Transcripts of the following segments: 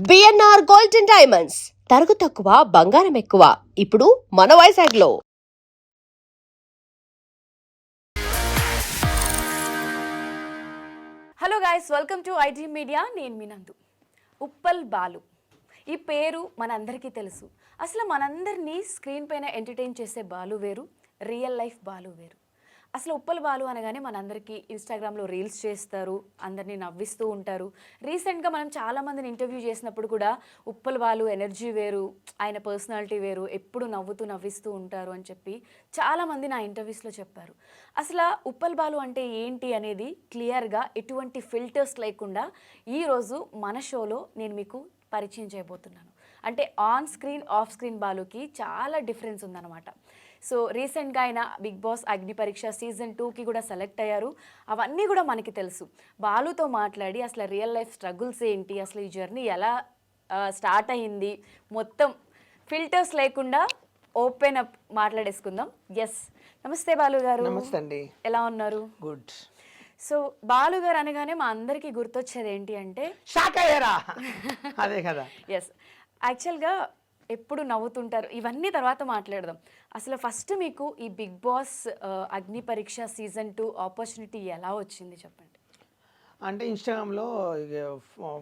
BNR gold and diamonds తరుగు తక్కువ బంగారం ఎక్కువ ఇప్పుడు మన వైజాగ్లో. Hello guys, welcome to IT media. నేను మీ నందు. ఉప్పల్ బాలు ఈ పేరు మనందరికీ తెలుసు. అసలు మనందరినీ స్క్రీన్ పైన ఎంటర్టైన్ చేసే బాలు వేరు, రియల్ లైఫ్ బాలు వేరు. అసలు ఉప్పల్ బాలు అనగానే మనందరికీ ఇన్స్టాగ్రామ్లో రీల్స్ చేస్తారు, అందరినీ నవ్విస్తూ ఉంటారు. రీసెంట్గా మనం చాలామందిని ఇంటర్వ్యూ చేసినప్పుడు కూడా ఉప్పల్ బాలు ఎనర్జీ వేరు, ఆయన పర్సనాలిటీ వేరు, ఎప్పుడు నవ్వుతూ నవ్విస్తూ ఉంటారు అని చెప్పి చాలామంది నా ఇంటర్వ్యూస్లో చెప్పారు. అసలు ఉప్పల్ బాలు అంటే ఏంటి అనేది క్లియర్గా ఎటువంటి ఫిల్టర్స్ లేకుండా ఈరోజు మన షోలో నేను మీకు పరిచయం చేయబోతున్నాను. అంటే ఆన్ స్క్రీన్ ఆఫ్ స్క్రీన్ బాలుకి చాలా డిఫరెన్స్ ఉందన్నమాట. సో రీసెంట్గా ఆయన బిగ్ బాస్ అగ్ని పరీక్ష సీజన్ 2కి కూడా సెలెక్ట్ అయ్యారు. అవన్నీ కూడా మనకి తెలుసు. బాలుతో మాట్లాడి అసలు రియల్ లైఫ్ స్ట్రగుల్స్ ఏంటి, అసలు ఈ జర్నీ ఎలా స్టార్ట్ అయ్యింది, మొత్తం ఫిల్టర్స్ లేకుండా ఓపెన్ అప్ మాట్లాడేసుకుందాం. ఎస్, నమస్తే బాలు గారు. నమస్తే అండి. ఎలా ఉన్నారు? గుడ్. సో బాలు గారు అనగానే మా అందరికీ గుర్తొచ్చేది ఏంటి అంటే షాక్ అయ్యారా? అదే కదా. ఎస్, యాక్చువల్గా ఎప్పుడు నవ్వుతుంటారు, ఇవన్నీ తర్వాత మాట్లాడదాం. అసలు ఫస్ట్ మీకు ఈ బిగ్ బాస్ అగ్ని పరీక్ష సీజన్ 2 ఆపర్చునిటీ ఎలా వచ్చింది చెప్పండి. అంటే ఇన్స్టాగ్రామ్లో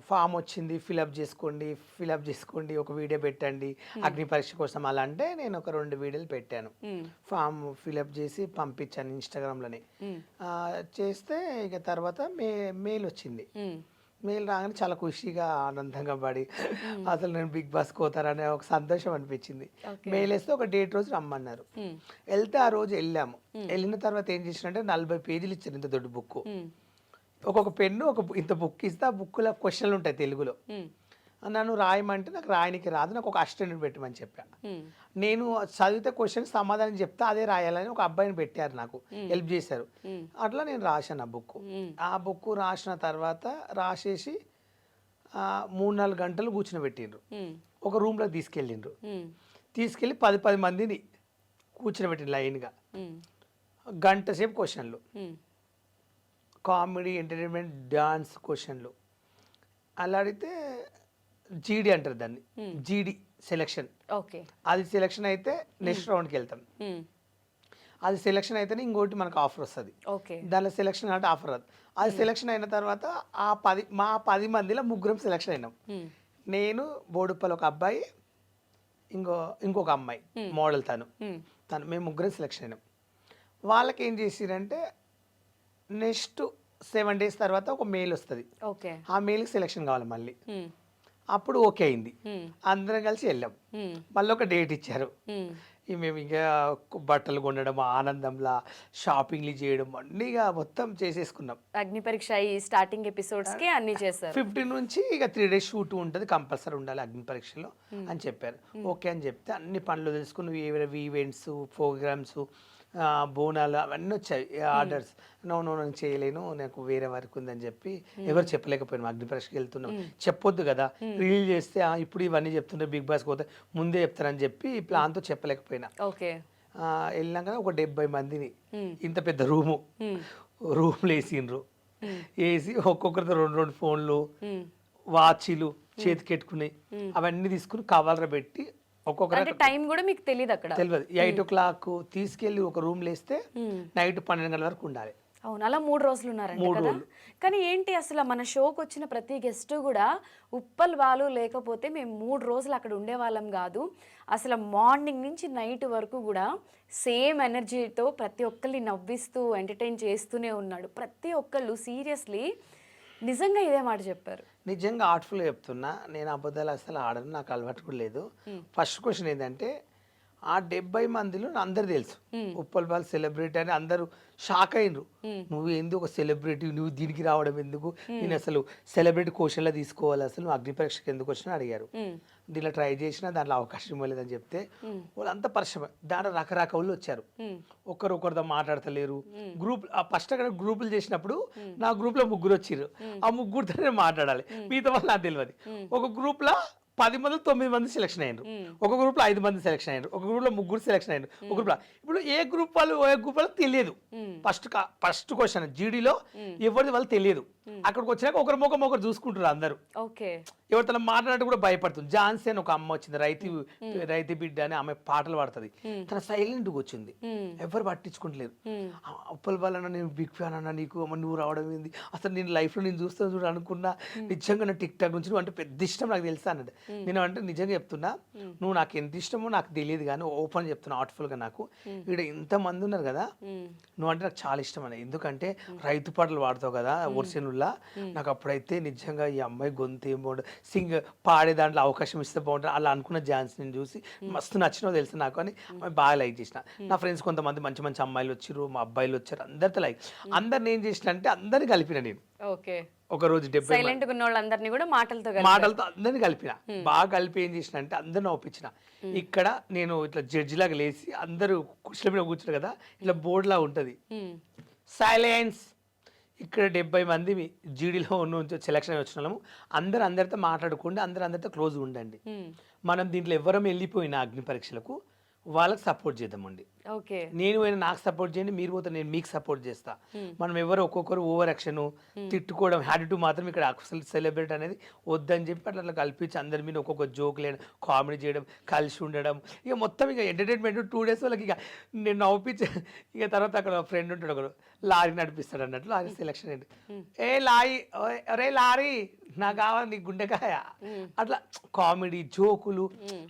ఫామ్ వచ్చింది, ఫిలప్ చేసుకోండి, ఒక వీడియో పెట్టండి అగ్ని పరీక్ష కోసం. అలా అంటే నేను ఒక 2 వీడియోలు పెట్టాను, ఫామ్ ఫిలప్ చేసి పంపించాను ఇన్స్టాగ్రామ్లోనే. చేస్తే ఇక తర్వాత మెయిల్ వచ్చింది. మెయిల్ రాగానే చాలా ఖుషిగా ఆనందంగా పడి అసలు నేను బిగ్ బాస్ పోతారనే ఒక సంతోషం అనిపించింది. మెయిల్ వేస్తే ఒక డేట్ రోజు రమ్మన్నారు. వెళ్తే ఆ రోజు వెళ్ళాము. వెళ్ళిన తర్వాత ఏం చేసినంటే 40 పేజీలు ఇచ్చారు, ఇంత దొడ్డు బుక్. ఒక్కొక్క పెన్ను ఇంత బుక్ ఇస్తే ఆ బుక్లో క్వశ్చన్లు ఉంటాయి తెలుగులో. నన్ను రాయమంటే నాకు రాయనికి రాదు, నాకు ఒక అసిస్టెంట్ పెట్టమని చెప్పా. నేను చదివితే క్వశ్చన్ సమాధానం చెప్తే అదే రాయాలని ఒక అబ్బాయిని పెట్టారు, నాకు హెల్ప్ చేశారు. అట్లా నేను రాశాను ఆ బుక్. ఆ బుక్ రాసిన తర్వాత రాసేసి 3-4 గంటలు కూర్చునిపెట్టిండ్రు. ఒక రూమ్లో తీసుకెళ్ళిండ్రు. తీసుకెళ్ళి 10 మందిని కూర్చునిపెట్టిండ్రు లైన్గా. గంట సేపు క్వశ్చన్లు, కామెడీ, ఎంటర్టైన్మెంట్, డాన్స్ క్వశ్చన్లు. అలా అడిగితే జీడీ అంటారు దాన్ని, జీడీ సెలెక్షన్. ఓకే, అది సెలెక్షన్ అయితే నెక్స్ట్ రౌండ్కి వెళ్తాం. అది సెలెక్షన్ అయితేనే ఇంకోటి మనకు ఆఫర్ వస్తుంది. దానిలో సెలెక్షన్ అంటే ఆఫర్ రాదు. అది సెలెక్షన్ అయిన తర్వాత మా 10 మందిలో 3 సెలెక్షన్ అయినాం. నేను, బోడుప్పల్ ఒక అబ్బాయి, ఇంకొక అమ్మాయి మోడల్, తను మేము 3 సెలెక్షన్ అయినాం. వాళ్ళకి ఏం చేసిరంటే నెక్స్ట్ 7 days తర్వాత ఒక మెయిల్ వస్తుంది. ఆ మెయిల్కి సెలెక్షన్ కావాలి మళ్ళీ. అప్పుడు ఓకే అయింది, అందరం కలిసి వెళ్ళాం. మళ్ళీ ఒక డేట్ ఇచ్చారు. మేము ఇంకా బట్టలు కొనడం, ఆనందంలా షాపింగ్లు చేయడం అన్నీగా మొత్తం చేసేసుకున్నాం. అగ్ని పరీక్ష ఈ స్టార్టింగ్ ఎపిసోడ్స్ కి అన్ని చేశారు. 15 నుంచి ఇక 3 days షూట్ ఉంటుంది, కంపల్సరీ ఉండాలి అగ్ని పరీక్షలో అని చెప్పారు. ఓకే అని చెప్తే అన్ని పనులు తెలుసుకుని ఈవెంట్స్, ప్రోగ్రామ్స్, బోనాలు అవన్నీ వచ్చాయి ఆర్డర్స్. నేను చేయలేను, నాకు వేరే వర్క్ ఉందని చెప్పి ఎవరు చెప్పలేకపోయినాం. అగ్ని పరీక్షకి వెళ్తున్నాం, చెప్పొద్దు కదా, రీల్ చేస్తే ఇప్పుడు ఇవన్నీ చెప్తుంటే బిగ్ బాస్ పోతే ముందే చెప్తారని చెప్పి ప్లాన్తో చెప్పలేకపోయినా. వెళ్ళాక ఒక 70 మందిని ఇంత పెద్ద రూమ్లో వేసిండ్రు. వేసి ఒక్కొక్కరితో 2 ఫోన్లు, వాచీలు చేతికెట్టుకుని అవన్నీ తీసుకుని కవర్లో పెట్టి ఒక్కొక్కరు. టైం కూడా మీకు తెలియదు, అక్కడ తెలియదు. 8 o'clock తీసుకెళ్లి ఒక రూమ్ లో వేస్తే నైట్ 12 గంటల వరకు ఉండాలి. అవును, అలా 3 రోజులు ఉన్నారంట కదా. కానీ ఏంటి అసలు మన షోకి వచ్చిన ప్రతి గెస్ట్ కూడా ఉప్పల్ బాలు లేకపోతే మేము 3 రోజులు అక్కడ ఉండేవాళ్ళం కాదు, అసలు మార్నింగ్ నుంచి నైట్ వరకు కూడా సేమ్ ఎనర్జీతో ప్రతి ఒక్కరిని నవ్విస్తూ ఎంటర్టైన్ చేస్తూనే ఉన్నాడు. ప్రతి ఒక్కళ్ళు సీరియస్లీ నిజంగా ఇదే మాట చెప్పారు. నిజంగా ఆర్ట్ఫుల్గా చెప్తున్నా, నేను అబద్ధాలు అసలు ఆడను, నాకు అలవాటు కూడా లేదు. ఫస్ట్ క్వశ్చన్ ఏంటంటే ఆ 70 మందిలో అందరు తెలుసు ఉప్పల్ బాల్ సెలబ్రిటీ అని. అందరూ షాక్ అయినరు, నువ్వు ఎందుకు ఒక సెలబ్రిటీ, నువ్వు దీనికి రావడం ఎందుకు, నేను అసలు సెలబ్రిటీ క్వశ్చన్లో తీసుకోవాలి, అసలు నువ్వు అగ్ని పరీక్షకి ఎందుకు వచ్చినా అడిగారు. దీనిలో ట్రై చేసినా దాంట్లో అవకాశం ఇవ్వలేదని చెప్తే వాళ్ళంతా పరిశ్రమ. దాంట్లో రకరకాలు వచ్చారు, ఒకరితో మాట్లాడతలేరు. గ్రూప్ ఫస్ట్ అక్కడ గ్రూపులు చేసినప్పుడు నా గ్రూప్లో 3 వచ్చారు. ఆ 3తోనే మాట్లాడాలి, మిగతా వాళ్ళు నాకు తెలియదు. ఒక గ్రూప్లో 10 మంది 9 మంది సెలెక్షన్ అయ్యారు, ఒక గ్రూప్లో 5 మంది సెలెక్షన్ అయ్యారు, ఒక గ్రూప్లో 3 సెలెక్షన్ అయ్యారు, ఒక గ్రూప్లో. ఇప్పుడు ఏ గ్రూప్ వాళ్ళు తెలియదు. ఫస్ట్ క్వశ్చన్ జీడీలో ఎవరిది వాళ్ళు తెలియదు. అక్కడికి వచ్చినాక ఒకరి ముఖం ఒకరు చూసుకుంటారు అందరూ. ఓకే. ఎవరితో మాట్లాడినట్టు కూడా భయపడుతుంది. ఝాన్సీ అని ఒక అమ్మ వచ్చింది, రైతు బిడ్డ అని ఆమె పాటలు పాడుతుంది. తన సైలెంట్గా వచ్చింది, ఎవరు పట్టించుకుంటలేరు. ఉప్పల్ బాలన్న నేను బిగ్ ఫ్యాన్ అన్న, నీకు అమ్మ నువ్వు రావడం ఏంది, అసలు నేను లైఫ్లో నేను చూస్తాను చూడ అనుకున్నా, నిజంగా నా టిక్ టాక్ నుంచి నువ్వు అంటే పెద్ద ఇష్టం నాకు తెలుసా అన్నది. నేను అంటే నిజంగా చెప్తున్నా, నువ్వు నాకు ఎంత ఇష్టమో నాకు తెలియదు కానీ ఓపెన్ చెప్తున్నా హార్ట్ఫుల్గా, నాకు ఇక్కడ ఇంతమంది ఉన్నారు కదా, నువ్వు అంటే నాకు చాలా ఇష్టం అన్న. ఎందుకంటే రైతు పాటలు పాడతావు కదా ఒరిజినల్లా, నాకు అప్పుడైతే నిజంగా ఈ అమ్మాయి గొంతు ఏం బాగుంటుంది, పాడే దాంట్లో అవకాశం ఇస్తే బాగుంటుంది అలా అనుకున్న ఝాన్సీని చూసి మస్తు నచ్చినో తెలుసు నాకు అని బాగా లైక్ చేసిన. నా ఫ్రెండ్స్ కొంతమంది మంచి మంచి అమ్మాయిలు వచ్చారు, మా అబ్బాయిలు వచ్చారు, అందరితో లైక్. అందరిని ఏం చేసిన అంటే అందరిని కలిపిన నేను. ఓకే. ఒక రోజు 70 సైలెంట్ గా ఉన్న వాళ్ళందరినీ కూడా మాటలతో అందరిని కలిపిన. బాగా కలిపి ఏం చేసిన అంటే అందరిని ఒప్పించిన. ఇక్కడ నేను ఇట్లా జడ్జి లాగా లేచి అందరూ కుర్చీల మీద కూర్చుంటారు కదా, ఇట్లా బోర్డు లా ఉంటది, సైలెన్స్. ఇక్కడ 70 మంది జీడీలో ఉన్న సెలక్షన్ వచ్చిన వాళ్ళము, అందరితో మాట్లాడుకోండి, అందరితో క్లోజ్ ఉండండి. మనం దీంట్లో ఎవరం వెళ్ళిపోయిన అగ్ని పరీక్షలకు వాళ్ళకి సపోర్ట్ చేద్దామండి. ఓకే. నేను పోయినా నాకు సపోర్ట్ చేయండి, మీరు పోతే నేను మీకు సపోర్ట్ చేస్తా. మనం ఎవరు ఒక్కొక్కరు ఓవర్ యాక్షన్ తిట్టుకోవడం యాటిట్యూడ్ మాత్రం ఇక్కడ అసలు సెలబ్రేట్ అనేది వద్దని చెప్పి అట్లా కల్పించి అందరి మీద ఒక్కొక్క జోక్ లేని కామెడీ చేయడం, కలిసి ఉండడం, ఇక మొత్తం ఇక ఎంటర్టైన్మెంట్ 2 days వాళ్ళకి ఇక నేను నవ్వుపించి. ఇక తర్వాత అక్కడ ఫ్రెండ్ ఉంటాడు ఒకడు, లారీ నడిపిస్తాడు అన్నట్లు, లారీ సెలక్షన్ ఏంటి, ఏ లారీ అరే లారీ నాకు కావాలి నీ గుండెకాయ, అట్లా కామెడీ జోకులు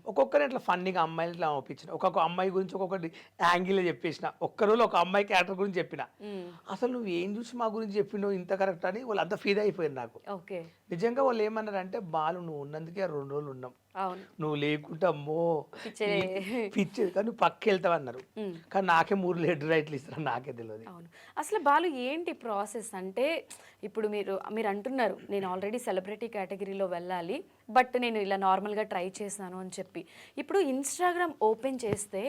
ఒక్కొక్కరి అట్లా ఫన్నీగా అమ్మాయిలు ఇట్లా ఒప్పించిన. ఒక్కొక్క అమ్మాయి గురించి ఒక్కొక్కటి యాంగిల్ చెప్పేసిన. ఒక్క రోజు ఒక అమ్మాయి క్యారెక్టర్ గురించి చెప్పిన, అసలు నువ్వు ఏం చూసి మా గురించి చెప్పినావు ఇంత కరెక్ట్ అని వాళ్ళు అంతా ఫీల్ అయిపోయారు నాకు. నిజంగా వాళ్ళు ఏమన్నారంటే, బాలు నువ్వు ఉన్నందుకే 2 రోజులు ఉన్నాం, నువ్వు లేకుంటే అమ్మో పిచ్చేది కానీ నువ్వు పక్క వెళ్తావు అన్నారు. కానీ నాకే 3 లెడ్ రైట్లు ఇస్తారు, నాకే తెలియదు. అవును. అసలు బాలు ఏంటి ప్రాసెస్ అంటే, ఇప్పుడు మీరు అంటున్నారు నేను ఆల్రెడీ సెలబ్రిటీ కేటగిరీలో వెళ్ళాలి, బట్ నేను ఇలా నార్మల్గా ట్రై చేశాను అని చెప్పి. ఇప్పుడు ఇన్స్టాగ్రామ్ ఓపెన్ చేస్తే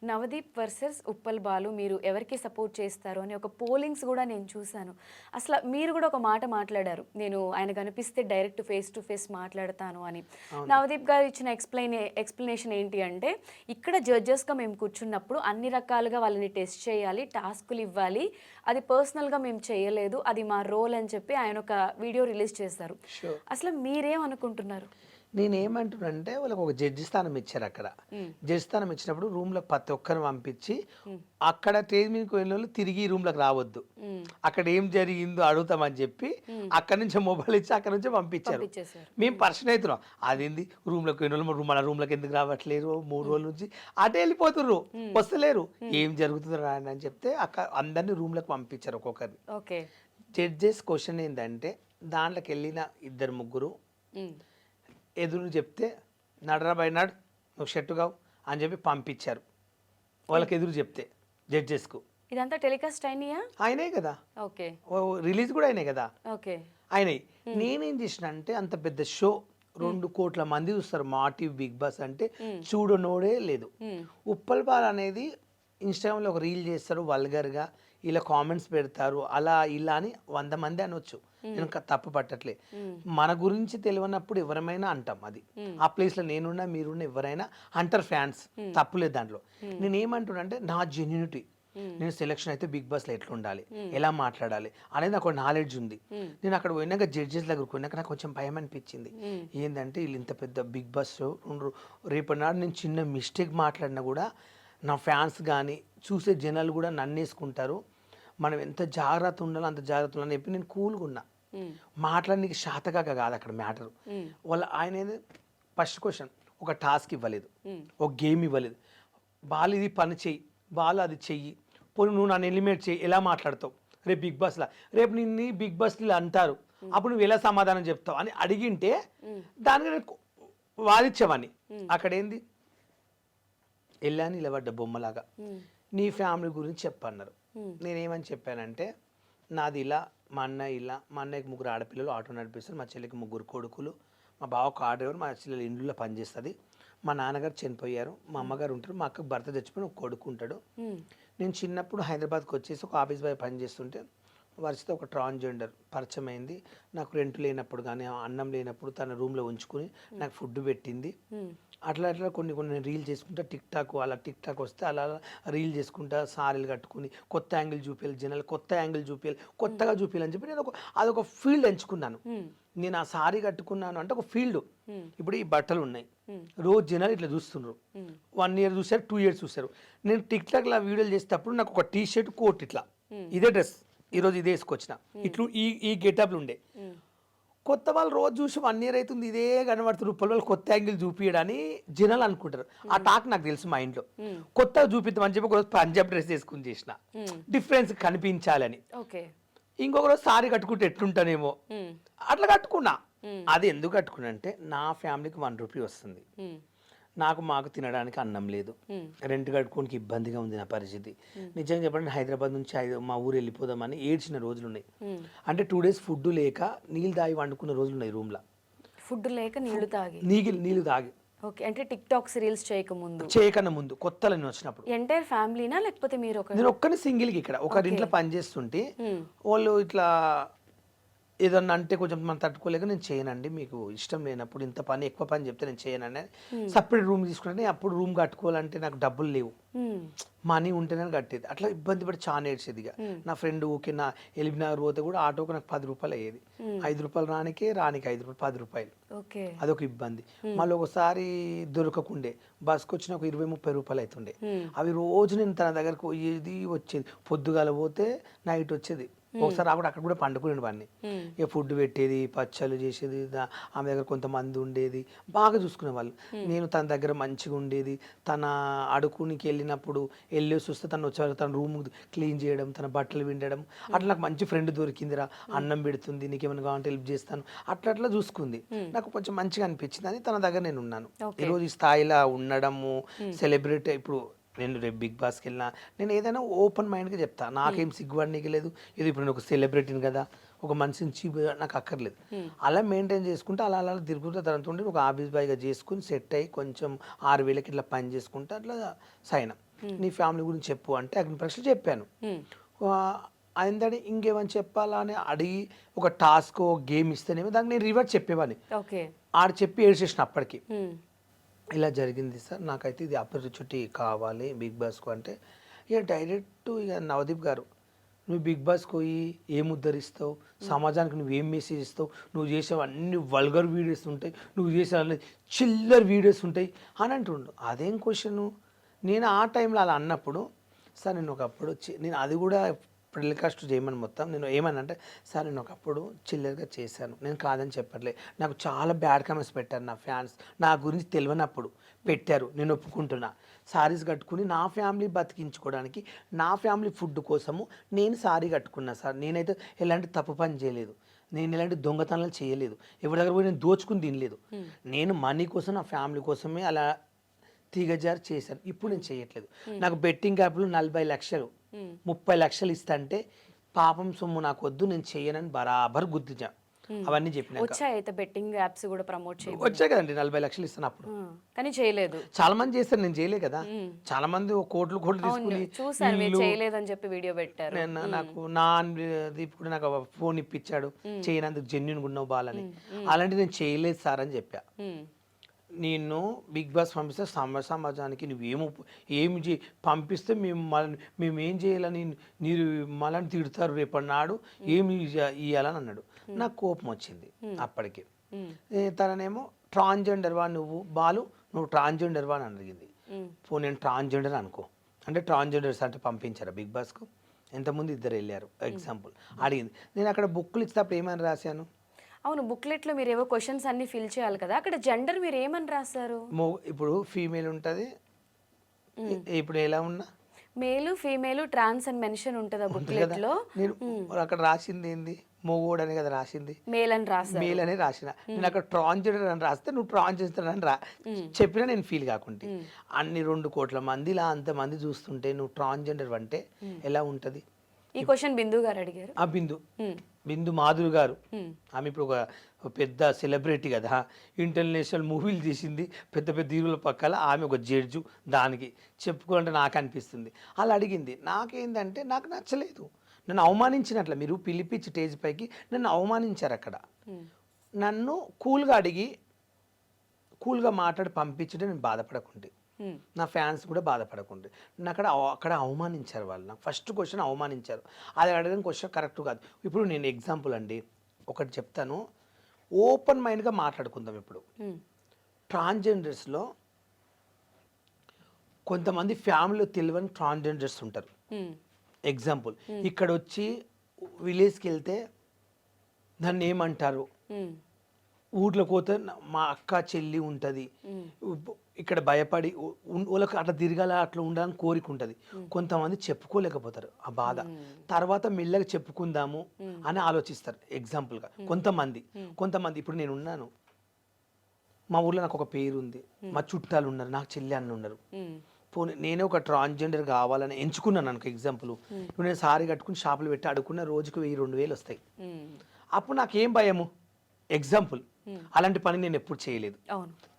నవదీప్ వర్సెస్ ఉప్పల్ బాలు, మీరు ఎవరికి సపోర్ట్ చేస్తారు అని ఒక పోలింగ్స్ కూడా నేను చూశాను. అసలు మీరు కూడా ఒక మాట మాట్లాడారు, నేను ఆయన కనిపిస్తే డైరెక్ట్ ఫేస్ టు ఫేస్ మాట్లాడతాను అని. నవదీప్ గారు ఇచ్చిన ఎక్స్ప్లెనేషన్ ఏంటి అంటే, ఇక్కడ జడ్జెస్గా మేము కూర్చున్నప్పుడు అన్ని రకాలుగా వాళ్ళని టెస్ట్ చేయాలి, టాస్కులు ఇవ్వాలి, అది పర్సనల్గా మేము చేయలేదు, అది మా రోల్ అని చెప్పి ఆయన ఒక వీడియో రిలీజ్ చేస్తారు. అసలు మీరేమనుకుంటున్నారు? నేనేమంటున్నానంటే, వాళ్ళకి ఒక జడ్జి స్థానం ఇచ్చారు. అక్కడ జడ్జి స్థానం ఇచ్చినప్పుడు రూమ్లో ప్రతి ఒక్కరిని పంపించి, అక్కడ స్టేజ్ మీదకి వెళ్ళిన వాళ్ళు తిరిగి రూమ్లోకి రావద్దు, అక్కడ ఏం జరిగిందో అడుగుతామని చెప్పి అక్కడ నుంచి మొబైల్ ఇచ్చి అక్కడ నుంచి పంపించారు. మేము పర్సన్ అవుతున్నాం, అదేంది రూమ్లోకి వెళ్ళిన వాళ్ళు మన రూమ్లోకి ఎందుకు రావట్లేరు, 3 రోజుల నుంచి అటే వెళ్ళిపోతుర్రు, వస్తలేరు, ఏం జరుగుతుందో అని చెప్తే అక్కడ అందరినీ రూమ్లోకి పంపించారు ఒక్కొక్కరిని. జడ్జెస్ క్వశ్చన్ ఏంటంటే, దాంట్లోకి వెళ్ళిన 2-3 ఎదురు చెప్తే నడరా బై నడు నువ్వు షర్టు కావు అని చెప్పి పంపించారు. వాళ్ళకి ఎదురు చెప్తే జడ్జెస్కు. ఇదంతా టెలికాస్ట్ అయినాయా? అయినాయి కదా, ఓకే, రిలీజ్ కూడా అయినాయి కదా, ఓకే అయినాయి. నేనేం చేసిన అంటే, అంత పెద్ద షో 2 కోట్ల మంది చూస్తారు మా టీవీ బిగ్ బాస్ అంటే, చూడనోడే లేదు. ఉప్పల్ బాల్ అనేది ఇన్స్టాగ్రామ్లో ఒక రీల్ చేస్తారు వల్గర్గా, ఇలా కామెంట్స్ పెడతారు, అలా ఇలా అని 100 మంది అనొచ్చు, నేను తప్పు పట్టట్లే. మన గురించి తెలియనప్పుడు ఎవరైనా అంటాం, అది ఆ ప్లేస్లో నేనున్నా మీరున్నా ఎవరైనా అంటారు ఫ్యాన్స్, తప్పులేదు దాంట్లో. నేనేమంటున్నా అంటే, నా జెన్యూనిటీ, నేను సెలెక్షన్ అయితే బిగ్ బాస్లో ఎట్లా ఉండాలి, ఎలా మాట్లాడాలి అనేది నాకు నాలెడ్జ్ ఉంది. నేను అక్కడ పోయినాక జడ్జెస్ దగ్గరకు పోయినాక నాకు కొంచెం భయం అనిపించింది. ఏంటంటే వీళ్ళు ఇంత పెద్ద బిగ్ బాస్ షో, రేపటి నాడు నేను చిన్న మిస్టేక్ మాట్లాడినా కూడా నా ఫ్యాన్స్ కానీ చూసే జనాలు కూడా నన్ను వేసుకుంటారు, మనం ఎంత జాగ్రత్త ఉండాలో అంత జాగ్రత్త ఉండాలని చెప్పి నేను కూల్గా ఉన్నా. మాట్లాడడానికి శాతగాక కాదు అక్కడ మ్యాటర్. ఆయన ఫస్ట్ క్వశ్చన్ ఒక టాస్క్ ఇవ్వలేదు, ఒక గేమ్ ఇవ్వలేదు, బాలు ఇది పని చెయ్యి, బాలు అది చెయ్యి, పోనీ నువ్వు నన్ను ఎలిమినేట్ చెయ్యి, ఎలా మాట్లాడతావు రేపు బిగ్ బాస్లో, రేపు నిన్ను బిగ్ బాస్లో అంటారు, అప్పుడు నువ్వు ఎలా సమాధానం చెప్తావు అని అడిగింటే దానికి నేను వాదించేవాడిని. అక్కడ ఏంది, వెళ్ళా నిలబడ్డ బొమ్మలాగా, నీ ఫ్యామిలీ గురించి చెప్పన్నారు. నేనేమని చెప్పానంటే, నాది ఇలా, మా అన్నయ్య ఇలా, మా అన్నయ్యకి 3 ఆడపిల్లలు ఆటో నడిపిస్తారు, మా చెల్లికి 3 కొడుకులు, మా బావ కార్ డ్రైవర్, మా చెల్లెలు ఇండ్లో పనిచేస్తుంది, మా నాన్నగారు చనిపోయారు, మా అమ్మగారు ఉంటారు, మా అక్కకు భర్త చచ్చిపోయి ఒక కొడుకు ఉంటాడు. నేను చిన్నప్పుడు హైదరాబాద్కి వచ్చేసి ఒక ఆఫీస్ బాయ్ పని చేస్తుంటే వర్షిత ఒక ట్రాన్స్జెండర్ పరిచయం అయింది. నాకు రెంట్ లేనప్పుడు కానీ అన్నం లేనప్పుడు తన రూమ్లో ఉంచుకుని నాకు ఫుడ్ పెట్టింది. అట్లా అట్లా కొన్ని రీల్ చేసుకుంటా టిక్ టాక్ వస్తే అలా రీల్ చేసుకుంటా సారీలు కట్టుకుని కొత్త యాంగిల్ చూపించాలి, జనాలు కొత్త యాంగిల్ చూపించాలి, కొత్తగా చూపించాలని చెప్పి నేను అదొక ఫీల్డ్ ఎంచుకున్నాను. నేను ఆ సారీ కట్టుకున్నాను అంటే ఒక ఫీల్డ్. ఇప్పుడు ఈ బట్టలు ఉన్నాయి, రోజు జనాలు ఇట్లా చూస్తున్నారు. 1 year చూసారు, 2 years చూసారు. నేను టిక్ టాక్లో వీడియోలు చేసేటప్పుడు నాకు ఒక టీ షర్ట్ కోట్ ఇట్లా ఇదే డ్రెస్ ఈరోజు ఇదే వేసుకొచ్చిన ఇట్లు ఈ గెటప్లు ఉండే. కొత్త వాళ్ళు రోజు చూసి 1 year అవుతుంది ఇదే కనబడుతున్నారు, వాళ్ళు కొత్త యాంగిల్ చూపించడని జనాలు అనుకుంటారు. ఆ టాక్ నాకు తెలుసు మా ఇంట్లో. కొత్తగా చూపిద్దామని చెప్పి ఒకరోజు పంజాబ్ డ్రెస్ వేసుకుని చేసిన డిఫరెన్స్ కనిపించాలని. ఇంకొక రోజు సారీ కట్టుకుంటే ఎట్లుంటానేమో అట్లా కట్టుకున్నా. అది ఎందుకు కట్టుకున్నా అంటే నా ఫ్యామిలీకి 1 rupee వస్తుంది, మాకు తినడానికి అన్నం లేదు, రెంట్ కట్టుకోనికి ఇబ్బందిగా ఉంది నా పరిస్థితి. నిజంగా చెప్పండి హైదరాబాద్ నుంచి మా ఊరు వెళ్ళిపోదామని ఏడ్చిన రోజులు ఉన్నాయి. అంటే 2 days ఫుడ్ లేక నీళ్ళు తాగి వండుకున్న రోజులు ఉన్నాయి రూమ్లో. ఫుడ్ లేక నీళ్లు తాగి నీళ్ళు తాగి. ఓకే, అంటే టిక్ టాక్స్ రీల్స్ చేయకన్నా ముందు కొత్తలో నేను వచ్చినప్పుడు ఎంటైర్ ఫ్యామిలీనా లేకపోతే మీరు నేను ఒక్కని సింగిల్కి ఇక్కడ ఒకరింట్లో పని చేస్తుంటే వాళ్ళు ఇట్లా ఏదన్నా అంటే కొంచెం మనం తట్టుకోలేక నేను చేయనండి, మీకు ఇష్టం లేనప్పుడు ఇంత పని ఎక్కువ పని చెప్తే నేను చేయనండి. సపరేట్ రూమ్ తీసుకుంటే అప్పుడు రూమ్ కట్టుకోవాలంటే నాకు డబ్బులు లేవు, మనీ ఉంటేనే కట్టేది. అట్లా ఇబ్బంది పడి చాలా ఏడ్చేదిగా. నా ఫ్రెండ్ ఊకే నా ఎలిబినగర్ పోతే కూడా ఆటోకి నాకు 10 రూపాయలు అయ్యేది. 5 రూపాయలు రానికి 5 రూపాయలు 10 రూపాయలు, అదొక ఇబ్బంది. మళ్ళీ ఒకసారి దొరకకుండే బస్కి వచ్చిన ఒక 20-30 రూపాయలు అవుతుండే. అవి రోజు నేను తన దగ్గరకు పోయేది వచ్చేది. పొద్దుగాల పోతే నైట్ వచ్చేది. ఒకసారి అక్కడ కూడా పండుకునే వాడిని. ఇక ఫుడ్ పెట్టేది, పచ్చళ్ళు చేసేది, ఆమె దగ్గర కొంతమంది ఉండేది, బాగా చూసుకునే వాళ్ళు. నేను తన దగ్గర మంచిగా ఉండేది. తన అడుకునికి వెళ్ళినప్పుడు వెళ్ళేసి వస్తే తను వచ్చేవారు, తన రూమ్ క్లీన్ చేయడం, తన బట్టలు విండడం. అట్లా నాకు మంచి ఫ్రెండ్ దొరికిందిరా, అన్నం పెడుతుంది, నీకేమైనా కావాలంటే హెల్ప్ చేస్తాను, అట్లా చూసుకుంది. నాకు కొంచెం మంచిగా అనిపించింది అని తన దగ్గర నేను ఉన్నాను. ఈరోజు ఈ స్థాయిలో ఉండడము, సెలబ్రిటీ. ఇప్పుడు నేను రేపు బిగ్ బాస్కి వెళ్ళినా నేను ఏదైనా ఓపెన్ మైండ్గా చెప్తా, నాకేం సిగ్గుపడనీకి లేదు. ఇది ఇప్పుడు నేను ఒక సెలబ్రిటీని కదా, ఒక మనిషిని చీప్ నాకు అక్కర్లేదు. అలా మెయింటైన్ చేసుకుంటే అలా తిరుగుతుంటే దాంతో ఉండి ఒక ఆఫీస్ బాయ్గా చేసుకుని సెట్ అయ్యి కొంచెం 6,000కి ఇట్లా పని చేసుకుంటే అట్లా సైన్. నీ ఫ్యామిలీ గురించి చెప్పు అంటే అగ్ని పరీక్షలు చెప్పాను. అయిందని ఇంకేమని చెప్పాలా అని అడిగి ఒక టాస్క్ గేమ్ ఇస్తేనేమో దానికి నేను రివర్స్ చెప్పేవాడిని. ఆడు చెప్పి ఏడ్చేసిన అప్పటికి ఇలా జరిగింది సార్, నాకైతే ఇది ఆపర్చునిటీ కావాలి బిగ్ బాస్కు అంటే. ఇక డైరెక్ట్ ఇక నవదీప్ గారు, నువ్వు బిగ్ బాస్కి పోయి ఏం ఉద్ధరిస్తావు, సమాజానికి నువ్వేం మెసేజ్ ఇస్తావు, నువ్వు చేసేవి అన్ని వల్గర్ వీడియోస్ ఉంటాయి, నువ్వు చేసే అన్ని చిల్లర్ వీడియోస్ ఉంటాయి అని అంటుండు. అదేం క్వశ్చను? నేను ఆ టైంలో అలా అన్నప్పుడు సార్ నేను ఒకప్పుడు నేను అది కూడా టెలికాస్ట్ చేయమని మొత్తం నేను ఏమన్నా సార్ నేను ఒకప్పుడు చిల్లరగా చేశాను, నేను కాదని చెప్పట్లే, నాకు చాలా బ్యాడ్ కామెంట్స్ పెట్టారు నా ఫ్యాన్స్, నా గురించి తెలియనప్పుడు పెట్టారు, నేను ఒప్పుకుంటున్నా. సారీస్ కట్టుకుని నా ఫ్యామిలీ బతికించుకోవడానికి, నా ఫ్యామిలీ ఫుడ్ కోసము నేను సారీ కట్టుకున్నా సార్. నేనైతే ఎలాంటి తప్పు పని చేయలేదు, నేను ఎలాంటి దొంగతనాలు చేయలేదు, ఎవరి దగ్గర పోయి నేను దోచుకుని తినలేదు. నేను మనీ కోసం, నా ఫ్యామిలీ కోసమే అలా తీగజారు చేశాను. ఇప్పుడు నేను చేయట్లేదు. నాకు బెట్టింగ్ యాప్లు 40 లక్షలు 30 లక్షలు ఇస్తంటే పాపం సొమ్ము నాకు వద్దు, నేను చేయనని బరాబర్ గుర్తించా. అవన్నీ చెప్పిన బెట్టింగ్ యాప్స్ కూడా ప్రమోట్ వచ్చాయి కదండి. 40 లక్షలు ఇస్తాను అప్పుడు, కానీ చేయలేదు. చాలా మంది చేస్తారు, నేను చేయలే కదా. చాలా మంది కోట్లు తీసుకుని చేయలేదని చెప్పి వీడియో పెట్టారు. నాకు నా దీప్ కూడా నాకు ఫోన్ ఇప్పించాడు, చేయనందుకు జెన్యున్ ఉన్నావు బాలని. అలాంటి నేను చేయలేదు సార్ అని చెప్పా. నేను బిగ్ బాస్ పంపిస్తే సమాజానికి ఏమి పంపిస్తే మేము ఏం చేయాలని మీరు మళ్ళీ తిడతారు రేపటి నాడు, ఏమి ఇవ్వాలని అన్నాడు. నాకు కోపం వచ్చింది అప్పటికి. తననేమో ట్రాన్స్జెండర్వా నువ్వు బాలు, నువ్వు ట్రాన్స్జెండర్వా అని అడిగింది. నేను ట్రాన్స్జెండర్ అనుకో అంటే ట్రాన్స్జెండర్స్ అంటే పంపించారా బిగ్ బాస్కు? ఎంతమంది 2 వెళ్ళారు ఎగ్జాంపుల్ అడిగింది. నేను అక్కడ బుక్లు ఇచ్చినప్పుడు ఏమని రాశాను? అవును, బుక్లెట్లో మీరు ఏవో క్వశ్చన్స్ అన్ని ఫిల్ చేయాలి కదా, అక్కడ జెండర్ మీరు ఏమని రాస్తారు? ఇప్పుడు ఫీమేల్ ఉంటుంది, ఇప్పుడు ఎలా ఉన్నా మేలు ఫీమేల్ ట్రాన్స్ అని మెన్షన్ ఉంటుంది బుక్లెట్ లో. నేను అక్కడ రాసింది ఏంది? మొగోడు అని కదా రాసింది, మేల్ అని మేల్ అని రాసిన. నేను అక్కడ ట్రాన్స్జెండర్ అని రాస్తే నువ్వు ట్రాన్స్జెండర్ అని చెప్పినా నేను ఫీల్ కాకుంటే. అన్ని 2 కోట్ల మందిలా అంతమంది చూస్తుంటే నువ్వు ట్రాన్స్జెండర్ అంటే ఎలా ఉంటది? ఈ క్వశ్చన్ బిందు గారు అడిగారు. ఆ బిందు మాధురి గారు, ఆమె ఇప్పుడు ఒక పెద్ద సెలబ్రిటీ కదా, ఇంటర్నేషనల్ మూవీలు తీసింది, పెద్ద హీరోల పక్కల ఆమె ఒక జడ్జు. దానికి చెప్పుకోవాలంటే నాకు అనిపిస్తుంది. అలా అడిగింది. నాకేందంటే నాకు నచ్చలేదు. నన్ను అవమానించినట్ల మీరు పిలిపించి స్టేజ్ పైకి నన్ను అవమానించారు అక్కడ. నన్ను కూల్గా అడిగి కూల్గా మాట్లాడి పంపించడం నేను బాధపడకుండే, నా ఫ్యాన్స్ కూడా బాధపడకుండే. నన్ను అక్కడ అవమానించారు వాళ్ళు. నాకు ఫస్ట్ క్వశ్చన్ అవమానించారు. అది అడగడం క్వశ్చన్ కరెక్ట్ కాదు. ఇప్పుడు నేను ఎగ్జాంపుల్ అండి ఒకటి చెప్తాను, ఓపెన్ మైండ్గా మాట్లాడుకుందాం. ఇప్పుడు ట్రాన్స్జెండర్స్లో కొంతమంది ఫ్యామిలీలో తెలియని ట్రాన్స్జెండర్స్ ఉంటారు. ఎగ్జాంపుల్ ఇక్కడ వచ్చి విలేజ్కి వెళ్తే దాన్ని ఏమంటారు, ఊర్లోకి పోతే మా అక్క చెల్లి ఉంటుంది, ఇక్కడ భయపడి వాళ్ళకి అట్లా తిరగాల అట్లా ఉండాలని కోరిక ఉంటుంది. కొంతమంది చెప్పుకోలేకపోతారు ఆ బాధ, తర్వాత మెల్లగా చెప్పుకుందాము అని ఆలోచిస్తారు. ఎగ్జాంపుల్గా కొంతమంది ఇప్పుడు నేను ఉన్నాను, మా ఊర్లో నాకు ఒక పేరు ఉంది, మా చుట్టాలు ఉన్నారు, నాకు చెల్లి అన్న ఉన్నారు. నేనే ఒక ట్రాన్స్జెండర్ కావాలని ఎంచుకున్నాను అనుకో. ఎగ్జాంపుల్ ఇప్పుడు నేను సారీ కట్టుకుని షాపులు పెట్టి అడుక్కున్న రోజుకు 1000-2000 వస్తాయి. అప్పుడు నాకేం భయము? ఎగ్జాంపుల్ అలాంటి పని నేను ఎప్పుడు చేయలేదు.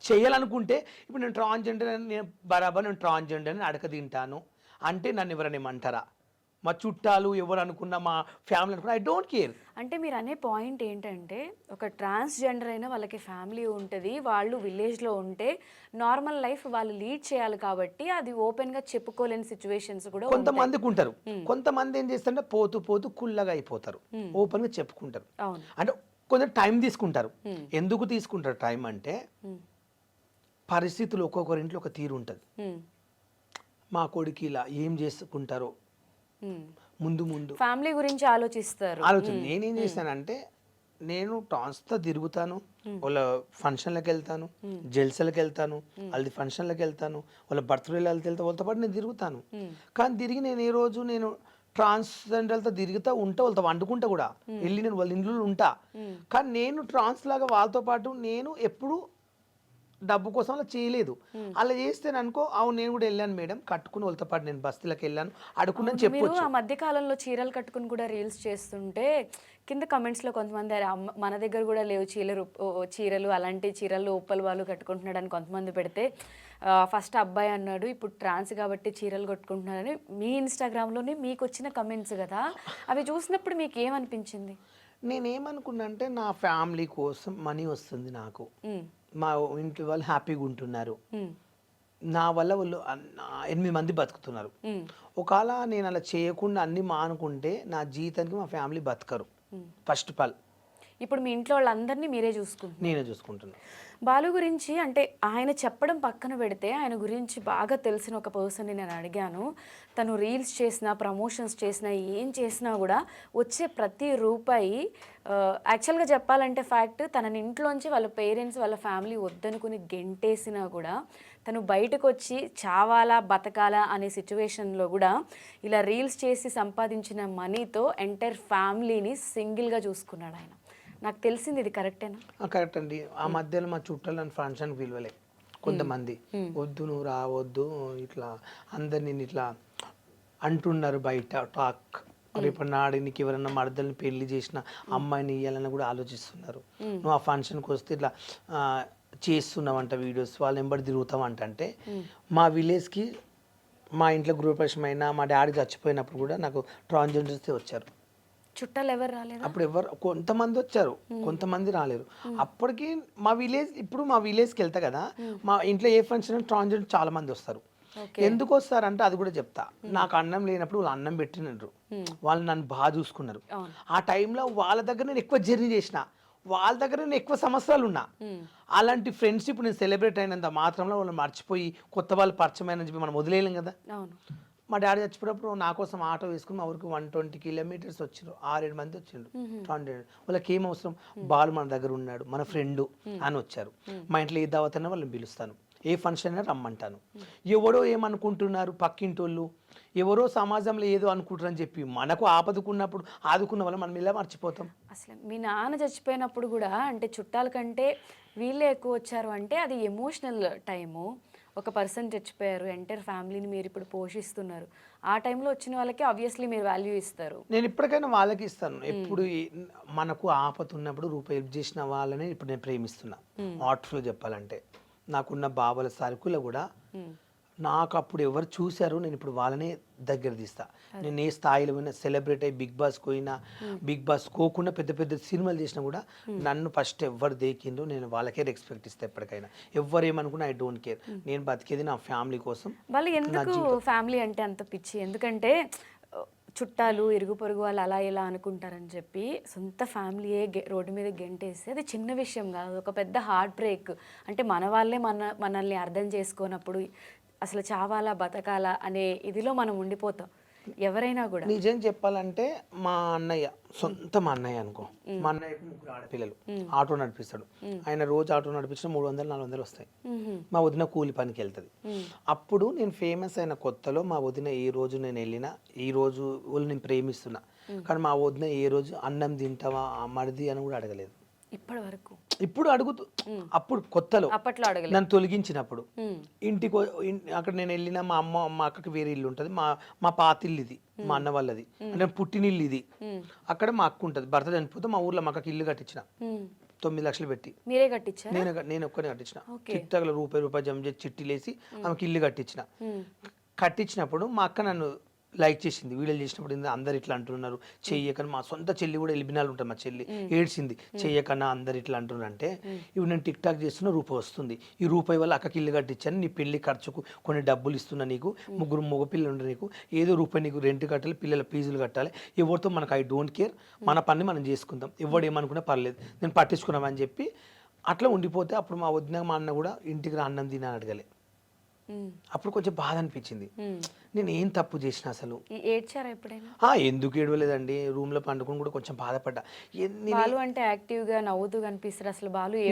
చేయాలనుకుంటే ఇప్పుడు నేను ట్రాన్స్జెండర్ అని నేను ట్రాన్స్జెండర్ అని అడక తింటాను అంటే నన్ను ఎవరైనా ఏమంటారా? మా చుట్టాలు ఎవరు అనుకున్నా, మా ఫ్యామిలీ అనుకున్నా, ఐ డోంట్ కేర్. అంటే మీరు అనే పాయింట్ ఏంటంటే ఒక ట్రాన్స్జెండర్ అయినా వాళ్ళకి ఫ్యామిలీ ఉంటుంది, వాళ్ళు విలేజ్లో ఉంటే నార్మల్ లైఫ్ వాళ్ళు లీడ్ చేయాలి కాబట్టి అది ఓపెన్గా చెప్పుకోలేని సిచ్యువేషన్స్ కూడా కొంతమందికి ఉంటారు. కొంతమంది ఏం చేస్తారంటే పోతూ పోతూ కుల్లగా అయిపోతారు, ఓపెన్గా చెప్పుకుంటారు. అంటే కొంచెం టైం తీసుకుంటారు. ఎందుకు తీసుకుంటారు టైం అంటే పరిస్థితులు ఒక్కొక్కరింట్లో ఒక తీరు ఉంటుంది. మా కొడుకు ఇలా ఏం చేసుకుంటారో ముందు ఫ్యామిలీ గురించి ఆలోచిస్తారు. నేనేం చేస్తానంటే నేను ట్రాన్స్తో తిరుగుతాను, వాళ్ళ ఫంక్షన్లకు వెళ్తాను, జల్సలకు వెళ్తాను, వాళ్ళది ఫంక్షన్లకు వెళ్తాను, వాళ్ళ బర్త్డేలకు వెళ్తే వాళ్ళతో పాటు నేను తిరుగుతాను. కానీ తిరిగి నేను ఏ రోజు నేను ట్రాన్స్జెండర్లతో తిరుగుతూ ఉంటా, వాళ్ళతో వండుకుంటా కూడా వెళ్ళి నేను వాళ్ళ ఇంట్లో ఉంటా. కానీ నేను ట్రాన్స్ లాగా వాళ్ళతో పాటు నేను ఎప్పుడు డబ్బు కోసం అలా చేయలేదు. అలా చేస్తే అనుకో అవును నేను కూడా వెళ్ళాను మేడం, కట్టుకుని వాళ్ళతో పాటు నేను బస్తీలకు వెళ్ళాను అడుకున్నాను చెప్పొచ్చు. ఆ మధ్య కాలంలో చీరలు కట్టుకుని కూడా రీల్స్ చేస్తుంటే కింద కమెంట్స్లో కొంతమంది మన దగ్గర కూడా లేవు చీరలు అలాంటి చీరలు ఉప్పల్ వాళ్ళు కట్టుకుంటున్నాడు అని కొంతమంది పెడితే ఫస్ట్ అబ్బాయి అన్నాడు, ఇప్పుడు ట్రాన్స్ కాబట్టి చీరలు కట్టుకుంటున్నారని మీ ఇన్స్టాగ్రామ్లోనే మీకు వచ్చిన కమెంట్స్ కదా, అవి చూసినప్పుడు మీకు ఏమనిపించింది? నేనేమనుకున్నా అంటే నా ఫ్యామిలీ కోసం మనీ వస్తుంది నాకు, మా ఇంట్లో వాళ్ళు హ్యాపీగా ఉంటున్నారు, నా వల్ల వాళ్ళు 8 మంది బతుకుతున్నారు. ఒకవేళ నేను అలా చేయకుండా అన్ని మానుకుంటే నా జీవితానికి మా ఫ్యామిలీ బతకరు. ఫస్ట్ ఆఫ్ ఆల్ ఇప్పుడు మీ ఇంట్లో వాళ్ళందరినీ నేనే చూసుకుంటున్నాను. బాలు గురించి అంటే ఆయన చెప్పడం పక్కన పెడితే ఆయన గురించి బాగా తెలిసిన ఒక పర్సన్ని నేను అడిగాను. తను రీల్స్ చేసినా ప్రమోషన్స్ చేసినా ఏం చేసినా కూడా వచ్చే ప్రతి రూపాయి యాక్చువల్గా చెప్పాలంటే ఫ్యాక్ట్ తన ఇంట్లోంచి వాళ్ళ పేరెంట్స్ వాళ్ళ ఫ్యామిలీ వద్దనుకుని గెంటేసినా కూడా తను బయటకు వచ్చి చావాలా బతకాలా అనే సిచ్యువేషన్లో కూడా ఇలా రీల్స్ చేసి సంపాదించిన మనీతో ఎంటైర్ ఫ్యామిలీని సింగిల్గా చూసుకున్నాడు ఆయన. నాకు తెలిసింది ఇది కరెక్టేనా? కరెక్ట్ అండి. ఆ మధ్యలో మా చుట్టాలు నన్ను ఫంక్షన్కి పిలవలే కొంతమంది, వద్దు నువ్వు రావద్దు ఇట్లా అందరు నేను ఇట్లా అంటున్నారు బయట టాక్. రేపు నాడు నీకు ఎవరన్నా మరదల్ని పెళ్లి చేసిన అమ్మాయిని ఇవ్వాలని కూడా ఆలోచిస్తున్నారు. నువ్వు ఆ ఫంక్షన్కి వస్తే ఇట్లా చేస్తున్నావంట వీడియోస్, వాళ్ళు ఎంబడి తిరుగుతావంట. అంటే మా విలేజ్కి మా ఇంట్లో గృహప్రవేశం అయినా మా డాడీ చచ్చిపోయినప్పుడు కూడా నాకు ట్రాన్స్జెండర్సే వచ్చారు. చుట్టాలు ఎవరు రాలేదు? అప్పుడు కొంతమంది వచ్చారు, కొంతమంది రాలేరు. అప్పటికి మా విలేజ్కి వెళ్తా కదా, మా ఇంట్లో ఏ ఫంక్షన్ ట్రాన్స్జెండర్ చాలా మంది వస్తారు. ఎందుకు వస్తారంటే అది కూడా చెప్తా. నాకు అన్నం లేనప్పుడు వాళ్ళు అన్నం పెట్టినారు, వాళ్ళు నన్ను బాగా చూసుకున్నారు. ఆ టైంలో వాళ్ళ దగ్గర నేను ఎక్కువ జర్నీ చేసిన, వాళ్ళ దగ్గర నేను ఎక్కువ సంవత్సరాలు ఉన్నా. అలాంటి ఫ్రెండ్షిప్ నేను సెలబ్రేట్ అయినంత మాత్రంలో వాళ్ళు మర్చిపోయి కొత్త వాళ్ళు పరిచయం అయినని చెప్పి మనం వదిలేయలేం కదా. మా డాడీ చచ్చిపోయినప్పుడు నా కోసం ఆటో వేసుకుని మా ఊరికి 120 కిలోమీటర్స్ వచ్చిండ్రు, 6-7 మంది వచ్చిండ్రు ట్రాన్స్జెండర్. వాళ్ళకి ఏం అవసరం, బాలు మన దగ్గర ఉన్నాడు మన ఫ్రెండ్ అని వచ్చారు. మా ఇంట్లో ఏ దావత్ అయినా వాళ్ళని పిలుస్తాను, ఏ ఫంక్షన్ అయినా రమ్మంటాను. ఎవరో ఏమనుకుంటున్నారు పక్కింటోళ్ళు, ఎవరో సమాజంలో ఏదో అనుకుంటారని చెప్పి మనకు ఆపదుకున్నప్పుడు ఆదుకున్న వాళ్ళు మనం ఇలా మర్చిపోతాం. అసలు మీ నాన్న చచ్చిపోయినప్పుడు కూడా అంటే చుట్టాల కంటే వీళ్ళే ఎక్కువ వచ్చారు అంటే అది ఎమోషనల్ టైము. ఒక పర్సన్ చచ్చిపోయారు, ఎంటైర్ ఫ్యామిలీని మీరు ఇప్పుడు పోషిస్తున్నారు. ఆ టైంలో వచ్చిన వాళ్ళకి ఆబ్వియస్లీ మీరు వాల్యూ ఇస్తారు. నేను ఇప్పటికైనా వాళ్ళకి ఇస్తాను. ఎప్పుడు మనకు ఆపత ఉన్నప్పుడు రూపాయి హెల్ప్ చేసిన వాళ్ళని ఇప్పుడు నేను ప్రేమిస్తున్నా. హార్ట్ఫుల్ చెప్పాలంటే నాకున్న బావల సరుకులు కూడా నాకు అప్పుడు ఎవరు చూశారో నేను ఇప్పుడు వాళ్ళనే దగ్గర తీస్తా. నేను ఏ స్థాయిలో పోయినా, సెలబ్రేట్ అయ్యి బిగ్ బాస్ పోయినా, బిగ్ బాస్ కోకుండా పెద్ద పెద్ద సినిమాలు చేసినా కూడా నన్ను ఫస్ట్ ఎవరు దేకిందో నేను వాళ్ళకే రెస్పెక్ట్ ఇస్తా. ఎప్పటికైనా ఎవరు ఏమనుకున్నా ఐ డోంట్ కేర్. నేను బతికేది నా ఫ్యామిలీ కోసం. వాళ్ళు ఎందుకు ఫ్యామిలీ అంటే అంత పిచ్చి? ఎందుకంటే చుట్టాలు ఇరుగు పొరుగు వాళ్ళు అలా ఇలా అనుకుంటారని చెప్పి సొంత ఫ్యామిలీయే రోడ్డు మీద గెంటేస్తే అది చిన్న విషయం కాదు, ఒక పెద్ద హార్ట్ బ్రేక్. అంటే మన వాళ్ళే మనల్ని అర్థం చేసుకోనప్పుడు అసలు చావాలా బతకాలా అనే ఇదిలో మనం ఉండిపోతాం ఎవరైనా కూడా. నిజం చెప్పాలంటే మా అన్నయ్య, సొంత మా అన్నయ్య అనుకో, మా అన్నయ్యకు 3 ఆడపిల్లలు, ఆటో నడిపిస్తాడు. ఆయన రోజు ఆటో నడిపించిన 300-400 వస్తాయి. మా వదిన కూలి పనికి వెళ్తుంది. అప్పుడు నేను ఫేమస్ అయిన కొత్తలో మా వదిన ఏ రోజు నేను వెళ్ళినా, ఈ రోజు వాళ్ళు నేను ప్రేమిస్తున్నా, కానీ మా వదిన ఏ రోజు అన్నం తింటావా మరిది అని కూడా అడగలేదు ఇప్పటి వరకు. ఇప్పుడు అడుగుతూ, అప్పుడు కొత్తలో అప్పట్లో అడగలేదు. నన్ను తొలగించినప్పుడు ఇంటికి అక్కడ నేను వెళ్ళిన మా అమ్మ మా అక్కకి వేరే ఇల్లు ఉంటుంది, మా పాతిల్లు ఇది, మా అన్న వాళ్ళది, అంటే పుట్టినిల్లు ఇది. అక్కడ మా అక్క ఉంటుంది, భర్త చనిపోతే మా ఊర్లో మా అక్కకి ఇల్లు కట్టించిన 9 లక్షలు పెట్టి. మీరే కట్టించారు? నేను ఒక్కనే కట్టించిన. చిట్టగల రూపాయి జమ చేసి చిట్టీలేసి ఆమెకి ఇల్లు కట్టించిన. కట్టించినప్పుడు మా అక్క నన్ను లైక్ చేసింది. వీడియోలు చేసినప్పుడు అందరు ఇట్లా అంటున్నారు చెయ్యకని. మా సొంత చెల్లి కూడా ఎలిబినాలు ఉంటుంది, మా చెల్లి ఏడ్చింది, చెయ్యకన్నా అందరు ఇట్లా అంటున్నారు. అంటే ఇప్పుడు నేను టిక్ టాక్ చేస్తున్నా, రూపాయి వస్తుంది, ఈ రూపాయి వల్ల అక్కకి ఇల్లు కట్టించాను, నీ పెళ్లి ఖర్చుకు కొన్ని డబ్బులు ఇస్తున్నా, నీకు 3 మగపిల్లలు ఉండే, నీకు ఏదో రూపాయి నీకు రెంట్ కట్టాలి, పిల్లల ఫీజులు కట్టాలి, ఎవరితో మనకు ఐ డోంట్ కేర్, మన పని మనం చేసుకుందాం, ఎవడు ఏమనుకున్నా పర్లేదు, నేను పట్టించుకున్నామని చెప్పి అట్లా ఉండిపోతే అప్పుడు మా వదిన మా అన్న కూడా ఇంటికి రా అన్నం తిని అడగలే. అప్పుడు కొంచెం బాధ అనిపించింది, నేను ఏం తప్పు చేసిన అసలు. ఏడ్చారా ఎప్పుడైనా? ఎందుకు ఏడవలేదండి, రూమ్ లో పండుకొని కూడా కొంచెం బాధపడ్డా. బాలు అంటే యాక్టివ్ గా నవ్వుతూ కనిపిస్తారు, అసలు బాలు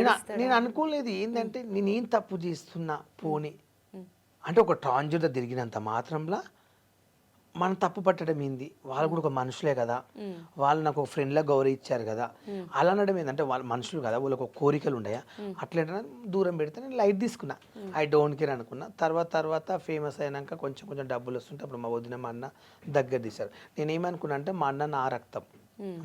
నేను అనుకోలేదు ఏంటంటే నేనేం తప్పు చేస్తున్నా పోనీ అంటే ఒక ట్రాన్స్జెండర్ తిరిగినంత మాత్రంలా మనం తప్పు పట్టడం ఏంది, వాళ్ళు కూడా ఒక మనుషులే కదా, వాళ్ళు నాకు ఒక ఫ్రెండ్లా గౌరవించారు కదా, అలా అనడం ఏంటంటే వాళ్ళు మనుషులు కదా, వాళ్ళకి ఒక కోరికలు ఉన్నాయా, అట్లా దూరం పెడితే నేను లైట్ తీసుకున్నా, ఐ డోంట్ కేర్ అనుకున్నా. తర్వాత ఫేమస్ అయినాక కొంచెం డబ్బులు వస్తుంటే అప్పుడు మా వదిన మా అన్న దగ్గర తీశారు. నేనేమనుకున్నా అంటే మా అన్న నా రక్తం,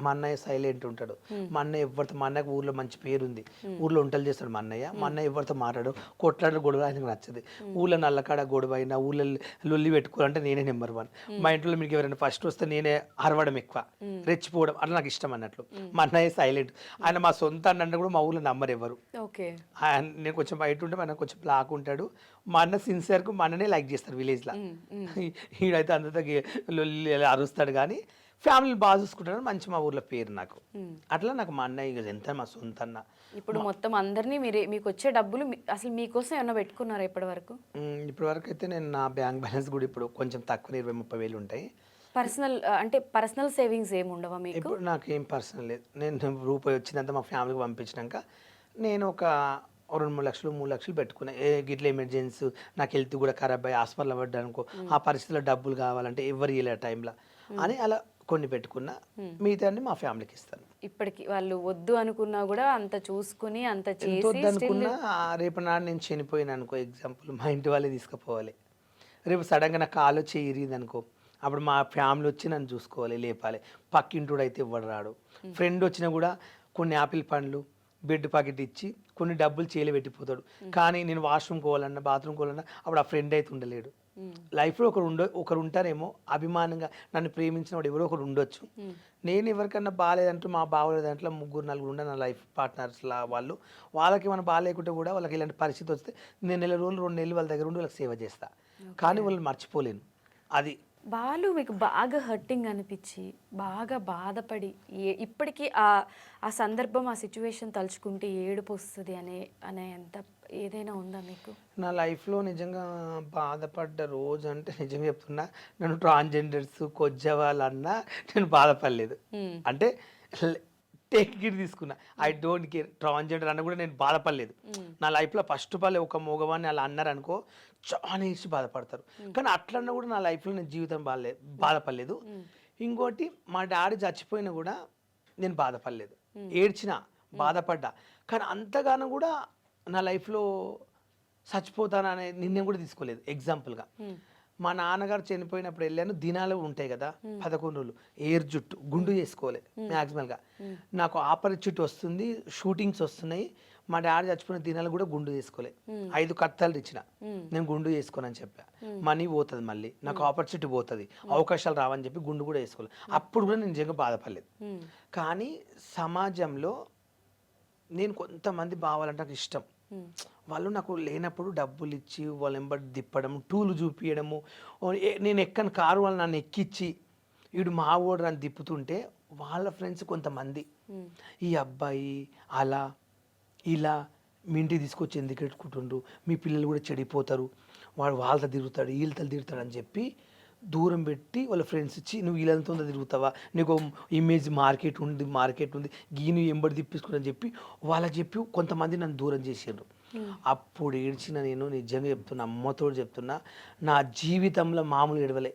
మా అన్నయ్య సైలెంట్ ఉంటాడు, మా అన్నయ్య ఎవరితో, మా అన్నయ్యకు ఊర్లో మంచి పేరు ఉంది, ఊర్లో వంటలు చేస్తాడు మా అన్నయ్య ఎవరితో మాట్లాడు, కొట్లాడు గొడవ ఆయనకు నచ్చదు, ఊళ్ళో నల్లకాడ గొడవ అయినా ఊళ్ళో లొల్లి పెట్టుకోవాలంటే నేనే నెంబర్ 1. మా ఇంట్లో మీకు ఎవరైనా ఫస్ట్ వస్తే నేనే అరవడం ఎక్కువ, రెచ్చిపోవడం అట్లా నాకు ఇష్టం అన్నట్లు. మా అన్నయ్య సైలెంట్, ఆయన మా సొంత అన్న కూడా మా ఊళ్ళో నంబర్ ఎవరు. నేను కొంచెం బయట ఉంటే ఆయన కొంచెం బ్లాక్ ఉంటాడు, మా అన్న సిన్సియర్కు మా అన్ననే లైక్ చేస్తారు విలేజ్లో. ఈడైతే అందరితో లొల్లి అరుస్తాడు కానీ ఫ్యామిలీ బాగా చూసుకుంటారు, మంచి మా ఊర్లో పేరు నాకు. అట్లా నాకు మా అన్నయ్య ఎంత మా సొంత అన్న. ఇప్పుడు మొత్తం అందరినీ మీరే, మీకు వచ్చే డబ్బులు అసలు మీకోసం ఏమన్నా పెట్టుకున్నారా ఇప్పటి వరకు? అయితే నేను నా బ్యాంక్ బ్యాలెన్స్ కూడా ఇప్పుడు కొంచెం తక్కువ 20-30 వేలు ఉంటాయి. పర్సనల్ సేవింగ్స్ ఏమి ఉండవా మీకు? ఇప్పుడు నాకు ఏం పర్సనల్ లేదు, నేను రూపాయి వచ్చినంత మా ఫ్యామిలీకి పంపించినాక నేను ఒక 2-3 లక్షలు 3 లక్షలు పెట్టుకున్నా. గిట్ల ఎమర్జెన్సీ నాకు హెల్త్ కూడా ఖరాబ్ అయ్యి హాస్పిటల్ పడ్డానుకో, ఆ పరిస్థితిలో డబ్బులు కావాలంటే ఎవరు ఇవ్వలే టైంలో అని అలా కొన్ని పెట్టుకున్నా, మిగతా మా ఫ్యామిలీకి ఇస్తాను. ఇప్పటికి వాళ్ళు వద్దు అనుకున్నా కూడా అంత చూసుకుని అంత చేసి వద్దనుకున్నా రేపు నాడు నేను చనిపోయినా అనుకో, ఎగ్జాంపుల్ మా ఇంటి వాళ్ళే తీసుకుపోవాలి, రేపు సడన్గా నాకు కాలు వచ్చి ఇరిగింది అనుకో, అప్పుడు మా ఫ్యామిలీ వచ్చి నన్ను చూసుకోవాలి, లేపాలి. పక్కింటోడు అయితే ఇవ్వడు రాడు, ఫ్రెండ్ వచ్చినా కూడా కొన్ని యాపిల్ పండ్లు బెడ్ ప్యాకెట్ ఇచ్చి కొన్ని డబ్బులు చేయలే పెట్టిపోతాడు. కానీ నేను వాష్రూమ్ పోవాలన్నా బాత్రూమ్ పోవాలన్నా అప్పుడు ఆ ఫ్రెండ్ అయితే ఉండలేడు. లైఫ్లో ఒకరు ఉంటారేమో అభిమానంగా నన్ను ప్రేమించిన వాడు ఎవరో ఒకరు ఉండొచ్చు. నేను ఎవరికన్నా బాగాలేదంటూ మా బాగోలేదంటే 3-4 ఉండే నా లైఫ్ పార్ట్నర్స్లా వాళ్ళకి మనం బాగాలేకుంటే కూడా వాళ్ళకి ఇలాంటి పరిస్థితి వస్తే నేను 1 నెల రోజులు 2 నెలలు వాళ్ళ దగ్గర ఉండి వాళ్ళకి సేవ చేస్తా, కానీ వాళ్ళని మర్చిపోలేను. అది బాలు మీకు బాగా హర్టింగ్ అనిపించి బాగా బాధపడి ఇప్పటికీ ఆ సందర్భం ఆ సిచ్యువేషన్ తలుచుకుంటే ఏడుపు వస్తుంది అనే అంత ఏదైనా ఉందా మీకు? నా లైఫ్లో నిజంగా బాధపడ్డ రోజు అంటే నిజంగా చెప్తున్నా, నన్ను ట్రాన్స్జెండర్స్ కొజ్జవాళ్ళన్నా నేను బాధపడలేదు. అంటే టేక్ గిట్ తీసుకున్నా, ఐ డోంట్ కేర్. ట్రాన్స్జెండర్ అన్న కూడా నేను బాధపడలేదు. నా లైఫ్లో ఫస్ట్ ఆఫ్ ఆల్ ఒక మగవాడిని అలా అన్నారు అనుకో చాలా ఇచ్చి బాధపడతారు, కానీ అట్లన్నా కూడా నా లైఫ్లో నేను జీవితం బాధపడలేదు. ఇంకోటి మా డాడీ చచ్చిపోయినా కూడా నేను బాధపడలేదు, ఏడ్చిన బాధపడ్డా, కానీ అంతగానో కూడా నా లైఫ్లో చచ్చిపోతాననే నిర్ణయం కూడా తీసుకోలేదు. ఎగ్జాంపుల్గా మా నాన్నగారు చనిపోయినప్పుడు వెళ్ళాను, దినాలు ఉంటాయి కదా 11 రోజులు, ఎయిర్ జుట్టు గుండు చేసుకోవాలి మ్యాక్సిమల్గా. నాకు ఆపర్చునిటీ వస్తుంది, షూటింగ్స్ వస్తున్నాయి, మా డాడీ చచ్చిపోయిన దినాలు కూడా గుండు చేసుకోలే. 5 కత్తాలు ఇచ్చిన, నేను గుండు చేసుకోనని చెప్పా. మనీ పోతుంది, మళ్ళీ నాకు ఆపర్చునిటీ పోతుంది, అవకాశాలు రావని చెప్పి గుండు కూడా వేసుకోలేదు. అప్పుడు కూడా నేను నిజంగా బాధపడలేదు. కానీ సమాజంలో నేను కొంతమంది బావాలంటే నాకు ఇష్టం. వాళ్ళు నాకు లేనప్పుడు డబ్బులు ఇచ్చి వాళ్ళ వెంబడి తిప్పడం, టూలు చూపించడము, నేను ఎక్కని కారు వాళ్ళు నన్ను ఎక్కించి వీడు మా ఓడు అని తిప్పుతుంటే వాళ్ళ ఫ్రెండ్స్ కొంతమంది ఈ అబ్బాయి అలా ఇలా మీ ఇంటికి తీసుకొచ్చి ఎందుకు పెట్టుకుంటుండ్రు, మీ పిల్లలు కూడా చెడిపోతారు, వాడు వాళ్ళతో తిరుగుతాడు వీళ్ళతో తిరుగుతాడు అని చెప్పి దూరం పెట్టి వాళ్ళ ఫ్రెండ్స్ ఇచ్చి నువ్వు వీళ్ళంతా తిరుగుతావా, నీకు ఇమేజ్ మార్కెట్ ఉంది గీను ఎంబడి తిప్పించుకుని చెప్పి వాళ్ళకి చెప్పి కొంతమంది నన్ను దూరం చేసిండ్రు. అప్పుడు ఏడ్చిన నేను నిజంగా చెప్తున్నా, అమ్మతో చెప్తున్నా, నా జీవితంలో మామూలు ఏడవలే.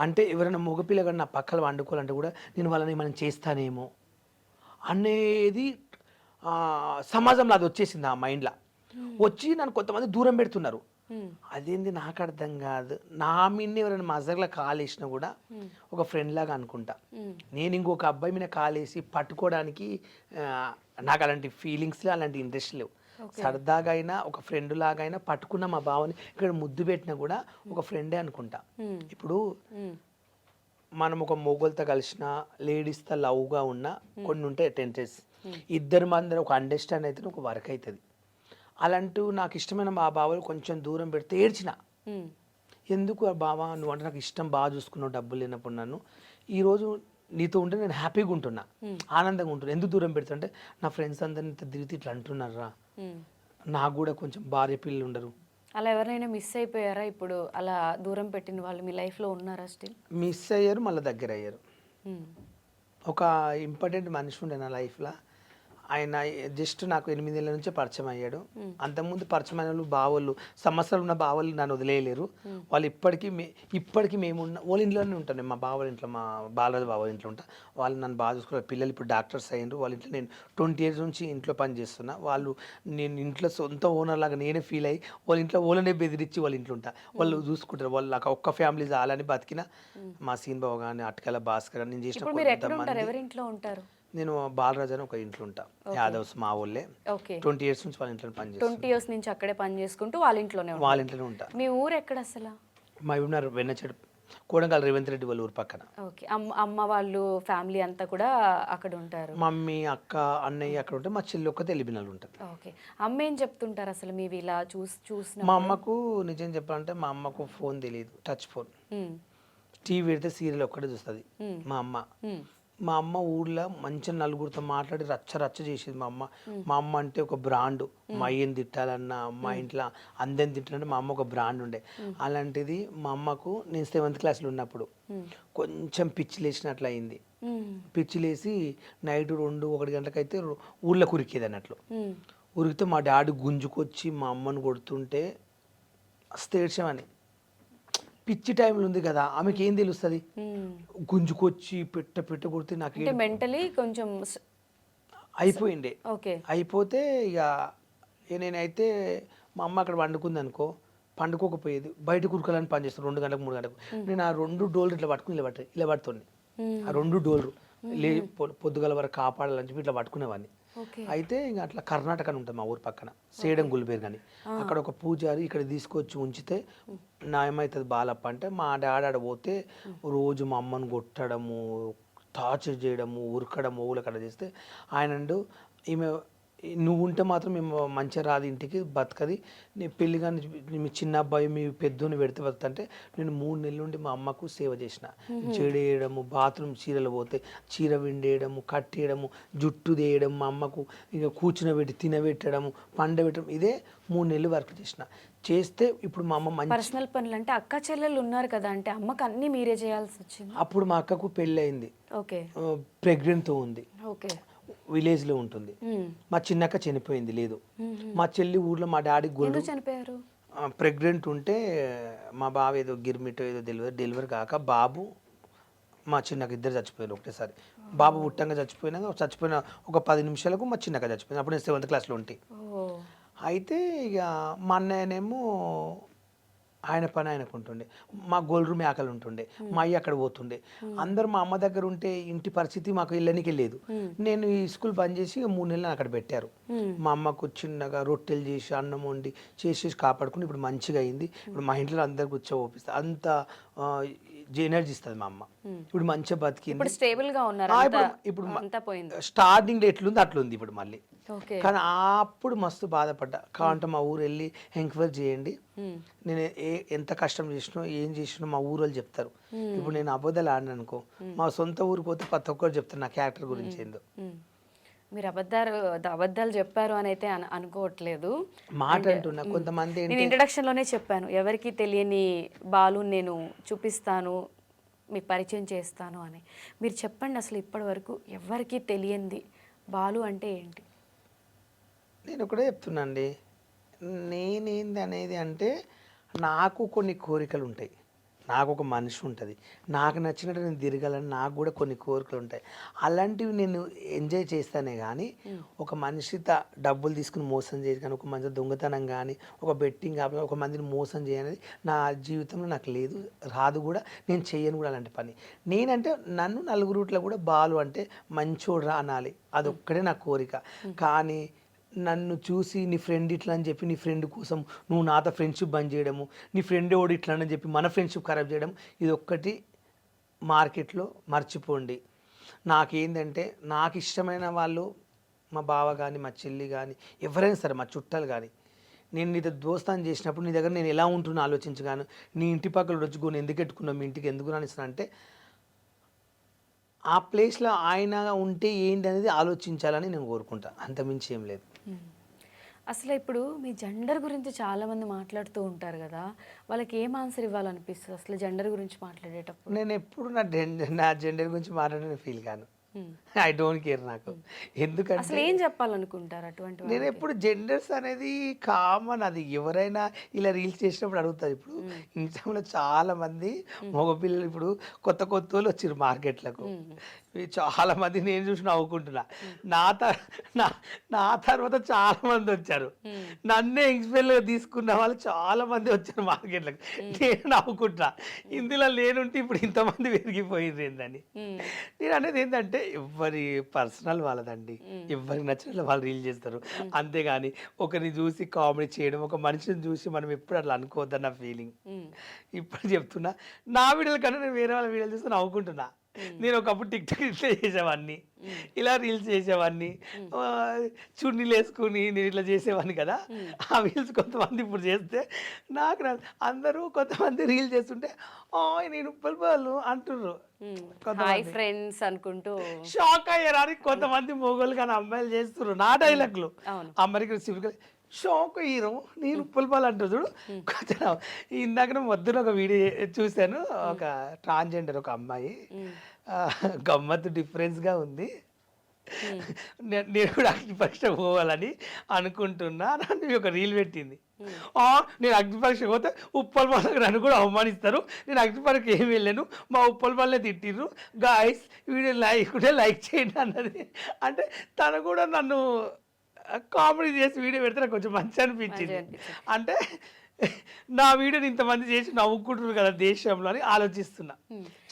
అంటే ఎవరైనా మగపిల్లగా నా పక్కన వండుకోవాలంటే కూడా నేను వాళ్ళని మనం చేస్తానేమో అనేది సమాజంలో అది వచ్చేసింది ఆ మైండ్లో. వచ్చి నన్ను కొంతమంది దూరం పెడుతున్నారు. అదేంది నాకు అర్థం కాదు. నా మీద ఎవరైనా మజర్లో కాలేసినా కూడా ఒక ఫ్రెండ్ లాగా అనుకుంటా. నేను ఇంకొక అబ్బాయి మీద కాలేసి పట్టుకోవడానికి నాకు అలాంటి ఫీలింగ్స్లో అలాంటి ఇంట్రెస్ట్ లేవు. సరదాగా అయినా ఒక ఫ్రెండ్ లాగా అయినా పట్టుకున్న మా బావని ఇక్కడ ముద్దు పెట్టినా కూడా ఒక ఫ్రెండే అనుకుంటా. ఇప్పుడు మనం ఒక మొగోళ్ళతో కలిసిన లేడీస్తో లవ్గా ఉన్న కొన్ని ఉంటాయి టెంటెస్, ఇద్దరు మంది ఒక అండర్స్టాండ్ అయితే ఒక వర్క్ అవుతుంది. అలాంటి నాకు ఇష్టమైన మా బావలు కొంచెం దూరం పెడితే ఏడ్చిన. ఎందుకు బావ నువ్వు అంటే నాకు ఇష్టం, బాగా చూసుకున్నావు, డబ్బులు లేనప్పుడు నన్ను ఈరోజు నీతో ఉంటే నేను హ్యాపీగా ఉంటున్నా, ఆనందంగా ఉంటున్నా. ఎందుకు దూరం పెడుతుంటే నా ఫ్రెండ్స్ అందరిని తిరిగితే ఇట్లా అంటున్నారా, నాకు కూడా కొంచెం భార్య పిల్లలు ఉండరు. అలా ఎవరైనా మిస్ అయిపోయారా ఇప్పుడు? అలా దూరం పెట్టిన వాళ్ళు మీ లైఫ్లో ఉన్నారా స్టిల్? మిస్ అయ్యారు, మళ్ళీ దగ్గర అయ్యారు. ఒక ఇంపార్టెంట్ మనిషి ఉండే నా లైఫ్లో. ఆయన జస్ట్ నాకు 8 ఏళ్ళ నుంచే పరిచయం అయ్యాడు. అంతకుముందు పరిచయం అయిన వాళ్ళు బావోళ్ళు, సంవత్సరాలు ఉన్న బావోళ్ళు నన్ను వదిలేయలేరు. వాళ్ళు ఇప్పటికీ మేము వాళ్ళ ఇంట్లోనే ఉంటాను. మా బావల ఇంట్లో, మా బాలరాజు బావల ఇంట్లో ఉంటా. వాళ్ళు నన్ను బాగా చూసుకున్నారు. పిల్లలు ఇప్పుడు డాక్టర్స్ అయ్యారు. వాళ్ళ ఇంట్లో నేను 20 years నుంచి ఇంట్లో పని చేస్తున్నా. వాళ్ళు నేను ఇంట్లో సొంత ఓనర్ లాగా నేనే ఫీల్ అయ్యి వాళ్ళ ఇంట్లో ఓళ్ళనే బెదిరించి వాళ్ళ ఇంట్లో ఉంటా. వాళ్ళు చూసుకుంటారు. వాళ్ళు నాకు ఒక్క ఫ్యామిలీ చాలని బతికిన. మా సీన్ బావ కానీ, అటకల భాస్కర్ నేను చేసిన ఎవరింట్లో ఉంటారు? నేను బాలరాజు అని ఒక ఇంట్లో ఉంటా. యాదవ్స్ మా ఊళ్ళే. 20 years నుంచి వాళ్ళ ఇంట్లో పని చేస్తాను. 20 years నుంచి అక్కడే పని చేసుకుంటూ వాళ్ళ ఇంట్లోనే ఉంటా. మీ ఊరు ఎక్కడ అసలు? మా ఊరు వెన్నచెడు, కోడంగల్ రేవంత్ రెడ్డి వాళ్ళ ఊరు పక్కన. ఓకే. అమ్మ వాళ్ళు ఫ్యామిలీ అంతా కూడా అక్కడ ఉంటారు? మమ్మీ, అక్క, అన్నయ్య అక్కడ ఉంటే, మా చెల్లి ఒక్కతే ఎలిబినాలు ఉంటుంది. ఓకే. అమ్మ ఏం చెప్తుంటారు అసలు మీవి ఇలా చూసిన? మా అమ్మకు నిజం చెప్పాలంటే మా అమ్మకు ఫోన్ తెలియదు, టచ్ ఫోన్. టీవీ పెడితే సీరియల్ ఒక్కటే చూస్తుంది మా అమ్మ. మా అమ్మ ఊళ్ళో మంచిగా నలుగురితో మాట్లాడి రచ్చ చేసేది మా అమ్మ. మా అమ్మ అంటే ఒక బ్రాండ్. మా అయ్యని తిట్టాలన్నా, మా ఇంట్లో అందరిని తిట్టాలంటే మా అమ్మ ఒక బ్రాండ్ ఉండే. అలాంటిది మా అమ్మకు నేను 7th classలో ఉన్నప్పుడు కొంచెం పిచ్చి లేచినట్లు అయింది. పిచ్చి లేచి నైట్ 2-1 గంటలకైతే ఊళ్ళో కురికేది అన్నట్లు. ఉరికితే మా డాడీ గుంజుకొచ్చి మా అమ్మను కొడుతుంటే ఏడ్చామని. పిచ్చి టైంలో ఉంది కదా, ఆమెకి ఏం తెలుస్తుంది, గుంజుకొచ్చి పెట్ట కొడితే నాకు మెంటలీ కొంచెం అయిపోయిండే. ఓకే. అయిపోతే ఇక నేనైతే మా అమ్మ అక్కడ వండుకుంది అనుకో, పండుకోకపోయేది, బయట కురకాలని పని చేస్తాను 2 గంటలకు 3 గంటలకు. నేను ఆ 2 డోర్లు ఇట్లా పట్టుకుని ఇలా పడుతుంది. ఆ 2 డోర్లు పొద్దుగల వరకు కాపాడాలని చెప్పి ఇట్లా పట్టుకునేవాడిని. అయితే ఇంకా అట్లా కర్ణాటక అని ఉంటుంది మా ఊరు పక్కన, సేడం గుల్బేర్ కానీ. అక్కడ ఒక పూజారి ఇక్కడ తీసుకొచ్చి ఉంచితే ఏమవుతుంది బాలప్ప అంటే, మా డాడీ పోతే రోజు మా అమ్మను కొట్టడము, టార్చర్ చేయడము, ఉరకడము, ఊళ్ళక్కడ చేస్తే ఆయన ఈమె నువ్వు ఉంటే మాత్రం మేము మంచిగా రాదు, ఇంటికి బతకది, నీ పెళ్ళి కానీ మీ చిన్న అబ్బాయి మీ పెద్దోని పెడితే బతుకంటే నేను 3 నెలల నుండి మా అమ్మకు సేవ చేసిన. జడేయడము, బాత్రూమ్ చీరలు పోతే చీర విండేయడము, కట్టేయడము, జుట్టు తీయడం, మా అమ్మకు ఇక కూర్చునబెట్టి తినబెట్టడము, పండబెట్టడం, ఇదే 3 నెలలు వర్క్ చేస్తే ఇప్పుడు మా అమ్మ మంచి పర్సనల్ పనులు. అంటే అక్క చెల్లెలు ఉన్నారు కదా, అంటే అమ్మకి అన్ని మీరే చేయాల్సి వచ్చింది. అప్పుడు మా అక్కకు పెళ్ళి అయింది, ఓకే, ప్రెగ్నెంట్తో ఉంది, ఓకే, విలేజ్లో ఉంటుంది. మా చిన్నక్క చనిపోయింది, లేదు. మా చెల్లి ఊర్లో మా డాడీ గొల్లు చనిపోయారు. ప్రెగ్నెంట్ ఉంటే మా బావ ఏదో గిర్మిటో ఏదో డెలివరీ కాక బాబు మా చిన్నక్క ఇద్దరు చచ్చిపోయారు ఒకటేసారి. బాబు పుట్టంగా చచ్చిపోయిన ఒక 10 నిమిషాలకు మా చిన్నక్క చచ్చిపోయింది. అప్పుడు నేను 7th classలో ఉంటే. అయితే ఇక మా అన్నయ్యనేమో ఆయన పని ఆయనకు ఉంటుండే, మా గోల్డ్ మేకలు ఉంటుండే, మా అయ్య అక్కడ పోతుండే, అందరు మా అమ్మ దగ్గర ఉంటే ఇంటి పరిస్థితి మాకు వెళ్ళనికి లేదు. నేను ఈ స్కూల్ బంద్ చేసి 3 నెలలు అక్కడ పెట్టారు. మా అమ్మకు చిన్నగా రొట్టెలు చేసి అన్నం వండి చేసేసి కాపాడుకుని ఇప్పుడు మంచిగా అయింది. ఇప్పుడు మా ఇంట్లో అందరు కూర్చోపిస్తుంది, అంత ఎనర్జీ ఇస్తుంది మా అమ్మ. ఇప్పుడు మంచిగా బతికింది. ఇప్పుడు స్టేబుల్ గా ఉన్నారు, ఇప్పుడు అంతా పోయింది. స్టార్టింగ్ ఎట్లుంది అట్లుంది ఇప్పుడు మళ్ళీ. ఓకే. కానీ అప్పుడు మస్తు బాధపడ్డా. కావంటే మా ఊరు వెళ్ళి ఎంక్వైరీ చేయండి, నేను ఎంత కష్టం చేసినో ఏం చేసినో మా ఊరు వాళ్ళు చెప్తారు. ఇప్పుడు నేను అబద్ధాలు ఆడిన అనుకో, మా సొంత ఊరికి పోతే ప్రతి ఒక్కరు చెప్తారు నా క్యారెక్టర్ గురించి ఏందో. మీరు అబద్ధాలు చెప్పారు అని అయితే అనుకోవట్లేదు, మాట అంటున్నా. కొంతమంది నేను ఇంట్రడక్షన్ లోనే చెప్పాను, ఎవరికి తెలియని బాలు నేను చూపిస్తాను, మీకు పరిచయం చేస్తాను అని. మీరు చెప్పండి అసలు ఇప్పటి వరకు ఎవరికి తెలియంది బాలు అంటే ఏంటి? నేను కూడా చెప్తున్నాండి, నేనేంది అనేది అంటే నాకు కొన్ని కోరికలు ఉంటాయి, నాకు ఒక మనిషి ఉంటుంది, నాకు నచ్చినట్టు నేను తిరగాలని నాకు కూడా కొన్ని కోరికలు ఉంటాయి. అలాంటివి నేను ఎంజాయ్ చేస్తానే కానీ ఒక మనిషితో డబ్బులు తీసుకుని మోసం చేయదు కానీ, ఒక మంచి దొంగతనం కానీ, ఒక బెట్టింగ్ కానీ, ఒక మందిని మోసం చేయనేది నా జీవితంలో నాకు లేదు, రాదు కూడా, నేను చెయ్యను కూడా అలాంటి పని. నేనంటే నన్ను నలుగురుట్లో కూడా బాలు అంటే మంచోడు అనాలి, అదొక్కడే నా కోరిక. కానీ నన్ను చూసి నీ ఫ్రెండ్ ఇట్లా అని చెప్పి నీ ఫ్రెండ్ కోసం నువ్వు నాతో ఫ్రెండ్షిప్ బంద్ చేయడము, నీ ఫ్రెండ్ ఎవడు ఇట్లా అని చెప్పి మన ఫ్రెండ్షిప్ ఖరాబ్ చేయడం, ఇది ఒక్కటి మార్కెట్లో మర్చిపోండి. నాకేంటంటే నాకు ఇష్టమైన వాళ్ళు, మా బావ కానీ మా చెల్లి కానీ ఎవరైనా సరే, మా చుట్టాలు కానీ, నేను నీతో దోస్తాను చేసినప్పుడు నీ దగ్గర నేను ఎలా ఉంటున్నా ఆలోచించగాను, నీ ఇంటి పక్కన వచ్చి నేను ఎందుకు ఎట్టుకున్నావు, మీ ఇంటికి ఎందుకు రానిస్తాను అంటే ఆ ప్లేస్లో ఆయన ఉంటే ఏంటి అనేది ఆలోచించాలని నేను కోరుకుంటా, అంతమించి ఏం లేదు. అసలు ఇప్పుడు మీ జెండర్ గురించి చాలామంది మాట్లాడుతూ ఉంటారు కదా, వాళ్ళకి ఏం ఆన్సర్ ఇవ్వాలనిపిస్తుంది అసలు జెండర్ గురించి మాట్లాడేటప్పుడు? నేను ఎప్పుడు నా జెండర్ గురించి మాట్లాడిన ఫీల్ కాను, ఐ డోంట్ కేర్. నాకు ఎందుకంటే అసలు ఏం చెప్పాలనుకుంటారు అటువంటి నేను ఎప్పుడు జెండర్స్ అనేది కామన్, అది ఎవరైనా ఇలా రీల్స్ చేసినప్పుడు అడుగుతారు. ఇప్పుడు ఇన్స్టాగ్రామ్లో చాలా మంది మగపిల్లలు ఇప్పుడు కొత్త వాళ్ళు వచ్చారు మార్కెట్లకు, చాలా మంది నేను చూసి నవ్వుకుంటున్నా. నా తర్వాత చాలా మంది వచ్చారు, నన్నే ఎక్స్పెల్ తీసుకున్న వాళ్ళు చాలా మంది వచ్చారు మార్కెట్లకు, నేను నవ్వుకుంటున్నా. ఇందులో లేనుంటే ఇప్పుడు ఇంతమంది పెరిగిపోయింది ఏందని. నేను అనేది ఏంటంటే ఎవరి పర్సనల్ వాళ్ళదండి, ఎవరికి నచ్చిన వాళ్ళు రీల్ చేస్తారు, అంతేగాని ఒకరిని చూసి కామెడీ చేయడం, ఒక మనిషిని చూసి మనం ఎప్పుడు అట్లా అనుకోవద్దన్న ఫీలింగ్. ఇప్పుడు చెప్తున్నా, నా వీడియోల కన్నా నేను వేరే వాళ్ళ వీడియోలు చూస్తే నవ్వుకుంటున్నా. నేను ఒకప్పుడు టిక్టాక్ ఇట్లా చేసేవాడిని, ఇలా రీల్స్ చేసేవాడిని, చున్నీలు వేసుకుని నేను ఇట్లా చేసేవాడిని కదా. ఆ రీల్స్ కొంతమంది ఇప్పుడు చేస్తే నాకు అందరూ కొంతమంది రీల్ చేస్తుంటే నేను ఉప్పల్ అంటున్నారు, హాయ్ ఫ్రెండ్స్ అనుకుంటూ షాక్ అయ్యారు. కొంతమంది మొగోళ్ళు కానీ అమ్మాయిలు చేస్తున్నారు నా డైలాగ్లు, అమ్మరికి సివిల్ షాక్ హీరో నేను ఉప్పల్ అంటారు చూడు. కొంచెం ఇందాక వద్దున ఒక వీడియో చూశాను, ఒక ట్రాన్స్జెండర్ ఒక అమ్మాయి, గమ్మత్తు డిఫరెన్స్గా ఉంది. నేను కూడా అగ్ని పరీక్ష పోవాలని అనుకుంటున్నా అని ఒక రీల్ పెట్టింది. నేను అగ్ని పరీక్ష పోతే ఉప్పల్ వాళ్ళకి నన్ను కూడా అవమానిస్తారు, నేను అగ్ని పరీక్ష ఏమి వెళ్ళాను, మా ఉప్పల్ వాళ్ళే తిట్టిర్రు, గాయస్ వీడియో లైక్ చేయండి అన్నది. అంటే తను కూడా నన్ను కామెడీ చేసి వీడియో పెడితే నాకు కొంచెం మంచి అనిపించింది. అంటే నా వీడియోని ఇంతమంది చేసి నవ్వుకుంటున్నారు కదా దేశంలో అని ఆలోచిస్తున్నా.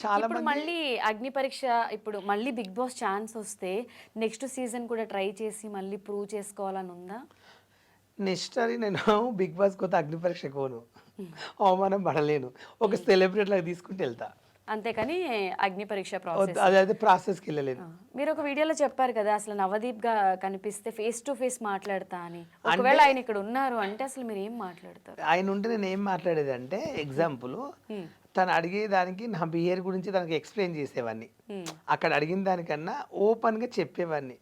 చాలా ఇప్పుడు మళ్ళీ అగ్ని పరీక్ష, ఇప్పుడు మళ్ళీ బిగ్ బాస్ ఛాన్స్ వస్తే నెక్స్ట్ సీజన్ కూడా ట్రై చేసి మళ్ళీ ప్రూవ్ చేసుకోవాలని ఉందా? నెక్స్ట్ అది నేను బిగ్ బాస్ కొత్త అగ్ని పరీక్ష కోను, అవమానం పడలేను, ఒక సెలబ్రిటీ లాగా తీసుకుంటూ వెళ్తా, అంతేకాని అగ్ని పరీక్ష ప్రాసెస్ అదే ప్రాసెస్కి వెళ్ళలేదు. మీరు ఒక వీడియోలో చెప్పారు కదా, అసలు నవదీప్ గా కనిపిస్తే ఫేస్ టు ఫేస్ మాట్లాడతా అని. ఒకవేళ ఆయన ఇక్కడ ఉన్నారు అంటే అసలు మీరు ఏం మాట్లాడతారు? ఆయన ఉంటే నేను ఏం మాట్లాడేది అంటే, ఎగ్జాంపుల్ తను అడిగేదానికి నా బిహేవియర్ గురించి తనకి ఎక్స్ప్లెయిన్ చేసేవాడిని, అక్కడ అడిగిన దానికన్నా ఓపెన్గా చెప్పేవాడిని.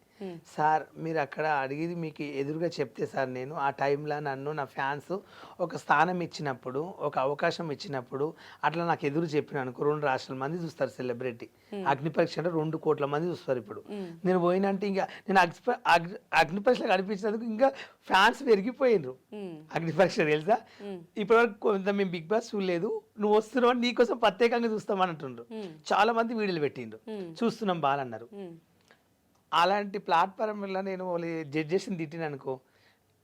సార్ మీరు అక్కడ అడిగేది మీకు ఎదురుగా చెప్తే సార్, నేను ఆ టైంలో నన్ను నా ఫ్యాన్స్ ఒక స్థానం ఇచ్చినప్పుడు, ఒక అవకాశం ఇచ్చినప్పుడు అట్లా నాకు ఎదురు చెప్పిన అనుకో, 2 రాష్ట్రాల మంది చూస్తారు సెలబ్రిటీ. అగ్ని పరీక్ష అంటే 2 కోట్ల మంది చూస్తారు. ఇప్పుడు నేను పోయినంటే ఇంకా నేను అగ్ని పరీక్షలో కనిపించినందుకు ఇంకా ఫ్యాన్స్ పెరిగిపోయినరు. అగ్ని పరీక్ష తెలుసా, ఇప్పటివరకు కొంత మేము బిగ్ బాస్ చూడలేదు, నువ్వు వస్తున్నావు అని నీకోసం ప్రత్యేకంగా చూస్తామని అంటుండ్రు. చాలా మంది వీడియోలు పెట్టిండ్రు, చూస్తున్నాం బాగా అన్నారు. అలాంటి ప్లాట్ఫామ్లో నేను జడ్జెస్ని తిట్టిన అనుకో,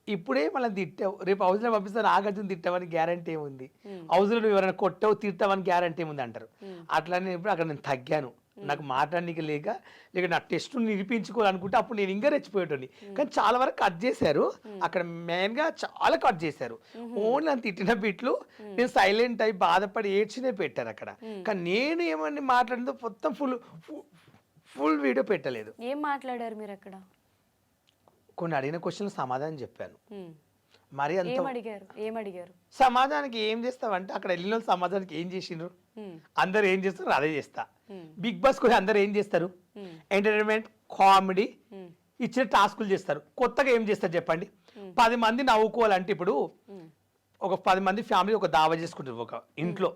ఇప్పుడే మళ్ళీ తిట్టావు, రేపు హౌస్లో పంపిస్తే నాగార్జున తిట్టావని గ్యారంటీ ఏముంది, హౌస్లో నువ్వు ఎవరైనా కొట్టావు తిట్టావని గ్యారంటీ ఏముంది అంటారు. అట్లానే ఇప్పుడు అక్కడ నేను తగ్గాను, నాకు మాట్లాడడానికి లేక నా టెస్ట్ నిరూపించుకోవాలనుకుంటే అప్పుడు నేను ఇంకా రెచ్చిపోయేటోని. కానీ చాలా వరకు కట్ చేశారు, అక్కడ మెయిన్గా చాలా కట్ చేశారు. ఓన్లీ నన్ను తిట్టిన బిట్లు నేను సైలెంట్ అయి బాధపడి ఏడ్చినే పెట్టారు అక్కడ. కానీ నేను ఏమని మాట్లాడిందో మొత్తం ఫుల్ వీడియో పెట్టలేదు. ఏం మాట్లాడారు మీరు అక్కడ? కొన్ని అడిగిన క్వశ్చన్లు సమాధానం చెప్పాను. మరి అంత ఏమడిగారు? సమాధానానికి ఏం చేస్తావంటే అక్కడ వెళ్ళిన సమాధానానికి ఏం చేసిండ్రు, అందరు ఏం చేస్తారు అదే చేస్తా. బిగ్ బాస్ కూడా అందరు ఏం చేస్తారు, ఎంటర్టైన్మెంట్, కామెడీ ఇచ్చిన టాస్కులు చేస్తారు. కొత్తగా ఏం చేస్తారు చెప్పండి? 10 మంది నవ్వుకోవాలంటే ఇప్పుడు ఒక 10 మంది ఫ్యామిలీ ఒక దావా చేసుకుంటారు ఒక ఇంట్లో.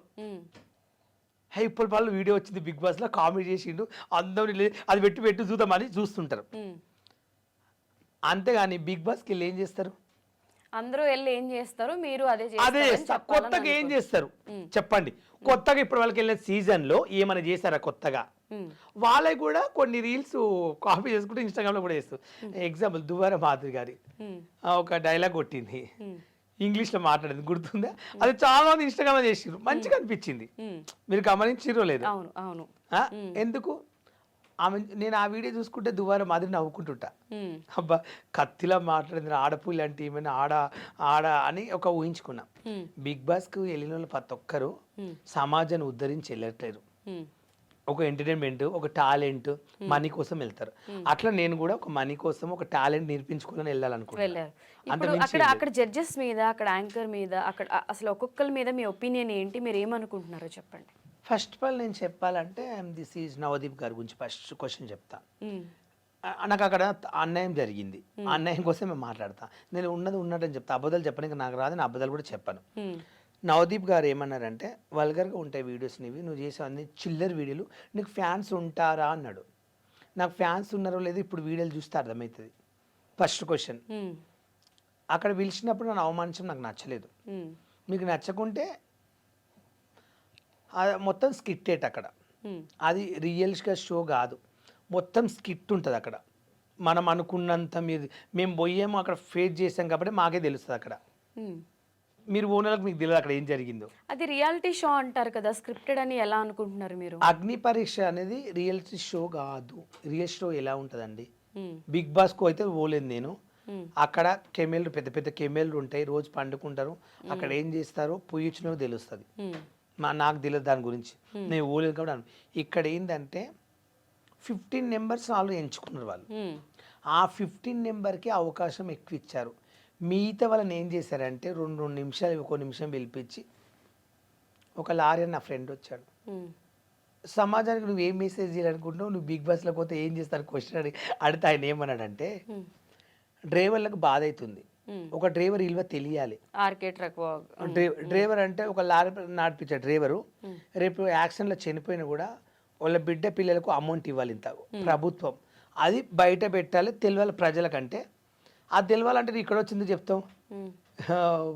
హే ఇప్పుడు వాళ్ళు వీడియో వచ్చింది బిగ్ బాస్ లో, కామెడీ చేసిండు, అందరూ అది పెట్టి చూద్దామని చూస్తుంటారు. అంతేగాని బిగ్ బాస్కి వెళ్ళి ఏం చేస్తారు? అందరూ వెళ్ళి ఏం చేస్తారు, మీరు అదే చేస్తారు. కొత్తగా ఏం చేస్తారు చెప్పండి? కొత్తగా ఇప్పుడు వాళ్ళకి వెళ్ళిన సీజన్ లో ఏమైనా చేశారా కొత్తగా? వాళ్ళకి కూడా కొన్ని రీల్స్ కాపీ చేసుకుంటే ఇన్స్టాగ్రామ్ లో కూడా చేస్తారు. ఎగ్జాంపుల్ దువ్వార మాధురి గారి ఒక డైలాగ్ కొట్టింది, ఇంగ్లీష్ లో మాట్లాడింది, గుర్తుందా? అది చాలా మంది ఇన్స్టాగ్రామ్ లో చేసిర్రు, మంచిగా అనిపించింది. మీరు గమనించిరో లేదు? అవును. ఎందుకు ఆమె, నేను ఆ వీడియో చూసుకుంటే దువ్వార మాదిరి నవ్వుకుంటుంటా. అబ్బా కత్తిలా మాట్లాడింది, ఆడపుల్లి అంటే ఏమైనా ఆడ అని ఒక ఊహించుకున్నా. బిగ్ బాస్కు వెళ్ళిన వాళ్ళు ప్రతి ఒక్కరు సమాజాన్ని ఉద్ధరించి వెళ్ళట్లేరు. ఒక ఎంటర్టైన్మెంట్, ఒక టాలెంట్, మనీ కోసం వెళ్తారు. అట్లా నేను కూడా ఒక మనీ కోసం ఒక టాలెంట్ నేర్పించుకోవాలని వెళ్ళాలనుకుంటున్నాను. అక్కడ జడ్జెస్ మీద, అక్కడ యాంకర్ మీద, అక్కడ అసలు ఒక్కొక్కరి మీద మీ ఒపీనియన్ ఏంటి, మీరు ఏమనుకుంటున్నారో చెప్పండి. ఫస్ట్ ఆఫ్ ఆల్ నేను చెప్పాలంటే దిస్ ఈజ్ నవదీప్ గారి గురించి ఫస్ట్ క్వశ్చన్ చెప్తా. నాకు అక్కడ అన్యాయం జరిగింది, అన్యాయం కోసం మేము మాట్లాడతా. నేను ఉన్నదని చెప్తా, అబద్ధాలు చెప్పడానికి నాకు రాదు, నేను అబద్ధాలు కూడా చెప్పాను. నవదీప్ గారు ఏమన్నారంటే, వల్గర్గా ఉంటాయి వీడియోస్ నీవి, నువ్వు చేసే అన్ని చిల్లర్ వీడియోలు, నీకు ఫ్యాన్స్ ఉంటారా అన్నాడు. నాకు ఫ్యాన్స్ ఉన్నారో లేదో ఇప్పుడు వీడియోలు చూస్తే అర్థమవుతుంది. First question. అక్కడ పిలిచినప్పుడు నన్ను అవమానించడం నాకు నచ్చలేదు. మీకు నచ్చకుంటే మొత్తం స్కిట్టేట్ అక్కడ, అది రియల్గా షో కాదు, మొత్తం స్కిట్ ఉంటుంది అక్కడ. మనం అనుకున్నంత మేము పోయాము అక్కడ ఫేస్ చేసాం కాబట్టి మాకే తెలుస్తుంది అక్కడ. మీరు ఓనర్లకు మీకు తెలియదు అక్కడ ఏం జరిగిందో. అది రియాలిటీ షో అంటారు కదా, స్క్రిప్టెడ్ అని ఎలా అనుకుంటున్నారు మీరు? అగ్ని పరీక్ష అనేది రియాలిటీ షో కాదు. రియల్ షో ఎలా ఉంటుందండి? బిగ్ బాస్కు అయితే పోలేదు నేను. అక్కడ కెమెల్లు, పెద్ద పెద్ద కెమెల్లు ఉంటాయి, రోజు పండుకుంటారు. అక్కడ ఏం చేస్తారో పొయ్యిచ్చినో తెలుస్తుంది. నాకు తెలియదు దాని గురించి, నేను ఓలేదు కాబట్టి. ఇక్కడ ఏంటంటే 15 నెంబర్స్ వాళ్ళు ఎంచుకున్నారు. వాళ్ళు ఆ 15 నెంబర్కి అవకాశం ఎక్కువ ఇచ్చారు. మిగతా వాళ్ళని ఏం చేశారంటే 2 నిమిషాలు, 1 నిమిషం పిలిపించి, ఒక లారీ నా ఫ్రెండ్ వచ్చాడు, సమాజానికి నువ్వు ఏం మెసేజ్ చేయాలనుకుంటున్నావు, నువ్వు బిగ్ బాస్లో పోతే ఏం చేస్తాను క్వశ్చన్ అడిగితే ఆయన ఏమన్నాడంటే, డ్రైవర్లకు బాధ అవుతుంది, ఒక డ్రైవర్ విలువ తెలియాలి. డ్రైవర్ అంటే ఒక లారీ నడిపించే డ్రైవరు రేపు యాక్సిడెంట్లో చనిపోయినా కూడా వాళ్ళ బిడ్డ పిల్లలకు అమౌంట్ ఇవ్వాలి ఇంత ప్రభుత్వం, అది బయట పెట్టాలి, తెలియాలి ప్రజలకంటే. అది తెలియాలంటే నువ్వు ఇక్కడ వచ్చింది చెప్తాం,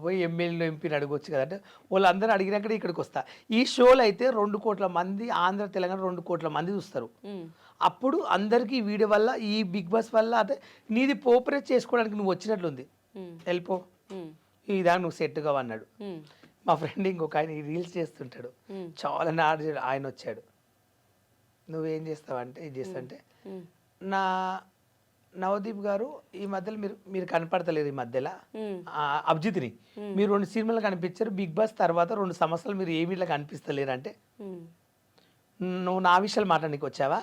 పోయి ఎమ్మెల్యేలు ఎంపీని అడగవచ్చు కదంటే, వాళ్ళందరూ అడిగినాక ఇక్కడికి వస్తా. ఈ షోలో అయితే 2 కోట్ల మంది, ఆంధ్ర తెలంగాణ 2 కోట్ల మంది చూస్తారు. అప్పుడు అందరికీ ఈ వీడియో వల్ల, ఈ బిగ్ బాస్ వల్ల, అదే నీది పోపరేట్ చేసుకోవడానికి నువ్వు వచ్చినట్లుంది, వెళ్ళిపో, ఈ దాన్ని నువ్వు సెట్ కావు అన్నాడు. మా ఫ్రెండ్ ఇంకొక ఆయన రీల్స్ చేస్తుంటాడు, చాలా నాడు ఆయన వచ్చాడు, నువ్వేం చేస్తావంటే ఇది చేస్తాంటే, నా నవదీప్ గారు ఈ మధ్యలో మీరు కనపడతలేరు, ఈ మధ్యలో అభిజిత్ని మీరు 2 సినిమాలు కనిపించారు, బిగ్ బాస్ తర్వాత 2 సంవత్సరాలు మీరు ఏమి ఇట్లా కనిపిస్తలేరు అంటే, నువ్వు నా విషయాలు మాట్లాడడానికి వచ్చావా,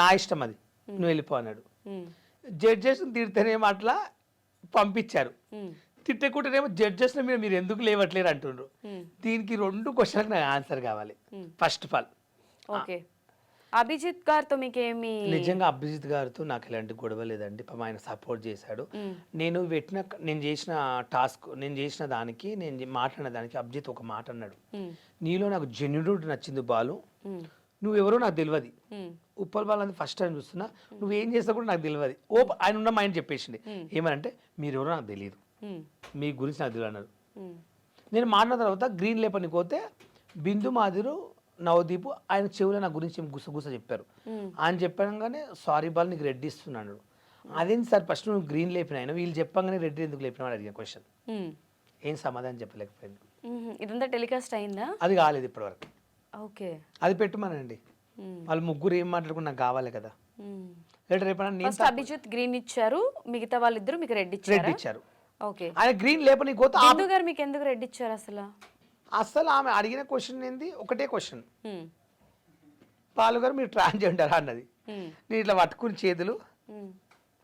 నా ఇష్టం అది, నువ్వు వెళ్ళిపో అన్నాడు. జడ్జెస్ తిడితేనేమో అట్లా పంపించారు, తిట్టకుంటేనేమో జడ్జెస్ మీద మీరు ఎందుకు లేవట్లేరు అంటుండ్రు. దీనికి 2 క్వశ్చన్లకు నాకు ఆన్సర్ కావాలి. First of all, okay, Abhijit గారితో మీకేమి? నిజంగా అభిజిత్ గారితో నాకు ఎలాంటి గొడవ లేదండి, ఆయన సపోర్ట్ చేశాడు. నేను చేసిన టాస్క్, నేను చేసిన దానికి, నేను మాట్లాడిన దానికి అభిజిత్ ఒక మాట అన్నాడు, నీలో నాకు జెన్యునిటీ నచ్చింది బాలు, నువ్వెవరో నాకు తెలియదు, ఉప్పల్ బాలు అని ఫస్ట్ టైం చూస్తున్నా, నువ్వేం చేస్తా కూడా నాకు తెలియదు. ఆయన ఉన్న మైండ్ చెప్పేసింది, ఏమనంటే మీరెవరో నాకు తెలియదు, మీ గురించి నాకు తెలియదు అన్నారు. నేను మాట్లాడిన తర్వాత గ్రీన్ లేపనికి పోతే బిందు మాదిరు, నవదీపు ఆయన చెవులో నా గురించి గుసగుస చెప్పారు. ఆయన చెప్పగానే సారీ బాల్ నీకు రెడ్ ఇస్తున్నాడు. అదేంటి సార్ ఫస్ట్ నువ్వు గ్రీన్ లేపిన ఆయన వీళ్ళు చెప్పంగానే రెడ్ ఎందుకు లేపిన అని అడిగిన క్వశ్చన్. మ్మ్. ఏం సమాధానం చెప్పలేకపోయింది. ఇదంతా టెలికాస్ట్ అయిందా? అది కాలేదు ఇప్పటివరకు. ఓకే. అది పెట్టమనండి. వాళ్ళు ముగ్గురు ఏం మాట్లాడుకుని నాకు కావాలి కదా. లేదా రేపు నేను ఫస్ట్ అభిజిత్ గ్రీన్ ఇచ్చారు, మిగతా వాళ్ళిద్దరు మీకు రెడ్ రెడ్ ఇచ్చారు. ఇచ్చారు. ఓకే. ఆయన గ్రీన్ లేపని గోత బిందు గారు మీకు ఎందుకు రెడ్ ఇచ్చారు అసలు? అసలు ఆమె అడిగిన క్వశ్చన్ ఏంది, ఒకటే క్వశ్చన్, మ్మ్. పాలు గారు మీరు ట్రాన్స్జెండర్ అన్నది. మ్మ్. నేను ఇట్లా పట్టుకుని చేతులు మ్మ్.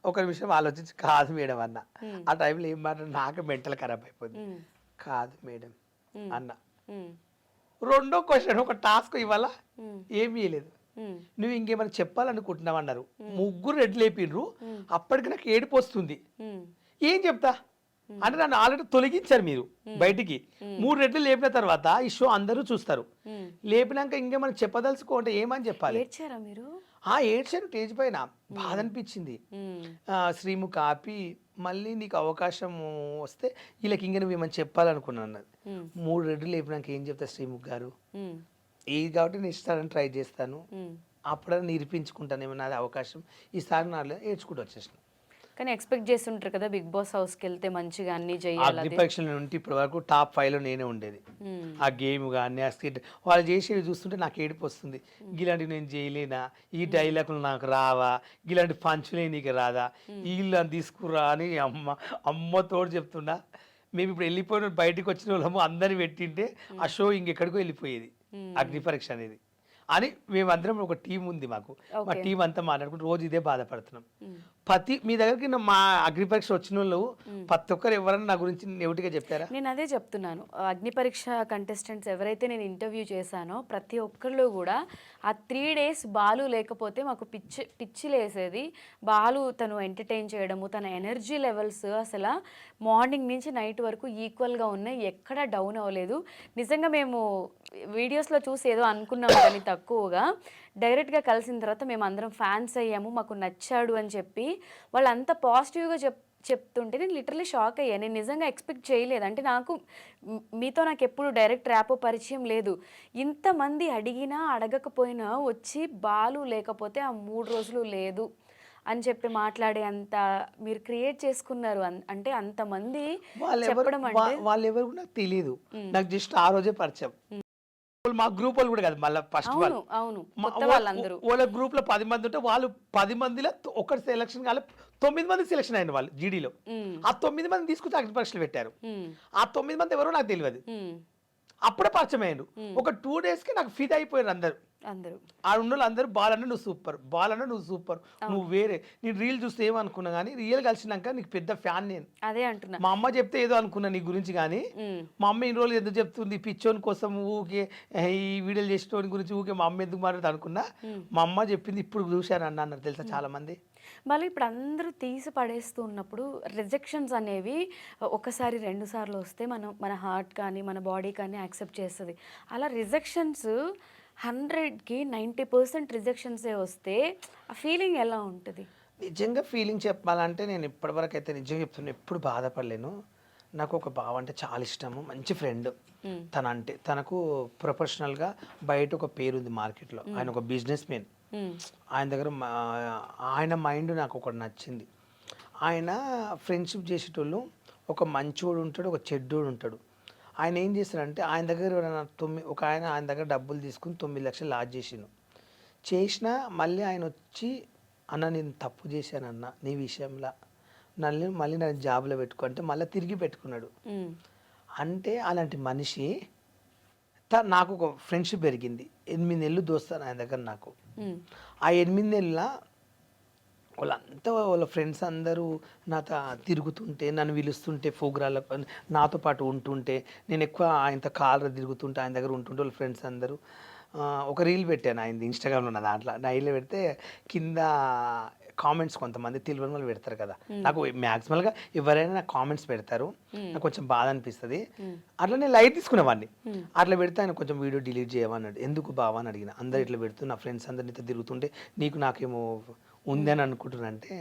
ఒక నిమిషం ఆలోచించి కాదు మేడం అన్న. ఆ టైంలో ఏం మాట్లాడు నాకు మెంటల్ ఖరాబ్ అయిపోయింది. మ్మ్. కాదు మేడం అన్న. మ్మ్. రెండో క్వశ్చన్ ఒక టాస్క్ ఇవాళ మ్మ్. ఏమీ లేదు, మ్మ్. నువ్వు ఇంకేమైనా చెప్పాలనుకుంటున్నావు అన్నారు. ముగ్గురు రెడ్ లేపిండ్రు. అప్పటికి నాకు ఏడుపు వస్తుంది. మ్మ్. ఏం చెప్తా అంటే నన్ను ఆల్రెడీ తొలగించారు మీరు బయటికి. 3 రెడ్లు లేపిన తర్వాత ఈ షో అందరూ చూస్తారు. మ్మ్. లేపినాక ఇంకేమైనా చెప్పదలుచుకుంటే ఏమని చెప్పాలి? ఏడ్చారా మీరు? ఏడ్చాను స్టేజ్ పైన. బాధ అనిపించింది. మ్మ్. శ్రీముఖ ఆపి మళ్ళీ నీకు అవకాశం వస్తే వీళ్ళకి ఇంకా నువ్వు ఏమని చెప్పాలనుకున్నాను అన్నది. 3 రెడ్లు లేపినాక ఏం చెప్తా శ్రీముఖ్ గారు, మ్మ్. ఏది కాబట్టి నేను ఇస్తానని ట్రై చేస్తాను, మ్మ్. అప్పుడైనా నిరూపించుకుంటాను ఏమన్నా అది అవకాశం ఈసారి నా ఏడ్చుకుంటూ వచ్చేసిన. కానీ ఎక్స్పెక్ట్ చేస్తుంటారు కదా బిగ్ బాస్ హౌస్కి వెళ్తే మంచిగా అన్ని చేయాలి. అగ్ని పరీక్షల నుండి ఇప్పటి వరకు టాప్ 5లో నేనే ఉండేది. ఆ గేమ్ కానీ ఆ స్కిట్ వాళ్ళు చేసేవి చూస్తుంటే నాకు ఏడుపు వస్తుంది. ఇలాంటివి నేను చేయలేనా, ఈ డైలాగులు నాకు రావా, ఇలాంటి పంచులే నీకు రాదా, వీళ్ళు తీసుకురా అని అమ్మతోడు చెప్తున్నా. మేము ఇప్పుడు వెళ్ళిపోయిన బయటకు వచ్చిన వాళ్ళము అందరిని పెట్టింటే ఆ షో ఇంకెక్కడికో వెళ్ళిపోయేది అగ్ని పరీక్ష అనేది అని. మేమందరం ఒక టీం ఉంది మాకు. మా టీం అంతా మాట్లాడుకుంటూ రోజు ఇదే బాధపడుతున్నాం. మీ దగ్గరికి మా అగ్ని పరీక్ష వచ్చిన వాళ్ళు ప్రతి ఒక్కరు ఎవరన్నా నా గురించి నెగిటివ్గా చెప్పారా? నేను అదే చెప్తున్నాను. అగ్ని పరీక్ష కంటెస్టెంట్స్ ఎవరైతే నేను ఇంటర్వ్యూ చేశానో ప్రతి ఒక్కళ్ళు కూడా ఆ 3 days బాలు లేకపోతే మాకు పిచ్చిలేసేది. బాలు తను ఎంటర్టైన్ చేయడము, తన ఎనర్జీ లెవెల్స్ అసలు మార్నింగ్ నుంచి నైట్ వరకు ఈక్వల్గా ఉన్నాయి, ఎక్కడా డౌన్ అవ్వలేదు. నిజంగా మేము వీడియోస్లో చూసి ఏదో అనుకున్నాం కానీ తక్కువగా డైరెక్ట్గా కలిసిన తర్వాత మేము అందరం ఫ్యాన్స్ అయ్యాము, మాకు నచ్చాడు అని చెప్పి వాళ్ళు అంత పాజిటివ్గా చెప్తుంటే నేను లిటరలీ షాక్ అయ్యాను. నేను నిజంగా ఎక్స్పెక్ట్ చేయలేదు. అంటే మీతో నాకు ఎప్పుడు డైరెక్ట్ ర్యాపో పరిచయం లేదు. ఇంతమంది అడిగినా అడగకపోయినా వచ్చి బాలు లేకపోతే ఆ 3 రోజులు లేదు అని చెప్పి మాట్లాడే అంత మీరు క్రియేట్ చేసుకున్నారు. అంటే అంతమంది చెప్పడం అంటే వాళ్ళెవరు నాకు తెలియదు. నాకు జస్ట్ ఆ రోజే పరిచయం. మా గ్రూప్ వాళ్ళు కూడా కాదు మళ్ళీ ఫస్ట్ వాళ్ళ గ్రూప్ లో 10 మంది ఉంటే వాళ్ళు 10 మందిలో ఒకటి సెలక్షన్ కాలే, 9 మంది సెలక్షన్ అయిన వాళ్ళు జీడీలో. ఆ 9 మంది తీసుకొచ్చి అగ్ని పరీక్షలు పెట్టారు. ఆ 9 మంది ఎవరో నాకు తెలియదు. అప్పుడే పరిచయం అయ్యారు. ఒక 2 days కి నాకు ఫిదా అయిపోయారు అందరు. ఆ ఉన్న అందరూ బాలన్న నువ్వు సూపర్, బాలన్న నువ్వు సూపర్, నువ్వు వేరే. నేను రీల్ చూస్తే ఏమనుకున్నా కానీ రియల్ కలిసినాక నీకు పెద్ద ఫ్యాన్ నేను. అదే అంటున్నా. మా అమ్మ చెప్తే ఏదో అనుకున్నా నీ గురించి కానీ మా అమ్మ ఇన్ని రోజులు ఎందుకు చెప్తుంది పిచ్చోని కోసం ఊకే ఈ వీడియోలు చేసేటోని గురించి ఊకే మా అమ్మ ఎందుకు మాట్లాడుతూ అనుకున్నా. మా అమ్మ చెప్పింది ఇప్పుడు చూశాను అన్నారు తెలుసా చాలా మంది. మళ్ళీ ఇప్పుడు అందరూ తీసి పడేస్తూ ఉన్నప్పుడు రిజెక్షన్స్ అనేవి ఒకసారి 2 సార్లు వస్తే మన హార్ట్ కానీ మన బాడీ కానీ యాక్సెప్ట్ చేస్తుంది. అలా రిజెక్షన్స్ 100కి 90% రిజెక్షన్సే వస్తే ఆ ఫీలింగ్ ఎలా ఉంటుంది? నిజంగా ఫీలింగ్ చెప్పాలంటే నేను ఇప్పటివరకు అయితే నిజంగా చెప్తున్నా ఎప్పుడు బాధపడలేను. నాకు ఒక బావ అంటే చాలా ఇష్టము, మంచి ఫ్రెండ్. అంటే తనకు ప్రొఫెషనల్గా బయట ఒక పేరుంది మార్కెట్లో. ఆయన ఒక బిజినెస్ మ్యాన్. ఆయన దగ్గర ఆయన మైండ్ నాకు ఒకటి నచ్చింది. ఆయన ఫ్రెండ్షిప్ చేసేటోళ్ళు ఒక మంచోడు ఉంటాడు, ఒక చెడ్డోడు ఉంటాడు. ఆయన ఏం చేస్తారంటే ఆయన దగ్గర ఒక ఆయన దగ్గర డబ్బులు తీసుకుని 9 లక్షలు లాస్ చేసినా మళ్ళీ ఆయన వచ్చి అన్న నేను తప్పు చేశానన్న నీ విషయంలో మళ్ళీ నన్ను జాబ్లో పెట్టుకో అంటే మళ్ళీ తిరిగి పెట్టుకున్నాడు. అంటే అలాంటి మనిషి నాకు ఒక ఫ్రెండ్షిప్ పెరిగింది. 8 నెలలు దోస్తాను ఆయన దగ్గర నాకు. ఆ 8 నెలల వాళ్ళంతా వాళ్ళ ఫ్రెండ్స్ అందరూ నాతో తిరుగుతుంటే నన్ను పిలుస్తుంటే ప్రోగ్రాలకు నాతో పాటు ఉంటుంటే నేను ఎక్కువ ఆయనతో కాలర్ తిరుగుతుంటే ఆయన దగ్గర ఉంటుంటే వాళ్ళ ఫ్రెండ్స్ అందరూ ఒక రీల్ పెట్టాను ఆయనది ఇన్స్టాగ్రామ్లో ఉన్న దాంట్లో. నా రీల్ పెడితే కింద కామెంట్స్ కొంతమంది తెలియని వాళ్ళు పెడతారు కదా. నాకు మ్యాక్సిమల్గా ఎవరైనా నాకు కామెంట్స్ పెడతారు, నాకు కొంచెం బాధ అనిపిస్తుంది. అట్లా నేను లైట్ తీసుకునేవాడిని. అట్లా పెడితే ఆయన కొంచెం వీడియో డిలీట్ చేయమన్నాడు. ఎందుకు బావా అని అడిగిన. అందరు ఇట్లా పెడుతూ నా ఫ్రెండ్స్ అందరితో తిరుగుతుంటే నాకేమో ఉంది అని అనుకుంటున్నానంటే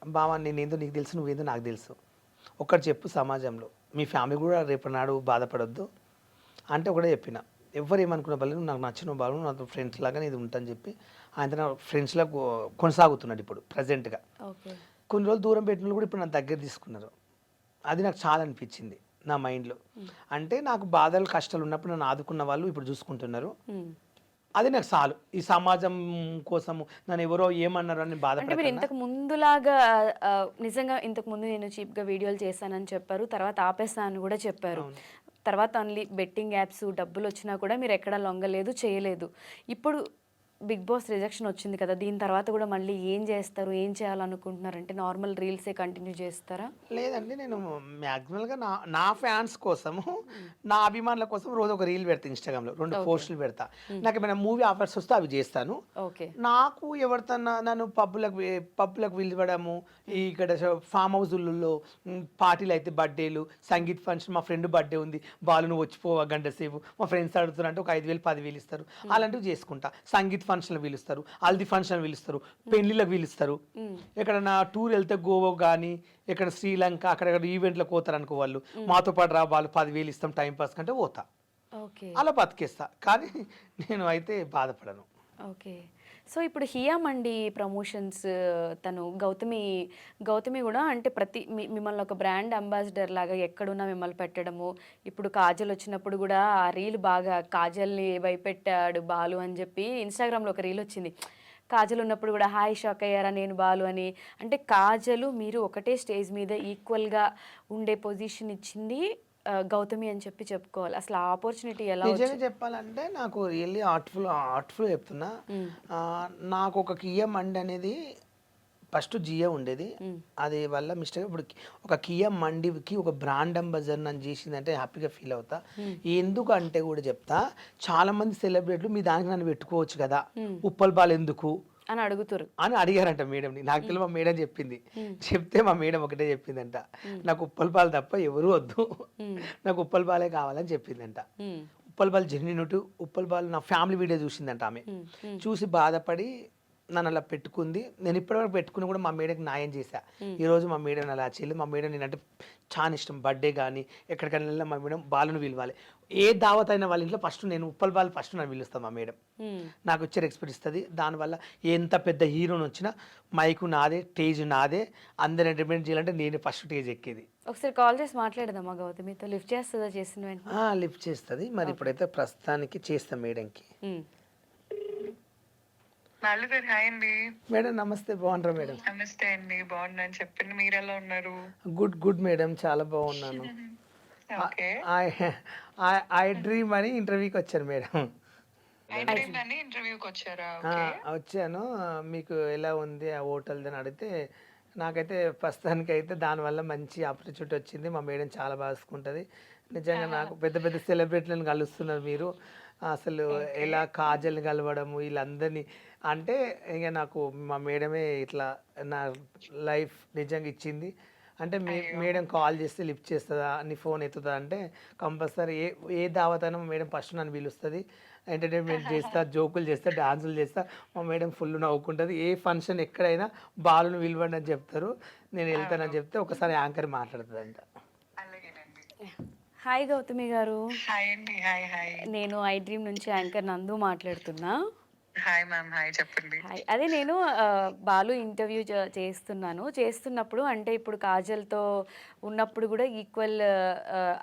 బావా నేనేందో నీకు తెలుసు, నువ్వేందో నాకు తెలుసు. ఒక్కటి చెప్పు, సమాజంలో మీ ఫ్యామిలీ కూడా రేపు నాడు బాధపడొద్దు అంటే ఒకటే చెప్పిన. ఎవరు ఏమనుకున్న వాళ్ళు నాకు నచ్చిన వాళ్ళు నాతో ఫ్రెండ్స్ లాగా ఇది ఉంటాని చెప్పి ఆయన నా ఫ్రెండ్స్లా కొనసాగుతున్నాడు ఇప్పుడు ప్రజెంట్గా. ఓకే. కొన్ని రోజులు దూరం పెట్టిన వాళ్ళు కూడా ఇప్పుడు నా దగ్గర తీసుకున్నారు. అది నాకు చాలా అనిపించింది నా మైండ్లో. అంటే నాకు బాధలు కష్టాలు ఉన్నప్పుడు నన్ను ఆదుకున్న వాళ్ళు ఇప్పుడు చూసుకుంటున్నారు. అది నాకు చాలు. ఈ సమాజం కోసము నన్ను ఎవరో ఏమన్నారు అని అంటే మీరు బాధపడకుండా ఇంతకు ముందులాగా నిజంగా ఇంతకు ముందు నేను చీప్గా వీడియోలు చేశానని చెప్పారు, తర్వాత ఆపేస్తానని కూడా చెప్పారు. తర్వాత ఓన్లీ బెట్టింగ్ యాప్స్ డబ్బులు వచ్చినా కూడా మీరు ఎక్కడా లొంగలేదు, చేయలేదు. ఇప్పుడు బిగ్ బాస్ రిజెక్షన్ వచ్చింది కదా, దీని తర్వాత కూడా మళ్ళీ ఏం చేస్తారు, ఏం చేయాలనుకుంటున్నారంటే నార్మల్ రీల్సే కంటిన్యూ చేస్తారా? లేదండి, నేను మ్యాక్సిమల్గా నా ఫ్యాన్స్ కోసము నా అభిమానుల కోసం రోజు ఒక రీల్ పెడతా, ఇన్స్టాగ్రామ్లో 2 పోస్టులు పెడతా. నాకు ఏమైనా మూవీ ఆఫర్స్ వస్తే అవి చేస్తాను. ఓకే. నాకు ఎవరితోన్నా నన్ను పబ్బులకు పిలవడము, ఇక్కడ ఫామ్ హౌస్లలో పార్టీలు అయితే బర్త్డేలు, సంగీత్ ఫంక్షన్, మా ఫ్రెండ్ బర్త్డే ఉంది బాలు నువ్వు వచ్చిపోవా గంట సేపు, మా ఫ్రెండ్స్ అడుగుతున్నారు అంటే ఒక 5,000 10,000 ఇస్తారు, అలాంటివి చేసుకుంటా. సంగీత్ ఫంక్షన్లు పిలుస్తారు, హల్దీ ఫంక్షన్ పిలుస్తారు, పెళ్లిళ్ళకి పిలుస్తారు. ఎక్కడన్నా టూర్ వెళ్తే గోవా కానీ ఇక్కడ శ్రీలంక అక్కడ ఈవెంట్లకు పోతారు అనుకో వాళ్ళు, మాతో పాటు రా వాళ్ళు 10,000 ఇస్తాం టైం పాస్ కంటే పోతా, ఓకే. అలా బతికేస్తా. కానీ నేను అయితే బాధపడను. ఓకే. సో ఇప్పుడు హియా మండి ప్రమోషన్స్ తను గౌతమి కూడా అంటే మిమ్మల్ని ఒక బ్రాండ్ అంబాసిడర్ లాగా ఎక్కడున్నా మిమ్మల్ని పెట్టడము. ఇప్పుడు కాజల్ వచ్చినప్పుడు కూడా ఆ రీల్ బాగా కాజల్ని భయపెట్టాడు బాలు అని చెప్పి ఇన్స్టాగ్రామ్లో ఒక రీల్ వచ్చింది. కాజల్ ఉన్నప్పుడు కూడా హాయ్ షాక్ అయ్యారా నేను బాలు అని. అంటే కాజలు మీరు ఒకటే స్టేజ్ మీద ఈక్వల్గా ఉండే పొజిషన్ ఇచ్చింది గౌతమి అని చెప్పి చెప్పుకోవాలి. అసలు ఆ ఆపర్చునిటీ ఎలా నిజంగా చెప్పాలంటే నాకు రియల్లీ ఆర్ట్ఫుల్ చెప్తున్నా. నాకు ఒక కియా మండి అనేది ఫస్ట్ జియో ఉండేది, అది వల్ల మిస్టేక్ ఇప్పుడు ఒక కియా మండికి ఒక బ్రాండ్ అంబాసిడర్ నన్ను చేసిందంటే హ్యాపీగా ఫీల్ అవుతా. ఎందుకు అంటే కూడా చెప్తా, చాలా మంది సెలబ్రిటీలు మీ దానికి నన్ను పెట్టుకోవచ్చు కదా, ఉప్పల్ బాల్ ఎందుకు అని అడిగారంట మేడంని. నాకు తెలియదు, మా మేడం చెప్పింది. చెప్తే మా మేడం ఒకటే చెప్పిందంట, నాకు ఉప్పల్ పాలు తప్ప ఎవరు వద్దు, నాకు ఉప్పల్ పాలే కావాలని చెప్పిందంట. ఉప్పల్ బాల్ జెన్యూనిటీ, ఉప్పల్ బాల్ నా ఫ్యామిలీ వీడియో చూసిందంట ఆమె. చూసి బాధపడి నన్ను అలా పెట్టుకుంది. నేను ఇప్పటివరకు పెట్టుకుని కూడా మా మేడకి న్యాయం చేశా. ఈరోజు మా మేడం అలా చేయలేదు. మా మేడం నేనంటే చాలా ఇష్టం. బర్త్డే కానీ ఎక్కడికైనా వెళ్ళినా మా మేడం బాలును పిలవాలి. ఏ దావత్ అయిన వాళ్ళ ఇంట్లో ఫస్ట్ నేను ఉప్పల్ బాల్ ఫస్ట్ నన్ను పిలుస్తాను మా మేడం. నాకు వచ్చే రెస్పెక్ట్ ఇస్తుంది. దానివల్ల ఎంత పెద్ద హీరోని వచ్చినా మైకు నాదే, స్టేజ్ నాదే, అందరు ఎంటర్టైన్మెంట్ చేయాలంటే నేను ఫస్ట్ స్టేజ్ ఎక్కేది. ఒకసారి కాల్ చేసి మాట్లాడదామా గౌతమితో? లిఫ్ట్ చేస్తుందా? చేసిన వెంటనే లిఫ్ట్ చేస్తుంది. మరి ఇప్పుడైతే ప్రస్తుతానికి చేస్తాం మేడంకి. హాయ్ అండి. మేడం నమస్తే, బాగున్నారా మేడం? నమస్తే అండి, బాగున్నాను. చెప్పండి, మీరు ఎలా ఉన్నారు? గుడ్ మేడం, చాలా బాగున్నాను. ఓకే. ఐ డ్రీమ్ అని ఇంటర్వ్యూకి వచ్చాను మేడం. ఇంటర్వ్యూకి వచ్చారా? వచ్చాను. మీకు ఎలా ఉంది ఆ హోటల్ది అని అడిగితే, నాకైతే ప్రస్తుతానికి అయితే దానివల్ల మంచి ఆపర్చునిటీ వచ్చింది. మా మేడం చాలా బాగా చూసుకుంటుంది. నిజంగా నాకు పెద్ద పెద్ద సెలబ్రిటీలను కలుస్తున్నారు మీరు. అసలు ఎలా కాజల్ని కలవడము వీళ్ళందరినీ అంటే ఇక నాకు మా మేడమే ఇట్లా నా లైఫ్ నిజంగా ఇచ్చింది. అంటే మేడం కాల్ చేస్తే లిఫ్ట్ చేస్తుందా, నీ ఫోన్ ఎత్తుతుందా అంటే కంపల్సరీ ఏ దావత్ అయినా మా మేడం ఫస్ట్ నన్ను పిలుస్తుంది. ఎంటర్టైన్మెంట్ చేస్తా, జోకులు చేస్తా, డాన్సులు చేస్తా. మా మేడం ఫుల్ నవ్వుకుంటుంది. ఏ ఫంక్షన్ ఎక్కడైనా బాలును పిలవండి అని చెప్తారు, నేను వెళ్తానని చెప్తే ఒకసారి యాంకర్ మాట్లాడుతుందంట. హాయ్ గౌతమి గారు. హాయ్ అండి. హాయ్. నేను ఐ డ్రీమ్ నుంచి యాంకర్ నందు మాట్లాడుతున్నా. Hi ma'am. హాయ్, చెప్పండి. అదే నేను బాలు ఇంటర్వ్యూ చేస్తున్నప్పుడు అంటే ఇప్పుడు కాజల్తో ఉన్నప్పుడు కూడా ఈక్వల్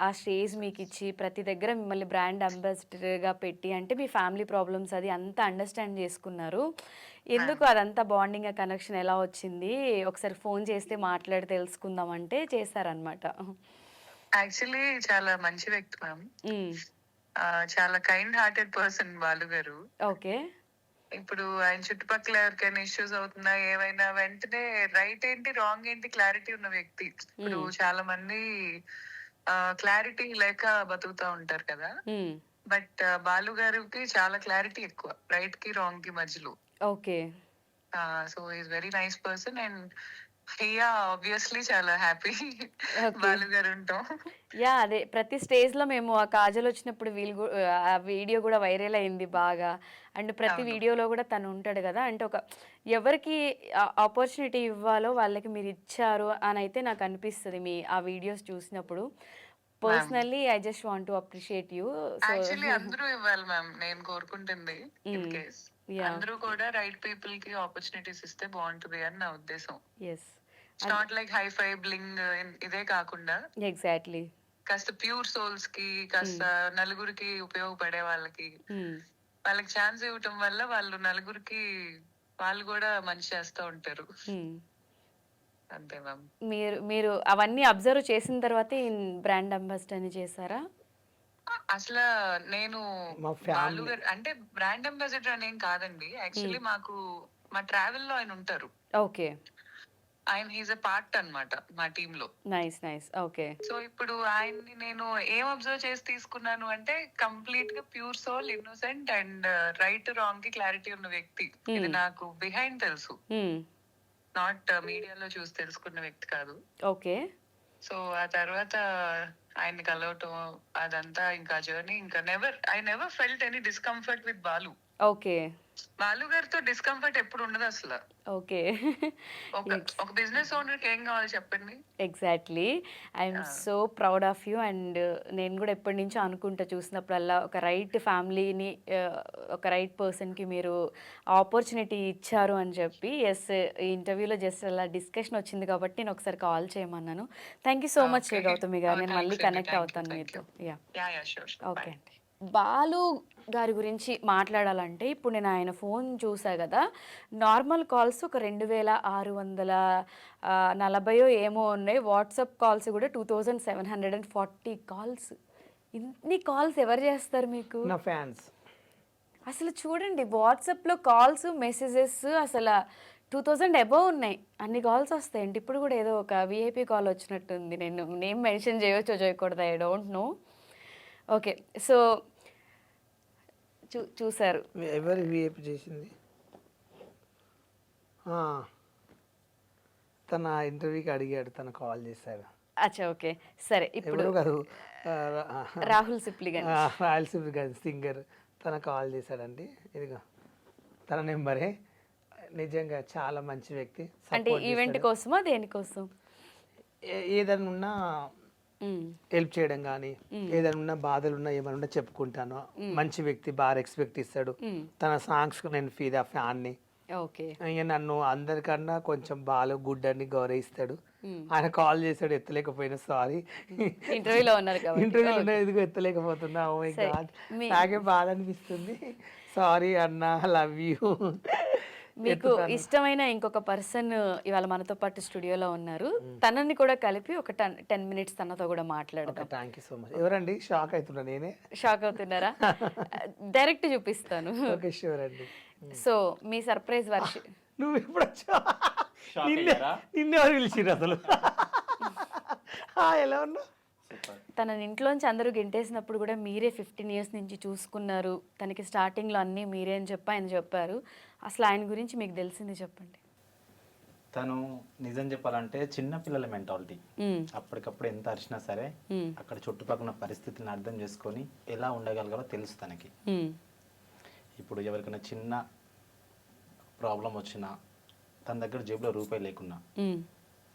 ఆ స్టేజ్ మీకు ఇచ్చి ప్రతి దగ్గర మిమ్మల్ని బ్రాండ్ అంబాసిడర్గా పెట్టి అంటే మీ ఫ్యామిలీ ప్రాబ్లమ్స్ అది అంతా అండర్స్టాండ్ చేసుకున్నారు. ఎందుకు అదంతా బాండింగ్ కనెక్షన్ ఎలా వచ్చింది? ఒకసారి ఫోన్ చేస్తే మాట్లాడి తెలుసుకుందాం అంటే చేశారనమాట. యాక్చువల్లీ చాలా మంచి వ్యక్తి మ్యామ్. చాలా కైండ్ హార్టెడ్ పర్సన్ బాలు గారు. ఓకే. ఇప్పుడు ఆయన చుట్టుపక్కల ఎవరికైనా ఇష్యూస్ అవుతున్నా ఏమైనా వెంటనే రైట్ ఏంటి రాంగ్ ఏంటి క్లారిటీ ఉన్న వ్యక్తి. ఇప్పుడు చాలా మంది క్లారిటీ లేక బతుకుతా ఉంటారు కదా, బట్ బాలు గారికి చాలా క్లారిటీ ఎక్కువ, రైట్ కి రాంగ్ కి మధ్యలో. Okay. So is very nice person and here obviously చాలా హ్యాపీ బాలు గారు ఉంటాం. అదే ప్రతి స్టేజ్లో మేము ఆ కాజల్ వచ్చినప్పుడు ఆ వీడియో కూడా వైరల్ అయింది బాగా. అండ్ ప్రతి వీడియోలో కూడా తను ఉంటాడు కదా, అంటే ఒక ఎవరికి ఆపర్చునిటీ ఇవ్వాలో వాళ్ళకి మీరు ఇచ్చారు అని అయితే నాకు అనిపిస్తుంది మీ ఆ వీడియోస్ చూసినప్పుడు. Personally I just want to appreciate you. So actually అందరూ ఇవ్వాలి మ్యామ్, నేను కోరుకుంటుంది ఇన్ కేస్ Yeah. అందరూ కూడా రైట్ పీపుల్ కి ఆపర్చునిటీస్ ఇస్తే బాగుంటుంది అని నా ఉద్దేశం. Yes, it's not like hi fi bling ఇదే కాకుండా ఎగ్జాక్ట్లీ. కాస్త ప్యూర్ సోల్స్ కి, కాస్త నలుగురికి ఉపయోగపడే వాళ్ళకి వాళ్ళకి ఛాన్స్ ఇవ్వటం వల్ల వాళ్ళు నలుగురికి వాళ్ళు కూడా మంచి చేస్తూ ఉంటారు. అంతే మ్యామ్. మీరు మీరు అవన్నీ అబ్జర్వ్ చేసిన తర్వాత బ్రాండ్ అంబాసిడర్ అని చేశారా? అసలు నేను మా బాలు గారు అంటే బ్రాండ్ అంబాసిడర్ అనేం కాదండి. యాక్చువల్లీ మాకు మా ట్రావెల్ లో ఆయన ఉంటారు. ఓకే, ఆయన హీజ్ ఎ పార్ట్ అన్నమాట మా టీమ్ లో. Nice nice. ఓకే, సో ఇప్పుడు ఆయన్ని నేను ఏం అబ్జర్వ్ చేసి తీసుకున్నాను అంటే కంప్లీట్ గా pure soul, innocent and right wrong కి క్లారిటీ ఉన్న వ్యక్తి. ఇది నాకు బిహైండ్ తెలుసు, నాట్ మీడియాలో చూసి తెలుసుకున్న వ్యక్తి కాదు. ఓకే. సో ఆ తర్వాత ఆయన్ని కలవటం అదంతా ఇంకా జర్నీ ఇంకా I never felt any discomfort with Balu. Okay, Balu గారితో డిస్కంఫర్ట్ ఎప్పుడు ఉండదు అసలు. ఓకే. ఒక బిజినెస్ ఓనర్ కి ఏం కావాలి చెప్పండి. Exactly. I'm so proud of you. And నేను కూడా ఎప్పటి నుంచో అనుకుంటా, చూసినప్పుడల్లా ఒక రైట్ ఫ్యామిలీని, ఒక రైట్ పర్సన్కి మీరు ఆపర్చునిటీ ఇచ్చారు అని చెప్పి. ఎస్, ఈ ఇంటర్వ్యూలో జస్ట్ అలా డిస్కషన్ వచ్చింది కాబట్టి నేను ఒకసారి కాల్ చేయమన్నాను. Thank you so much Gautami garu. నేను మళ్ళీ కనెక్ట్ అవుతాను మీతో. యా, ఓకే అండి. బాలు గారి గురించి మాట్లాడాలంటే ఇప్పుడు నేను ఆయన ఫోన్ చూసా కదా, నార్మల్ కాల్స్ ఒక 2640 ఏమో ఉన్నాయి. వాట్సాప్ కాల్స్ కూడా 2740 కాల్స్. ఇన్ని కాల్స్ ఎవరు చేస్తారు మీకు? నా ఫ్యాన్స్. అసలు చూడండి, వాట్సాప్లో కాల్స్, మెసేజెస్ అసలు 2000 అబోవ్ ఉన్నాయి. అన్ని కాల్స్ వస్తాయండి. ఇప్పుడు కూడా ఏదో ఒక విఐపి కాల్ వచ్చినట్టుంది. నేను నేమ్ మెన్షన్ చేయవచ్చో చేయకూడదు, I don't know. Okay, so చూసారు. ఎవరు విఐపి చేసింది? తన ఇంటర్వ్యూకి అడిగాడు, తను కాల్ చేశారు. అచ్చా, ఓకే, సరే. ఇప్పుడు ఎవరు కాదు, రాహుల్ సిప్లిగన్, రాయలసీమ గారి సింగర్, తన కాల్ చేశాడండి. ఇదిగో తన నెంబరే. నిజంగా చాలా మంచి వ్యక్తి. అంటే ఈవెంట్ కోసమా, దేనికోసం? ఏదైనా ఉన్నా హెల్ప్ చేయడం కానీ, ఏదైనా ఉన్నా బాధలు ఉన్నా ఏమైనా ఉన్నా చెప్పుకుంటాను. మంచి వ్యక్తి, బాగా రెస్పెక్ట్ ఇస్తాడు. తన సాంగ్స్ కు నేను ఫీదా ఫ్యాన్ని. ఓకే, ఇక నన్ను అందరికన్నా కొంచెం బాగా గుడ్ అని గౌరవిస్తాడు. ఆయన కాల్ చేశాడు, ఎత్తలేకపోయినా సారీ. ఇంటర్వ్యూలో ఉన్నారు కాబట్టి. ఇంటర్వ్యూలో ఉన్నది ఎత్తలేకపోతున్నా. ఓ మై గాడ్, నాకే బాధ అనిపిస్తుంది. సారీ అన్న, లవ్ యూ. మీకు ఇష్టమైన ఇంకొక పర్సన్ ఇవాళ మనతో పాటు స్టూడియోలో ఉన్నారు. తనని కూడా కలిపి ఒక 10 minutes తనతో కూడా మాట్లాడదాం. Thank you so much. ఎవరండి? షాక్ అవుతున్నా నేనే. షాక్ అవుతున్నారా? డైరెక్ట్ చూపిస్తాను. ఓకే, షూర్ అండి. సో మీ సర్ప్రైజ్ వర్షి. నువ్వు ఎప్పుడు వచ్చావు? నిన్నెవరు పిలిచిరు అసలు? ఎలా ఉన్నా? తన ఇంట్లోంచి అందరూ గెంటేసినప్పుడు కూడా మీరే 15 years నుంచి చూసుకున్నారు. తనకి స్టార్టింగ్లో అన్నీ మీరే అని చెప్పి ఆయన చెప్పారు. అసలు ఆయన గురించి మీకు తెలిసింది చెప్పండి. తను నిజం చెప్పాలంటే చిన్న పిల్లల మెంటాలిటీ. అప్పటికప్పుడు ఎంత అరిచినా సరే అక్కడ చుట్టుపక్కల పరిస్థితిని అర్థం చేసుకొని ఎలా ఉండగలగాలో తెలుసు తనకి. ఇప్పుడు ఎవరికైనా చిన్న ప్రాబ్లం వచ్చినా, తన దగ్గర జేబులో రూపాయి లేకున్నా,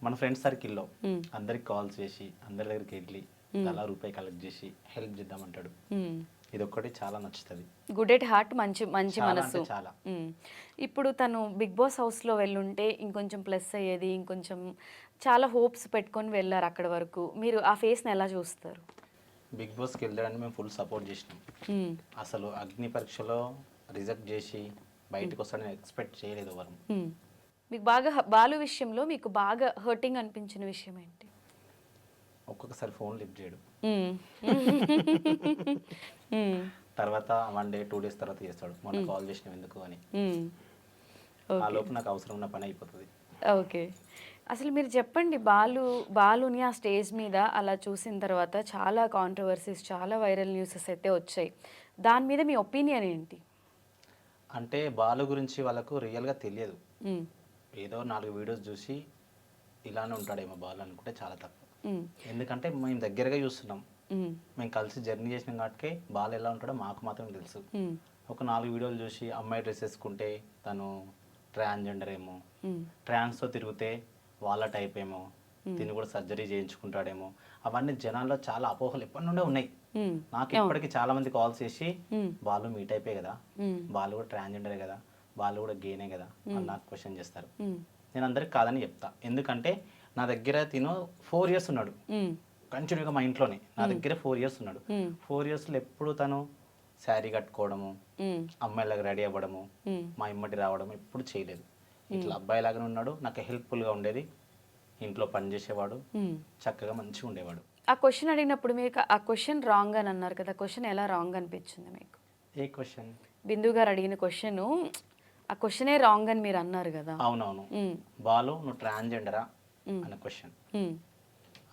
మన ఫ్రెండ్స్ సర్కిల్లో అందరికి కాల్ చేసి, అందరి దగ్గరికి వెళ్ళి అలా రూపాయి కలెక్ట్ చేసి హెల్ప్ చేద్దామంటాడు. ఇది ఒక్కటి చాలా నచ్చుతుంది. గుడ్ ఎట్ హార్ట్, మంచి మంచి మనసు. చాలా. ఇప్పుడు తను బిగ్ బాస్ హౌస్లో వెళ్ళుంటే ఇంకొంచెం ప్లస్ అయ్యేది, ఇంకొంచెం చాలా హోప్స్ పెట్టుకొని వెళ్ళారు అక్కడ వరకు. మీరు ఆ ఫేస్ని ఎలా చూస్తారు? బిగ్ బాస్కి వెళ్ళడానికి మేము ఫుల్ సపోర్ట్ చేసినాం. అసలు అగ్ని పరీక్షలో రిజెక్ట్ చేసి బయటకు వస్తాడని ఎక్స్పెక్ట్ చేయలేదు ఎవరు. మీకు బాగా బాలు విషయంలో మీకు బాగా హర్టింగ్ అనిపించిన విషయం ఏంటి? ఒక్కొక్కసారి ఫోన్ లిఫ్ట్ చేయడు, తర్వాత 1 day 2 days తర్వాత చేస్తాడు. మొన్న కాల్ చేసినావు ఎందుకు అని. ఆ లోపు నాకు అవసరం ఉన్న పని అయిపోతుంది. ఓకే, అసలు మీరు చెప్పండి, బాలుని ఆ స్టేజ్ మీద అలా చూసిన తర్వాత చాలా కాంట్రవర్సీస్, చాలా వైరల్ న్యూసెస్ అయితే వచ్చాయి. దాని మీద మీ ఒపీనియన్ ఏంటి? అంటే బాలు గురించి వాళ్ళకు రియల్గా తెలియదు. ఏదో 4 వీడియోస్ చూసి ఇలానే ఉంటాడేమో బాలు అనుకుంటే చాలా తప్పు. ఎందుకంటే మేము దగ్గరగా చూస్తున్నాం, మేము కలిసి జర్నీ చేసినాం కాబట్టి బాలు ఎలా ఉంటాడో మాకు మాత్రం తెలుసు. ఒక 4 వీడియోలు చూసి అమ్మాయి డ్రెస్ వేసుకుంటే తను ట్రాన్స్జెండర్ ఏమో, ట్రాన్స్తో తిరిగితే వాళ్ళ టైప్ ఏమో, తిని కూడా సర్జరీ చేయించుకుంటాడేమో, అవన్నీ జనాల్లో చాలా అపోహలు ఎప్పటి నుండే ఉన్నాయి. నాకు ఇప్పటికి చాలా మంది కాల్స్ చేసి వాళ్ళు మీట్ అయిపోయి కదా, వాళ్ళు కూడా ట్రాన్స్జెండరే కదా, వాళ్ళు కూడా గేనే కదా అని నాకు క్వశ్చన్ చేస్తారు. నేను అందరికి కాదని చెప్తా, ఎందుకంటే నా దగ్గర తిను 4 years ఉన్నాడు కంటిన్యూగా మా ఇంట్లోనే. నా దగ్గర 4 years ఉన్నాడు. 4 yearsలో ఎప్పుడు తను శారీ కట్టుకోవడము, అమ్మాయిలాగా రెడీ అవ్వడము, మా ఇమ్మటి రావడం ఎప్పుడు చేయలేదు. ఇట్లా అబ్బాయిలాగానే ఉన్నాడు, నాకు హెల్ప్ఫుల్గా ఉండేది, ఇంట్లో పని చేసేవాడు, చక్కగా మంచిగా ఉండేవాడు. ఆ క్వశ్చన్ అడిగినప్పుడు మీకు ఆ క్వశ్చన్ రాంగ్ అని అన్నారు కదా, క్వశ్చన్ ఎలా రాంగ్ అనిపించింది మీకు? ఏ క్వశ్చన్? బిందు గారు అడిగిన క్వశ్చన్, ఆ క్వశ్చనే రాంగ్ అని మీరు అన్నారు కదా. అవునవును, బాలు నువ్వు ట్రాన్స్జెండరా అనే క్వశ్చన్.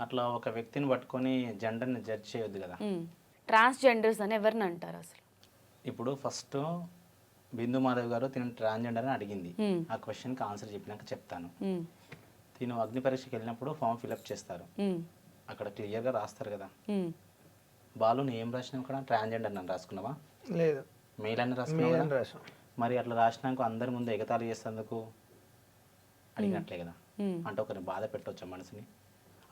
అట్లా ఒక వ్యక్తిని పట్టుకొని జెండర్ని జడ్జ్ చేయొద్దు కదా. ట్రాన్స్జెండర్స్ అని ఎవరిని అంటారు అసలు? ఇప్పుడు ఫస్ట్ బిందు మాధవ్ గారు తిన ట్రాన్స్జెండర్ అని అడిగింది. ఆ క్వశ్చన్కి ఆన్సర్ చెప్పినాక చెప్తాను. తిను అగ్ని పరీక్షకి వెళ్ళినప్పుడు ఫామ్ ఫిలప్ చేస్తారు, అక్కడ క్లియర్గా రాస్తారు కదా. బాలు నువ్వు ఏం రాసినావు అక్కడ? ట్రాన్స్జెండర్ అని రాసుకున్నావా? లేదు, మెయిల్ అని మేలని రాసుకున్నావా? రాసాం. మరి అట్లా రాసినాక అందరి ముందు ఎగతాళి చేసేందుకు అడిగినట్లే కదా. అంటే ఒకరిని బాధ పెట్టవచ్చా మనసుని?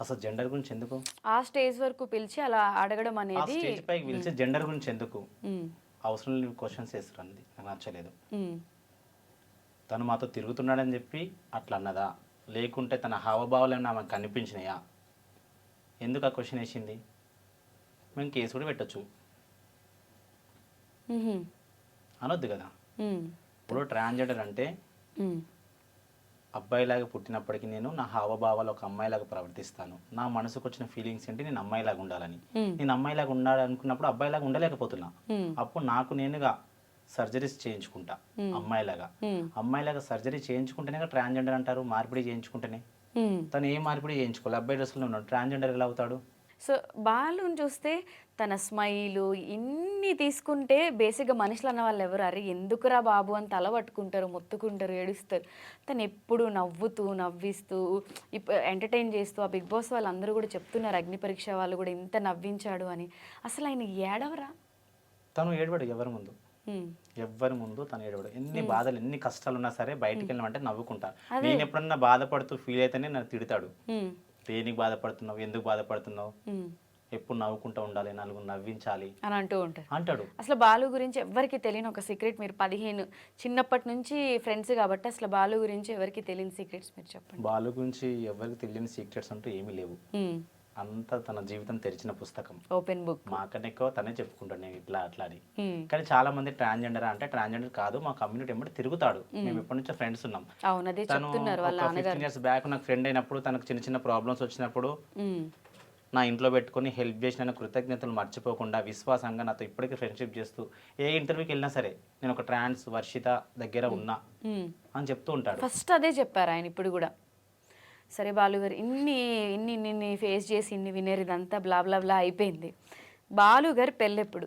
అసలు జెండర్ గురించి ఎందుకు ఆ స్టేజ్ వరకు పిలిచి అలా అడగడం ఆ అనేది? స్టేజ్ పైకి పిలిచి జెండర్ గురించి ఎందుకు అవసరం లేని క్వశ్చన్స్ వేస్తారు అన్నది నాకు నచ్చలేదు. తను మాతో తిరుగుతున్నాడని చెప్పి అట్లా అన్నదా, లేకుంటే తన హావభావాలు ఏమైనా ఆమెకు కనిపించినాయా? ఎందుకు ఆ క్వశ్చన్ వేసింది? మేము కేసు కూడా పెట్టచ్చు, అనొద్దు కదా. ఇప్పుడు ట్రాన్స్జెండర్ అంటే అబ్బాయిలాగా పుట్టినప్పటికీ నేను నా హావభావాలు ఒక అమ్మాయిలాగా ప్రవర్తిస్తాను, నా మనసుకు వచ్చిన ఫీలింగ్స్ ఏంటి నేను అమ్మాయిలాగా ఉండాలని. నేను అమ్మాయిలాగా ఉండాలనుకున్నప్పుడు అబ్బాయిలాగా ఉండలేకపోతున్నా. అప్పుడు నాకు నేనుగా సర్జరీస్ చేయించుకుంటా అమ్మాయిలాగా. అమ్మాయిలాగా సర్జరీ చేయించుకుంటేనే ట్రాన్స్జెండర్ అంటారు, మార్పిడి చేయించుకుంటేనే. తను ఏ మార్పిడి చేయించుకోవాలి, అబ్బాయి డ్రెస్సులో ఉన్నాడు, ట్రాన్స్జెండర్ ఎలా అవుతాడు? సో బాలుని చూస్తే తన స్మైలు ఇన్ని తీసుకుంటే బేసిక్గా మనుషులు అన్న వాళ్ళు ఎవరు, అరే ఎందుకురా బాబు అని తల పట్టుకుంటారు, మొత్తుకుంటారు, ఏడుస్తారు. తను ఎప్పుడు నవ్వుతూ నవ్విస్తూ ఎంటర్టైన్ చేస్తూ, ఆ బిగ్ బాస్ వాళ్ళందరూ కూడా చెప్తున్నారు, అగ్ని పరీక్ష వాళ్ళు కూడా ఇంత నవ్వించాడు అని. అసలు ఆయన ఏడవరా? తను ఏడవాడు ఎవరి ముందు, ఎవ్వరి ముందు తను ఏడవాడు. ఎన్ని బాధలు ఎన్ని కష్టాలు ఉన్నా సరే బయటికి వెళ్ళినామంటే నవ్వుకుంటాను. నేను ఎప్పుడన్నా బాధపడుతూ ఫీల్ అయితేనే నన్ను తిడతాడు, దేనికి బాధపడుతున్నావు, ఎందుకు బాధపడుతున్నావు, ఎప్పుడు నవ్వుకుంటూ ఉండాలి, నలుగురు నవ్వించాలి అని అంటూ ఉంటారు అంటాడు. అసలు బాలు గురించి ఎవరికి తెలియని ఒక సీక్రెట్, మీరు 15 చిన్నప్పటి నుంచి ఫ్రెండ్స్ కాబట్టి అసలు బాలు గురించి ఎవరికి తెలియని సీక్రెట్స్ మీరు చెప్పండి. బాలు గురించి ఎవరికి తెలియని సీక్రెట్స్ అంటూ ఏమీ లేవు. అంతా తన జీవితం తెరిచిన పుస్తకం, ఓపెన్ బుక్. మాకన్నా ఎక్కువ తనే చెప్పుకుంటాడు నేను ఇట్లా అట్లా అని. కానీ చాలా మంది ట్రాన్స్జెండర్ అంటే ట్రాన్స్జెండర్ కాదు, మా కమ్యూనిటీ ఎమ్మటి తిరుగుతాడు, మేము ఎప్పటి నుంచో ఫ్రెండ్స్ ఉన్నాం. అవును, అదే తను చెప్తున్నారు వాళ్ళ 15 years బ్యాక్ నాకు ఫ్రెండ్ అయినప్పుడు తనకు చిన్న చిన్న ప్రాబ్లమ్స్ వచ్చినప్పుడు నా ఇంట్లో పెట్టుకొని హెల్ప్ చేసిన కృతజ్ఞతలు మర్చిపోకుండా విశ్వాసంగా నాతో ఇప్పటికీ ఫ్రెండ్షిప్ చేస్తూ ఏ ఇంటర్వ్యూకి వెళ్ళినా సరే నేను ఒక ట్రాన్స్ వర్షిత దగ్గర ఉన్నా అని చెప్తూ ఉంటాడు. ఫస్ట్ అదే చెప్పారు ఆయన ఇప్పుడు కూడా. సరే బాలు గారు ఇన్ని ఇన్ని ఇన్ని ఫేస్ చేసి ఇన్ని వినేరు ఇదంతా బ్లా బ్లా బ్లా అయిపోయింది. బాలు గారు పెళ్ళెప్పుడు?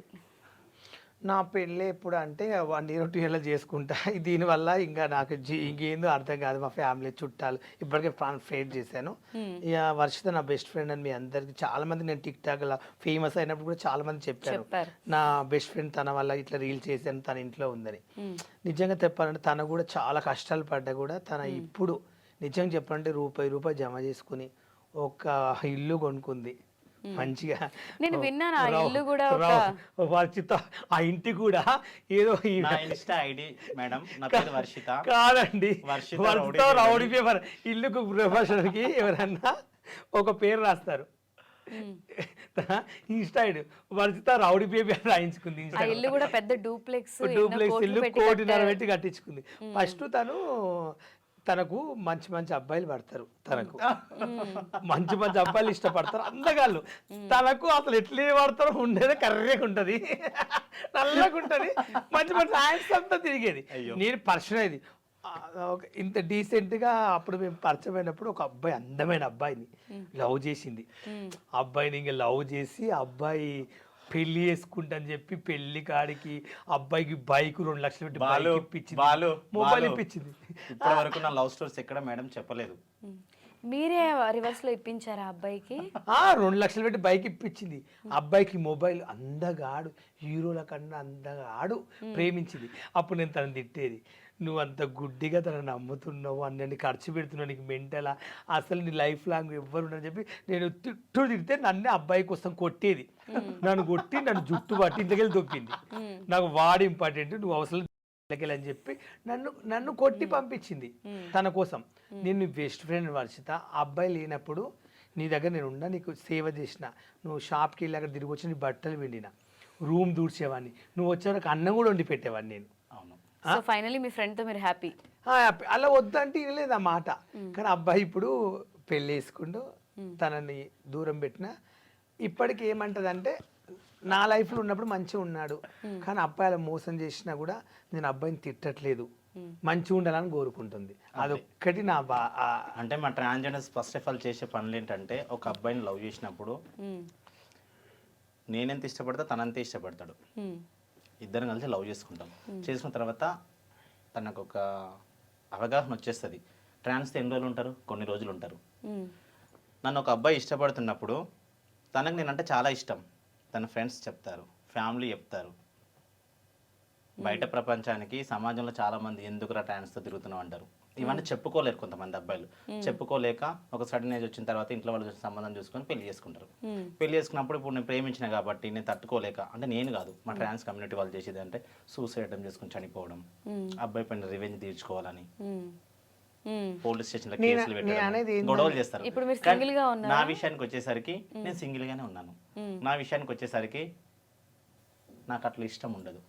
నా పెళ్ళి ఎప్పుడు అంటే 1 year 2 years చేసుకుంటా. దీనివల్ల ఇంకా నాకు ఇంకేందో అర్థం కాదు. మా ఫ్యామిలీ చుట్టాలు ఇప్పటికే ఫేస్ చేశాను. ఇక వర్షిత నా బెస్ట్ ఫ్రెండ్ అని మీ అందరికి చాలా మంది, నేను టిక్ టాక్ లా ఫేమస్ అయినప్పుడు కూడా చాలా మంది చెప్పారు నా బెస్ట్ ఫ్రెండ్ తన వల్ల ఇట్లా రీల్ చేశాను, తన ఇంట్లో ఉందని. నిజంగా చెప్పాలంటే తను కూడా చాలా కష్టాలు పడ్డా కూడా తన ఇప్పుడు నిజంగా చెప్పాలంటే రూపాయి జమ చేసుకుని ఒక ఇల్లు కొనుక్కుంది మంచిగా. నేను విన్నాను ఆ ఇల్లు కూడా వర్షిత ఆ ఇంటి కూడా ఏదో ఇన్స్టా ఐడి మేడం నా పేరు వర్షిత కాదండి, వర్షిత రౌడీ పేపర్. ఇల్లుకు ప్రొఫెషనల్కి ఎవరన్నా ఒక పేరు రాస్తారు, Insta ID Varshitha rowdy paper రాయించుకుంది. ఆ ఇల్లు కూడా పెద్ద డూప్లెక్స్ ఇల్లు 1.5 కోటి కట్టించుకుంది. ఫస్ట్ తనకు మంచి మంచి అబ్బాయిలు పడతారు, తనకు మంచి మంచి అబ్బాయిలు ఇష్టపడతారు అందగాళ్ళు. తనకు అసలు ఎట్లే పడతారో ఉండేది, కర్రెగా ఉంటుంది, నల్లగా ఉంటుంది, మంచి మంచి హ్యాండ్స్ అంతా తిరిగేది. నేను పరిచయం అయింది ఇంత డీసెంట్గా. అప్పుడు మేము పరిచయం అయినప్పుడు ఒక అబ్బాయి, అందమైన అబ్బాయిని లవ్ చేసింది. అబ్బాయిని ఇంకా లవ్ చేసి అబ్బాయి పెళ్లి చేసుకుంటా అని చెప్పి పెళ్లి కాడికి అబ్బాయికి బైక్ 2 లక్షలు పెట్టి మొబైల్ ఇప్పించింది. ఇప్పటి వరకు నా లవ్ స్టోరీస్ ఎక్కడ మేడం చెప్పలేదు. మీరే రివర్స్లో ఇప్పించారా అబ్బాయికి? 2 లక్షలు పెట్టి బైక్ ఇప్పించింది. అబ్బాయికి మొబైల్, అందగాడు, హీరోల కన్నా అందగాడు, ప్రేమించింది. అప్పుడు నేను తనని తిట్టేది, నువ్వు అంత గుడ్డిగా తనని నమ్ముతున్నావు, అన్నీ ఖర్చు పెడుతున్నావు, నీకు మెంటలా, అసలు నీ లైఫ్ లాంగ్ ఎవ్వరు ఉండని చెప్పి నేను తిడితే నన్నే అబ్బాయి కోసం కొట్టేది. నన్ను కొట్టి నన్ను జుట్టు పట్టి ఇంతకెళ్ళి దొప్పింది. నాకు వాడు ఇంపార్టెంట్, నువ్వు అవసరం అని చెప్పి నన్ను కొట్టి పంపించింది తన కోసం. నేను నీ బెస్ట్ ఫ్రెండ్ వర్షిత, ఆ అబ్బాయి లేనప్పుడు నీ దగ్గర నేను ఉన్నా, నీకు సేవ చేసిన, నువ్వు షాప్కి వెళ్ళి అక్కడ తిరిగి వచ్చి నీ బట్టలు పిండిన, రూమ్ దూడ్చేవాడిని, నువ్వు వచ్చేవరకు అన్నం కూడా వండి పెట్టేవాడిని నేను. అవును. సో ఫైనలీ మీ ఫ్రెండ్తో మీరు హ్యాపీ? అలా వద్దంటే వినలేదు ఆ మాట. కానీ అబ్బాయి ఇప్పుడు పెళ్ళి వేసుకుంటూ తనని దూరం పెట్టిన, ఇప్పటికి ఏమంటదంటే నా లైఫ్లో ఉన్నప్పుడు మంచిగా ఉన్నాడు, కానీ అబ్బాయి అలా మోసం చేసినా కూడా నేను అబ్బాయిని తిట్టట్లేదు, మంచిగా ఉండాలని కోరుకుంటుంది. అదొక్కటి నా అంటే మా ట్రాన్స్జెండర్స్ ఫస్ట్ ఆఫ్ ఆల్ చేసే పనులు ఏంటంటే, ఒక అబ్బాయిని లవ్ చేసినప్పుడు నేనెంత ఇష్టపడతా తనంతే ఇష్టపడతాడు, ఇద్దరం కలిసి లవ్ చేసుకుంటాం. చేసుకున్న తర్వాత తనకు ఒక అవగాహన వచ్చేస్తుంది. ట్రాన్స్తో ఎన్ని రోజులు ఉంటారు? కొన్ని రోజులు ఉంటారు. నన్ను ఒక అబ్బాయి ఇష్టపడుతున్నప్పుడు తనకు నేనంటే చాలా ఇష్టం, తన ఫ్రెండ్స్ చెప్తారు, ఫ్యామిలీ చెప్తారు, బయట ప్రపంచానికి సమాజంలో చాలా మంది ఎందుకురా ట్రాన్స్తో తిరుగుతున్నావు అంటారు. ఇవన్నీ చెప్పుకోలేరు కొంతమంది అబ్బాయిలు. చెప్పుకోలేక ఒక సడన్ ఏజ్ వచ్చిన తర్వాత ఇంట్లో వాళ్ళు సంబంధం చూసుకొని పెళ్లి చేసుకుంటారు. పెళ్లి చేసుకున్నప్పుడు ఇప్పుడు నేను ప్రేమించిన కాబట్టి నేను తట్టుకోలేక, అంటే నేను కాదు మా ట్రాన్స్ కమ్యూనిటీ వాళ్ళు చేసేది అంటే సూసైడ్ అటెంప్ట్ చేసుకొని చనిపోవడం, అబ్బాయి పైన రివెంజ్ తీర్చుకోవాలని పోలీస్ స్టేషన్ లో కేసులు పెట్టడం, గొడవలు చేస్తారు. సింగిల్ గా ఉన్నారా? నా విషయానికి వచ్చేసరికి నేను సింగిల్ గానే ఉన్నాను. నా విషయానికి వచ్చేసరికి నాకు అట్లా ఇష్టం ఉండదు.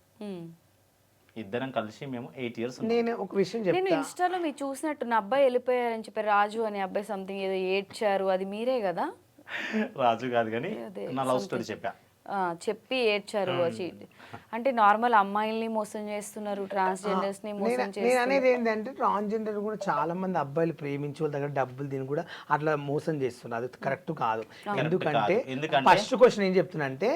ఇద్దరం కలిసి మేము 8 years. నేను ఒక విషయం నేను చెప్తా, ఇన్స్టాలో మీరు చూసినట్టు నా అబ్బాయి వెళ్ళిపోయారని చెప్పి రాజు అనే అబ్బాయి సంథింగ్ ఏదో ఏడ్చారు, అది మీరే కదా? రాజు కాదు కానీ నా లవ్ స్టోరీ చెప్పా. చెప్పి ఏడ్చారు. అంటే నార్మల్ అమ్మాయిల్ని మోసం చేస్తున్నారు, ట్రాన్స్జెండర్స్ ని మోసం నేను చేస్తున్నారు. అనేది ఏంటంటే ట్రాన్స్జెండర్ కూడా చాలా మంది అబ్బాయిలు ప్రేమించే వాళ్ళ దగ్గర డబ్బులు తిని కూడా అట్లా మోసం చేస్తున్నారు. అది కరెక్ట్ కాదు. ఎందుకంటే ఫస్ట్ క్వశ్చన్ ఏం చెప్తున్నా అంటే,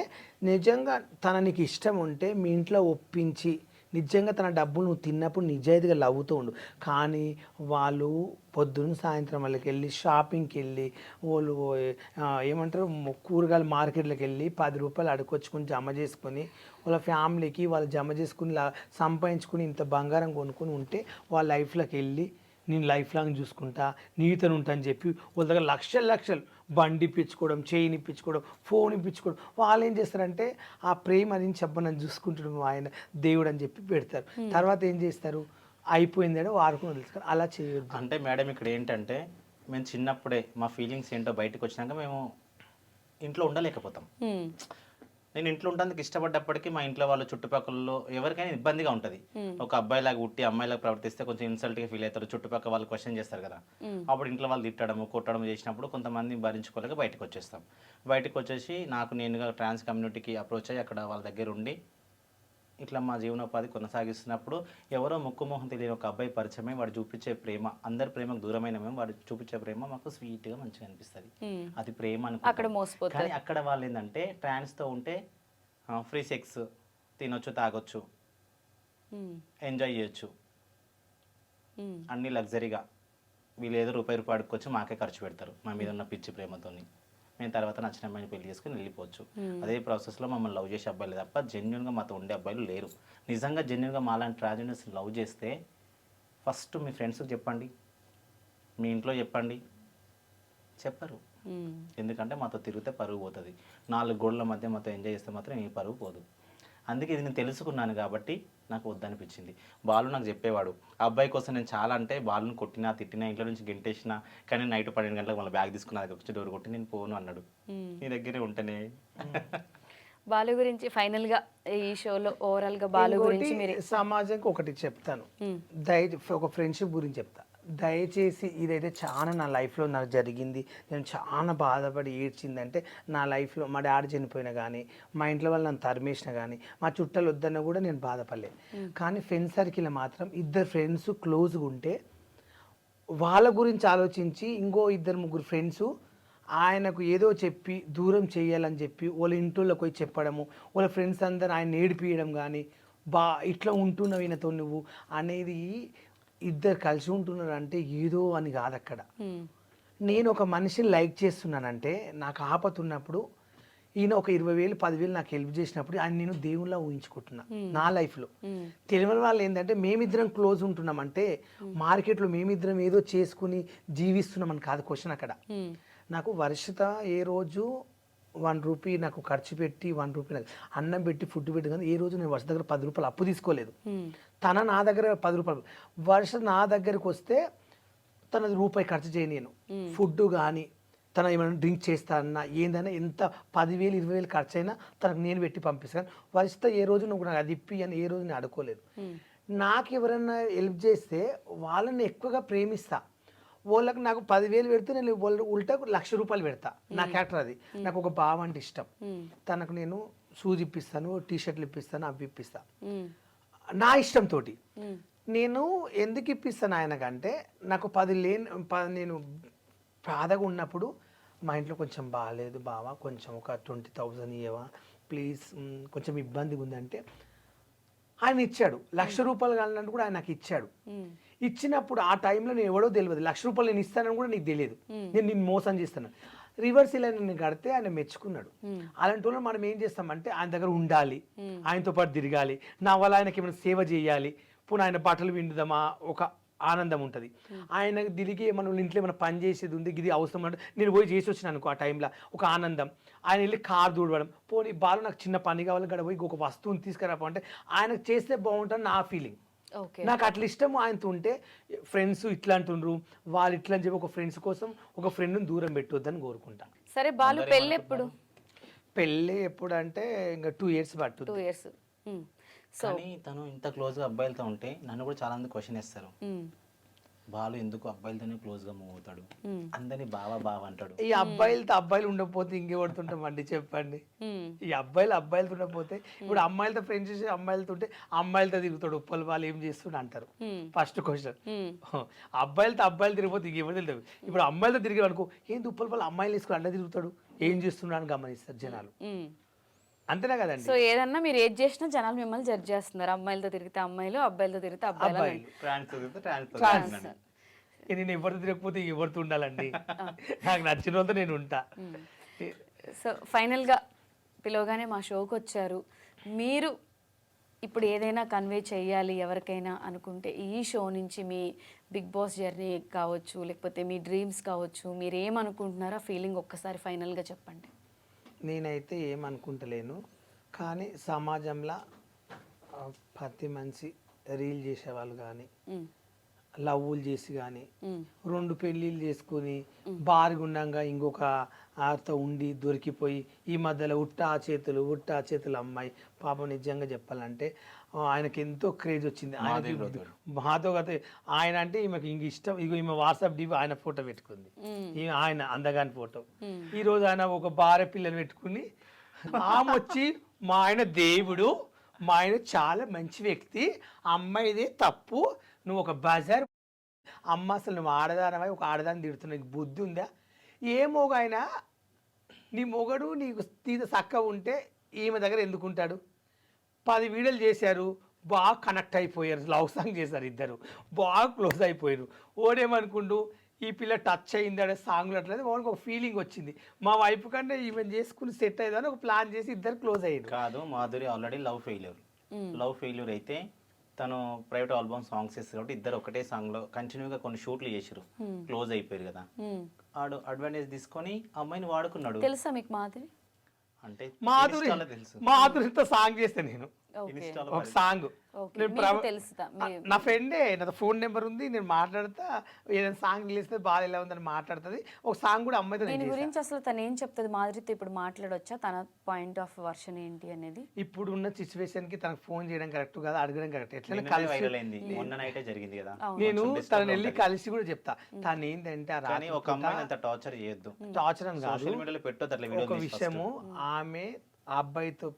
నిజంగా తన నీకు ఇష్టం ఉంటే మీ ఇంట్లో ఒప్పించి నిజంగా తన డబ్బులు నువ్వు తిన్నప్పుడు నిజాయితీగా లవ్వుతూ ఉండు. కానీ వాళ్ళు పొద్దున్న సాయంత్రం వాళ్ళకి వెళ్ళి షాపింగ్కి వెళ్ళి వాళ్ళు ఏమంటారు కూరగాయల మార్కెట్లకు వెళ్ళి 10 రూపాయలు అడుకొచ్చుకొని జమ చేసుకొని వాళ్ళ ఫ్యామిలీకి వాళ్ళు జమ చేసుకుని సంపాదించుకుని ఇంత బంగారం కొనుక్కొని ఉంటే వాళ్ళ లైఫ్లోకి వెళ్ళి నేను లైఫ్ లాంగ్ చూసుకుంటా, నీతోనే ఉంటా అని చెప్పి వాళ్ళ దగ్గర లక్షలు బండి ఇప్పించుకోవడం, చైన్ ఇప్పించుకోవడం, ఫోన్ ఇప్పించుకోవడం. వాళ్ళు ఏం చేస్తారంటే ఆ ప్రేమ అని చెప్పనని చూసుకుంటాడు ఆయన దేవుడు అని చెప్పి పెడతారు. తర్వాత ఏం చేస్తారు, అయిపోయిందేడో వాడుకుని వదిలేస్తారు. అలా చేయొద్దు. అంటే మేడం ఇక్కడ ఏంటంటే, మేము చిన్నప్పుడే మా ఫీలింగ్స్ ఏంటో బయటకు వచ్చినాక మేము ఇంట్లో ఉండలేకపోతాం. నేను ఇంట్లో ఉండడానికి ఇష్టపడ్డప్పటికీ మా ఇంట్లో వాళ్ళ చుట్టుపక్కలలో ఎవరికైనా ఇబ్బందిగా ఉంటుంది. ఒక అబ్బాయిలాగా ఉట్టి అమ్మాయిలాగా ప్రవర్తిస్తే కొంచెం ఇన్సల్ట్గా ఫీల్ అవుతారు, చుట్టుపక్కల వాళ్ళు క్వశ్చన్ చేస్తారు కదా. అప్పుడు ఇంట్లో వాళ్ళు తిట్టడము కొట్టడం చేసినప్పుడు కొంతమంది భరించుకోలేక బయటకు వచ్చేస్తాం. బయటకు వచ్చేసి నాకు నేనుగా ట్రాన్స్ కమ్యూనిటీకి అప్రోచ్ అయ్యి అక్కడ వాళ్ళ దగ్గర ఉండి ఇట్లా మా జీవనోపాధి కొనసాగిస్తున్నప్పుడు ఎవరో ముక్కుమోహం తెలియని ఒక అబ్బాయి పరిచయమై వాడు చూపించే ప్రేమ, అందరి ప్రేమకు దూరమైన మేము వాడు చూపించే ప్రేమ మాకు స్వీట్గా మంచిగా అనిపిస్తుంది. అది ప్రేమ అక్కడ మోసపోతుంది. కానీ అక్కడ వాళ్ళు ఏంటంటే ట్రాన్స్తో ఉంటే ఫ్రీ సెక్స్ తినొచ్చు, తాగొచ్చు, ఎంజాయ్ చేయొచ్చు, అన్ని లగ్జరీగా. వీళ్ళు ఏదో రూపాయి అడుక్కొచ్చి మాకే ఖర్చు పెడతారు మా మీద ఉన్న పిచ్చి ప్రేమతోని. మేము తర్వాత నచ్చిన అమ్మాయిని పెళ్లి చేసుకుని వెళ్ళిపోవచ్చు. అదే ప్రాసెస్లో మమ్మల్ని లవ్ చేసే అబ్బాయిలు తప్ప జెన్యున్గా మాతో ఉండే అబ్బాయిలు లేరు. నిజంగా జెన్యున్గా మాలాంటి ట్రాన్స్జెండర్స్ లవ్ చేస్తే ఫస్ట్ మీ ఫ్రెండ్స్కి చెప్పండి, మీ ఇంట్లో చెప్పండి. చెప్పరు, ఎందుకంటే మాతో తిరిగితే పరుగు పోతుంది. 4 గోడల మధ్య మాతో ఎంజాయ్ చేస్తే మాత్రం ఏ పరుగు పోదు. అందుకే ఇది నేను తెలుసుకున్నాను కాబట్టి నాకు వద్దనిపించింది. బాలు నాకు చెప్పేవాడు, ఆ అబ్బాయి కోసం నేను చాలా అంటే బాలుని కొట్టినా తిట్టినా ఇంట్లో నుంచి గెంటేసినా, కానీ నైట్ 12 గంటలకు మళ్ళీ బ్యాగ్ తీసుకున్నా వచ్చి డోర్ కొట్టి నేను పోను అన్నాడు. నీ దగ్గరే ఉంటేనే. బాలు గురించి ఫైనల్గా ఈ షోలో ఓవరాల్గా బాలు గురించి మీరు సమాజంకి ఒకటి చెప్తాను, ఒక ఫ్రెండ్షిప్ గురించి చెప్తా. దయచేసి ఇదైతే చాలా నా లైఫ్లో నాకు జరిగింది, నేను చాలా బాధపడి ఏడ్చిందంటే నా లైఫ్లో మా డాడీ చనిపోయినా కానీ, మా ఇంట్లో వాళ్ళు నన్ను తరిమేసినా కానీ, మా చుట్టాలు వద్దన్నా కూడా నేను బాధపడలేదు. కానీ ఫ్రెండ్స్ సర్కిల్ మాత్రం 2 ఫ్రెండ్స్ క్లోజ్గా ఉంటే వాళ్ళ గురించి ఆలోచించి ఇంకో 2-3 ఫ్రెండ్స్ ఆయనకు ఏదో చెప్పి దూరం చేయాలని చెప్పి వాళ్ళ ఇంట్లోకి పోయి చెప్పడము, వాళ్ళ ఫ్రెండ్స్ అందరూ ఆయన ఏడిపియడం కానీ, ఇట్లా ఉంటున్నావు ఈయనతో నువ్వు అనేది. 2 కలిసి ఉంటున్నారు అంటే ఏదో అని కాదు అక్కడ. నేను ఒక మనిషిని లైక్ చేస్తున్నానంటే నాకు ఆపత ఉన్నప్పుడు ఈయన ఒక 20,000 10,000 నాకు హెల్ప్ చేసినప్పుడు ఆయన నేను దేవుళ్ళ ఊహించుకుంటున్నా నా లైఫ్లో. తెలియని వాళ్ళు ఏంటంటే మేమిద్దరం క్లోజ్ ఉంటున్నామంటే మార్కెట్లో మేమిద్దరం ఏదో చేసుకుని జీవిస్తున్నామని కాదు క్వశ్చన్ అక్కడ. నాకు వర్షిత ఏ రోజు 1 రూపీ నాకు ఖర్చు పెట్టి 1 రూపీ నాకు అన్నం పెట్టి ఫుడ్ పెట్టి కానీ ఏ రోజు నేను వర్ష దగ్గర 10 రూపాయలు అప్పు తీసుకోలేదు. తన నా దగ్గర 10 రూపాయలు, వర్ష నా దగ్గరికి వస్తే తనది రూపాయి ఖర్చు చేయను. ఫుడ్ కానీ తన ఏమైనా డ్రింక్ చేస్తానన్నా ఏందైనా ఎంత 10,000 20,000 ఖర్చు అయినా తనకు నేను పెట్టి పంపిస్తాను. వర్షిత ఏ రోజు నువ్వు నాకు అది ఇప్పి అని ఏ రోజు నేను అడుకోలేదు. నాకు ఎవరైనా హెల్ప్ చేస్తే వాళ్ళని ఎక్కువగా ప్రేమిస్తా. వాళ్ళకి నాకు 10,000 పెడితే నేను ఉల్టా 1,00,000 రూపాయలు పెడతా. నా క్యారెక్టర్ అది. నాకు ఒక బావ అంటే ఇష్టం. తనకు నేను షూస్ ఇప్పిస్తాను, టీ-షర్ట్లు ఇప్పిస్తాను, అవి ఇప్పిస్తా నా ఇష్టంతో. నేను ఎందుకు ఇప్పిస్తాను ఆయనకంటే నాకు 10 నేను బాధగా ఉన్నప్పుడు మా ఇంట్లో కొంచెం బాగాలేదు బావా, కొంచెం ఒక 20,000 ఇవ్వవా ప్లీజ్, కొంచెం ఇబ్బందిగా ఉందంటే ఆయన ఇచ్చాడు. 1,00,000 రూపాయలు కావాలంటే కూడా ఆయన నాకు ఇచ్చాడు. ఇచ్చినప్పుడు ఆ టైంలో నేను ఎవడో తెలియదు. 1,00,000 రూపాయలు నేను ఇస్తానని కూడా నీకు తెలియదు. నేను నిన్ను మోసం చేస్తాను. రివర్స్ ఇలా నేను కడితే ఆయన మెచ్చుకున్నాడు. అలాంటి వాళ్ళు మనం ఏం చేస్తామంటే ఆయన దగ్గర ఉండాలి, ఆయనతో పాటు తిరగాలి, నా వల్ల ఆయనకి ఏమైనా సేవ చేయాలి, పునః ఆయన బట్టలు విండుదామా ఒక ఆనందం ఉంటుంది. ఆయన తిరిగి మన ఇంట్లో ఏమైనా పని చేసేది ఉంది, ఇది అవసరం అంటే నేను పోయి చేసి వచ్చిన అనుకో ఆ టైంలో ఒక ఆనందం. ఆయన వెళ్ళి కారు దూడవడం, పోనీ బాలు నాకు చిన్న పని కావాలి గడ పోయి ఒక వస్తువుని తీసుకురాపో అంటే ఆయనకు చేస్తే బాగుంటుంది నా ఫీలింగ్. నాకు అట్లా ఇష్టము ఆయనతో ఉంటే. ఫ్రెండ్స్ ఇట్లా అంటుండ్రు వాళ్ళు ఇట్లా అని చెప్పి ఒక ఫ్రెండ్స్ కోసం ఒక ఫ్రెండ్ని దూరం పెట్టొద్దని కోరుకుంటా. సరే బాలు పెళ్ళి ఎప్పుడు? పెళ్ళి ఎప్పుడు అంటే ఇంకా 2 years పట్టు. 2 years. కానీ తను ఇంత క్లోజ్గా అబ్బాయిలతో ఉంటే నన్ను కూడా చాలా మంది క్వశ్చన్ వేస్తారు, బాలు ఎందుకు అబ్బాయిలతోనే క్లోజ్గా మూవ్ అవుతాడు, అందరినీ బావ అంటాడు. ఈ అబ్బాయిలు ఉండకపోతే ఇంకెవడుతుంటామండి చెప్పండి. ఈ అబ్బాయిలతో ఉండకపోతే ఇప్పుడు అమ్మాయిలతో ఫ్రెండ్స్ చేసి అమ్మాయిలతో ఉంటే అమ్మాయిలతో తిరుగుతాడు, ఉప్పలు వాళ్ళు ఏం చేస్తుండ అంటారు. First question. అబ్బాయిలు తిరిగిపోతే ఇంకెవరు తెలుస్తుంది. ఇప్పుడు అమ్మాయిలతో తిరిగి అనుకో ఏంది ఉప్పలు వాళ్ళు అమ్మాయిలు వేసుకుని అండ తిరుగుతాడు, ఏం చేస్తున్నాడు అని గమనిస్తారు జనాలు. అంతేనా కదండి. సో ఏదన్నా మీరు ఏది చేసినా జనాలు మిమ్మల్ని జడ్జ్ చేస్తున్నారు. అమ్మాయిలతో తిరిగితే అమ్మాయిలు, అబ్బాయిలతో తిరిగితే అబ్బాయిలు. నేను ఎవరితో తిరగకపోతే ఎవరితో ఉండాలండి. నాకు నచ్చిన వాళ్ళతో నేను ఉంటా. సో ఫైనల్గా పిలవగానే మా షోకి వచ్చారు. మీరు ఇప్పుడు ఏదైనా కన్వే చేయాలి ఎవరికైనా అనుకుంటే ఈ షో నుంచి మీ బిగ్ బాస్ జర్నీ కావచ్చు, లేకపోతే మీ డ్రీమ్స్ కావచ్చు, మీరు ఏమనుకుంటున్నారో ఫీలింగ్ ఒక్కసారి ఫైనల్గా చెప్పండి. నేనైతే ఏమనుకుంటలేను, కానీ సమాజంలో ప్రతి మనిషి రీల్ చేసేవాళ్ళు కానీ లవ్వులు చేసి కానీ 2 పెళ్ళిళ్ళు చేసుకుని బారుగుండంగా ఇంకొక ఆతో ఉండి దొరికిపోయి ఈ మధ్యలో ఉట్టా చేతులు అమ్మాయి పాపం నిజంగా చెప్పాలంటే ఆయనకి ఎంతో క్రేజ్ వచ్చింది. మాతో ఆయన అంటే ఈమెకి ఇంక ఇష్టం. ఇగో ఈమె వాట్సాప్ డివి ఆయన ఫోటో పెట్టుకుంది, ఆయన అందగాని ఫోటో. ఈరోజు ఆయన ఒక భార్య పిల్లలు పెట్టుకుని ఆమె వచ్చి మా ఆయన దేవుడు, మా ఆయన చాలా మంచి వ్యక్తి, అమ్మాయిదే తప్పు, నువ్వు ఒక బజార్ అమ్మ, అసలు నువ్వు ఆడదానవై ఒక ఆడదాన్ని తిడుతున్నావు, నీకు బుద్ధి ఉందా? ఏ మొగైనా నీ మొగడు నీకు తీత చక్కగా ఉంటే ఈమె దగ్గర ఎందుకుంటాడు? 10 వీడియోలు చేశారు, బాగా కనెక్ట్ అయిపోయారు, లవ్ సాంగ్ చేశారు, ఇద్దరు బాగా క్లోజ్ అయిపోయారు. ఓడేమనుకుంటూ ఈ పిల్ల టచ్ అయింది అనే సాంగ్లు అట్లేదు వాళ్ళకి ఒక ఫీలింగ్ వచ్చింది. మా వైపు కంటే ఈవెన్ చేసుకుని సెట్ అయ్యేదని ఒక ప్లాన్ చేసి ఇద్దరు క్లోజ్ అయ్యారు. కాదు, మాధురి ఆల్రెడీ లవ్ ఫెయిల్యూర్ అయితే తను ప్రైవేట్ ఆల్బమ్ సాంగ్స్ చేస్తారు కాబట్టి ఇద్దరు ఒకటే సాంగ్ లో కంటిన్యూగా కొన్ని షూట్లు చేసారు, క్లోజ్ అయిపోయారు కదా. ఆడు అడ్వాంటేజ్ తీసుకొని అమ్మాయిని వాడుకున్నాడు. తెలుసా మీకు మాధురి? అంటే మాధురితో సాంగ్ చేస్తే నేను ఒక సాంగ్ నా ఫ్రెండే నా ఫోన్ నెంబర్ ఉంది, నేను మాట్లాడతా, ఏదైనా సాంగ్ తెలిస్తే బాగా ఎలా ఉందని మాట్లాడుతుంది. ఒక సాంగ్ కూడా అమ్మాయితో దీని గురించి అసలు తను ఏం చెప్తుంది? మాధురితో ఇప్పుడు మాట్లాడొచ్చా? తన పాయింట్ ఆఫ్ వర్షన్ ఏంటి అనేది ఇప్పుడు ఉన్న సిచ్యువేషన్ కి తనకు ఫోన్ చేయడం కరెక్ట్ కాదు, అడగడం కరెక్ట్. ఎట్లా జరిగింది కదా, నేను తనని వెళ్ళి కలిసి కూడా చెప్తా. తను ఏంటంటే ఒక అమ్మాయిని అంత టార్చర్ చేయొద్దు, టార్చర్ అని కాదు, సోషల్ మీడియాలో పెట్టొద్దు అట్లా. ఒక విషయము ఆమె ఆ అబ్బాయితో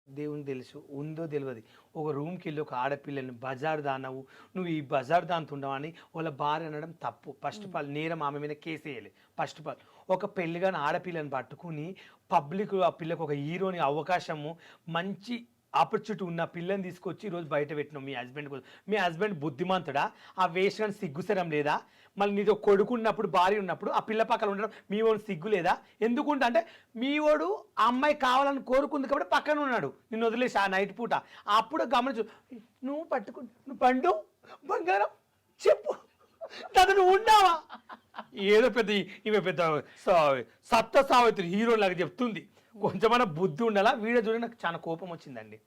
దేవుని తెలుసు ఉందో తెలియదు, ఒక రూమ్కి వెళ్ళి ఒక ఆడపిల్లని బజార్ దానవు, నువ్వు ఈ బజార్ దాంతో ఉండవని వాళ్ళ భార్య అనడం తప్పు. ఫస్ట్ ఆఫ్ ఆల్ నేరం ఆమె మీద కేసు వేయాలి. ఫస్ట్ ఆఫ్ ఆల్ ఒక పెళ్లిగాని ఆడపిల్లని పట్టుకుని పబ్లిక్ ఆ పిల్లకు ఒక హీరోని అవకాశము మంచి ఆపర్చునిటీ ఉన్న పిల్లని తీసుకొచ్చి ఈరోజు బయట పెట్టినాం మీ హస్బెండ్ కోసం. మీ హస్బెండ్ బుద్ధిమంతుడా? ఆ వేస్ట్ కానీ సిగ్గుసరం లేదా? మళ్ళీ నీతో కొడుకు ఉన్నప్పుడు భార్య ఉన్నప్పుడు ఆ పిల్ల పక్కన ఉండడం మీ వాడు సిగ్గు లేదా? ఎందుకుంటే అంటే మీ వాడు ఆ అమ్మాయి కావాలని కోరుకుంది కాబట్టి పక్కన ఉన్నాడు, నిన్ను వదిలేసి ఆ నైట్ పూట. అప్పుడు గమనించు, నువ్వు నువ్వు పండు బంగారం చెప్పు తను నువ్వు ఉన్నావా? ఏదో పెద్ద ఈమె పెద్ద సప్త సావిత్రి హీరో లాగా చెప్తుంది. కొంచెమైనా బుద్ధి ఉండాలా? వీడియో చూడండి, నాకు చాలా కోపం వచ్చిందండి.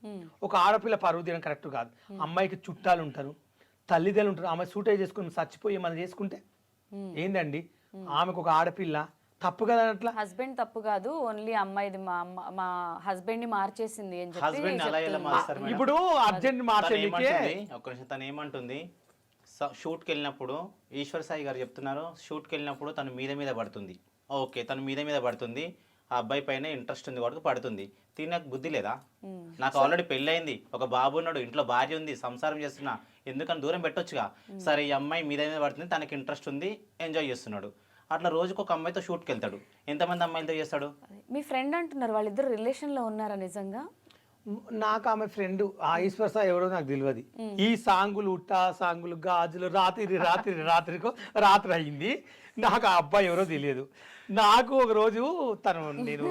ఒక ఆడపిల్ల పరువు తీయడం కరెక్ట్ కాదు. అమ్మాయికి చుట్టాలు ఉంటారు, తల్లిదండ్రులు ఉంటారు. ఆమె సూటైజ్ చేసుకుని చచ్చిపోయి మనం చేసుకుంటే ఏందండి? ఆమెకు ఒక ఆడపిల్ల తప్పు కదా అట్లా. హస్బెండ్ తప్పు కాదు, ఓన్లీ అమ్మాయిది మా హస్బెండ్ ని మార్చేసింది అని చెప్పి హస్బెండ్ అలా ఎలా మారుస్తారు మేడం? ఇప్పుడు అర్జెంట్ మార్చేందుకే ఒక నిమిషం, తను ఏమంటుంది, షూట్కి వెళ్ళినప్పుడు ఈశ్వర్ సాయి గారు చెప్తున్నారు, షూట్కి వెళ్ళినప్పుడు తను మీద పడుతుంది. ఓకే, తను మీద పడుతుంది, ఆ అబ్బాయి పైన ఇంట్రెస్ట్ ఉంది కాబట్టి పడుతుంది. నాకు బుద్ధి లేదా? నాకు ఆల్రెడీ పెళ్ళయింది, ఒక బాబు ఉన్నాడు, ఇంట్లో భార్య ఉంది, సంసారం చేస్తున్నా, ఎందుకని దూరం పెట్టొచ్చుగా. సరే ఈ అమ్మాయి మీద పడుతుంది, తనకి ఇంట్రెస్ట్ ఉంది, ఎంజాయ్ చేస్తున్నాడు. అట్లా రోజుకు ఒక అమ్మాయితో షూట్కి వెళ్తాడు. ఎంతమంది అమ్మాయిలతో చేస్తాడు? మీ ఫ్రెండ్ అంటున్నారు, వాళ్ళిద్దరు రిలేషన్లో ఉన్నారా నిజంగా? నాకు ఆమె ఫ్రెండ్ ఆ ఈశ్వర్ సాయి ఎవరో నాకు తెలియదు. ఈ సాంగులు ఉట్టా సాంగులు గాజులు రాత్రి అయింది. నాకు ఆ అబ్బాయి ఎవరో తెలియదు. నాకు ఒక రోజు నేను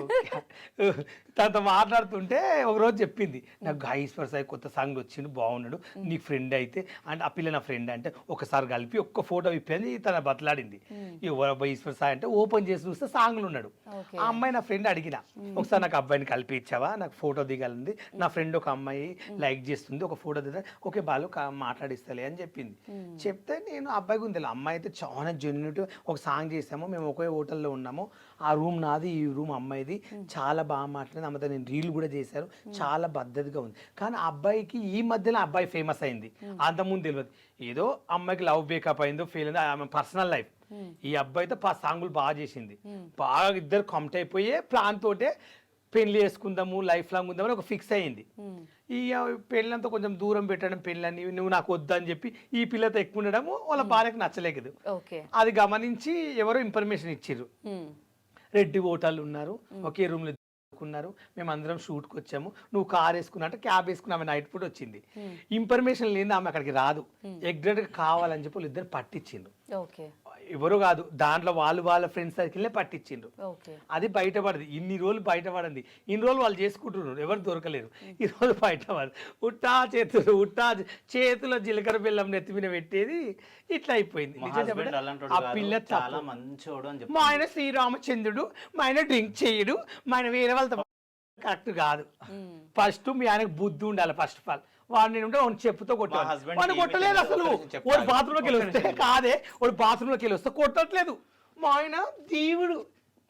తనతో మాట్లాడుతుంటే ఒకరోజు చెప్పింది, నాకు ఈశ్వర్ సాయి కొత్త సాంగ్లు వచ్చిండు, బాగున్నాడు, నీకు ఫ్రెండ్ అయితే అంటే ఆ పిల్ల నా ఫ్రెండ్ అంటే ఒకసారి కలిపి ఒక్క ఫోటో ఇప్పింది. తన బతలాడింది, ఎవరబ్బాయి ఈశ్వర్ సాయి అంటే ఓపెన్ చేసి చూస్తే సాంగ్లు ఉన్నాడు. ఆ అమ్మాయి నా ఫ్రెండ్ అడిగిన, ఒకసారి నాకు అబ్బాయిని కలిపి ఇచ్చావా, నాకు ఫోటో దిగాలంది, నా ఫ్రెండ్ ఒక అమ్మాయి లైక్ చేస్తుంది, ఒక ఫోటో దిగా, ఓకే బాలు మాట్లాడిస్తలే అని చెప్పింది. చెప్తే నేను అబ్బాయి గురించి అమ్మాయి అయితే చాలా జెన్యున్, ఒక సాంగ్ చేసాము, మేము ఒకే హోటల్లో ఉన్నాము, ఆ రూమ్ నాది, ఈ రూమ్ అమ్మాయిది, చాలా బాగా మాట్లాడింది, అమ్మతో నేను రీల్ కూడా చేశాను, చాలా పద్ధతిగా ఉంది. కానీ ఆ అబ్బాయికి ఈ మధ్యలో అబ్బాయి ఫేమస్ అయింది, అంతకుముందు తెలియదు. ఏదో అమ్మాయికి లవ్ బ్రేకప్ అయిందో ఫెయిల్ అయిందో ఆమె పర్సనల్ లైఫ్. ఈ అబ్బాయితో సాంగులు బాగా చేసింది, బాగా ఇద్దరు కమిట్ అయిపోయే ప్లాన్ తోటే పెళ్లి చేసుకుందాము, లైఫ్ లాంగ్ ఉందామని ఒక ఫిక్స్ అయ్యింది. ఈ పెళ్ళంతా కొంచెం దూరం పెట్టడం, పెళ్ళని నువ్వు నాకు వద్దని చెప్పి ఈ పిల్లతో ఎక్కువ ఉండడము వాళ్ళ భార్యకు నచ్చలేదు. అది గమనించి ఎవరో ఇన్ఫర్మేషన్ ఇచ్చిర్రు, రెడ్డి ఓటర్లు ఉన్నారు, ఒకే రూమ్లో ఉన్నారు, మేము అందరం షూట్కి వచ్చాము, నువ్వు కార్ వేసుకున్నా అంటే క్యాబ్ వేసుకుని ఆమె నైట్ పూట వచ్చింది. ఇన్ఫర్మేషన్ లేని ఆమె అక్కడికి రాదు, ఎగ్జాక్ట్గా కావాలని చెప్పి వాళ్ళు ఇద్దరు పట్టించిండు. ఎవరు కాదు, దాంట్లో వాళ్ళ ఫ్రెండ్స్ సర్కిల్నే పట్టించిండ్రు. అది బయటపడదు, ఇన్ని రోజులు బయటపడింది. ఇన్ని రోజులు వాళ్ళు చేసుకుంటున్నారు, ఎవరు దొరకలేరు. ఈ రోజు బయటపడదు. చేతుల జీలకర్ర బెల్లం నెత్తి మీద పెట్టేది ఇట్లా అయిపోయింది. ఆ పిల్ల చాలా మంచోడు అని చెప్పి, మా ఆయన శ్రీరామచంద్రుడు, మా ఆయన డ్రింక్ చేయడు, మా ఆయన వేరే వాళ్ళతో కరెక్ట్ కాదు. ఫస్ట్ మీ ఆయనకు బుద్ధి ఉండాలి. ఫస్ట్ ఆఫ్ ఆల్ వాడు నేను ఉంటే వాడిని చెప్పుతో కొట్టాడు, వాడిని కొట్టలేదు అసలు. వాడు బాత్రూంలోకి వెళ్ళి వస్తే కాదే, వాడు బాత్రూంలోకి వెళ్ళి వస్తే కొట్టట్లేదు. మా ఆయన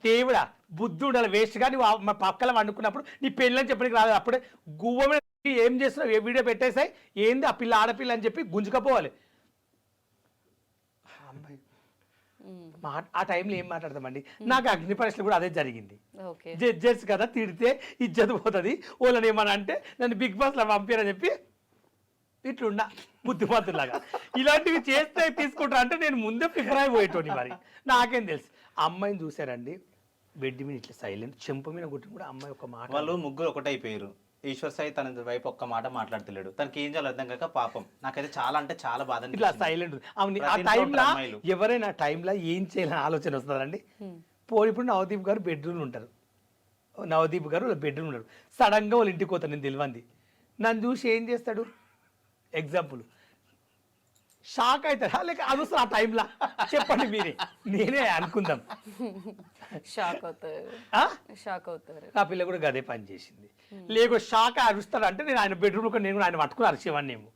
దేవుడా బుద్ధి ఉండాలి. వేస్ట్ గా నువ్వు మా పక్కల వండుకున్నప్పుడు నీ పెళ్ళని చెప్పడానికి రాదు, అప్పుడే గువ్వ మీద ఏం చేస్తున్నావు, ఏ వీడియో పెట్టేసాయి, ఏంది ఆ పిల్ల ఆడపిల్ల అని చెప్పి గుంజుకపోవాలి. ఆ టైంలో ఏం మాట్లాడతామండి. నాకు అగ్ని పరీక్షలు కూడా అదే జరిగింది. జడ్జెస్ కదా, తిడితే ఇజ్జత్ పోతుంది, వాళ్ళని ఏమన్నా అంటే నన్ను బిగ్ బాస్లో పంపారని చెప్పి ఇట్లున్నా బుద్ధిమంతులాగా. ఇలాంటివి చేస్తే తీసుకుంటారు అంటే నేను ముందే ప్రిఫర్ అయిపోయేటోని. మరి నాకేం తెలుసు. అమ్మాయిని చూసారండి, బెడ్ మీద ఇట్లా సైలెంట్, చెంప మీద కొట్టి కూడా అమ్మాయి ఒక మాట. వాళ్ళు ముగ్గురు ఒకటైపోయారు. ఈశ్వర్ సాయి తన వైపు ఒక్క మాట మాట్లాడతలేడు, తనకి ఏం చేయాలో అర్థం కాక పాపం నాకైతే చాలా అంటే చాలా బాధ. ఇట్లా సైలెంట్. ఆ టైంలో ఎవరైనా టైంలో ఏం చేయాలని ఆలోచన వస్తుందండి. ఇప్పుడు నవదీప్ గారు బెడ్రూమ్ ఉంటారు, నవదీప్ గారు బెడ్రూమ్ ఉంటారు, సడన్గా వాళ్ళ ఇంటికి పోతారు, నేను తెలియంది. నన్ను చూసి ఏం చేస్తాడు, ఎగ్జాంపుల్ షాక్ అవుతాడా లేక అది వస్తుంది ఆ టైంలో? చెప్పండి మీరే, నేనే అనుకుందాం. షాక్ అవుతారు. ఆ పిల్ల కూడా గదే పని చేసింది. లేక షాక్ అరుస్తాడు అంటే నేను ఆయన బెడ్రూమ్లో నేను ఆయన పట్టుకుని అరిచేవాడిని ఏమో.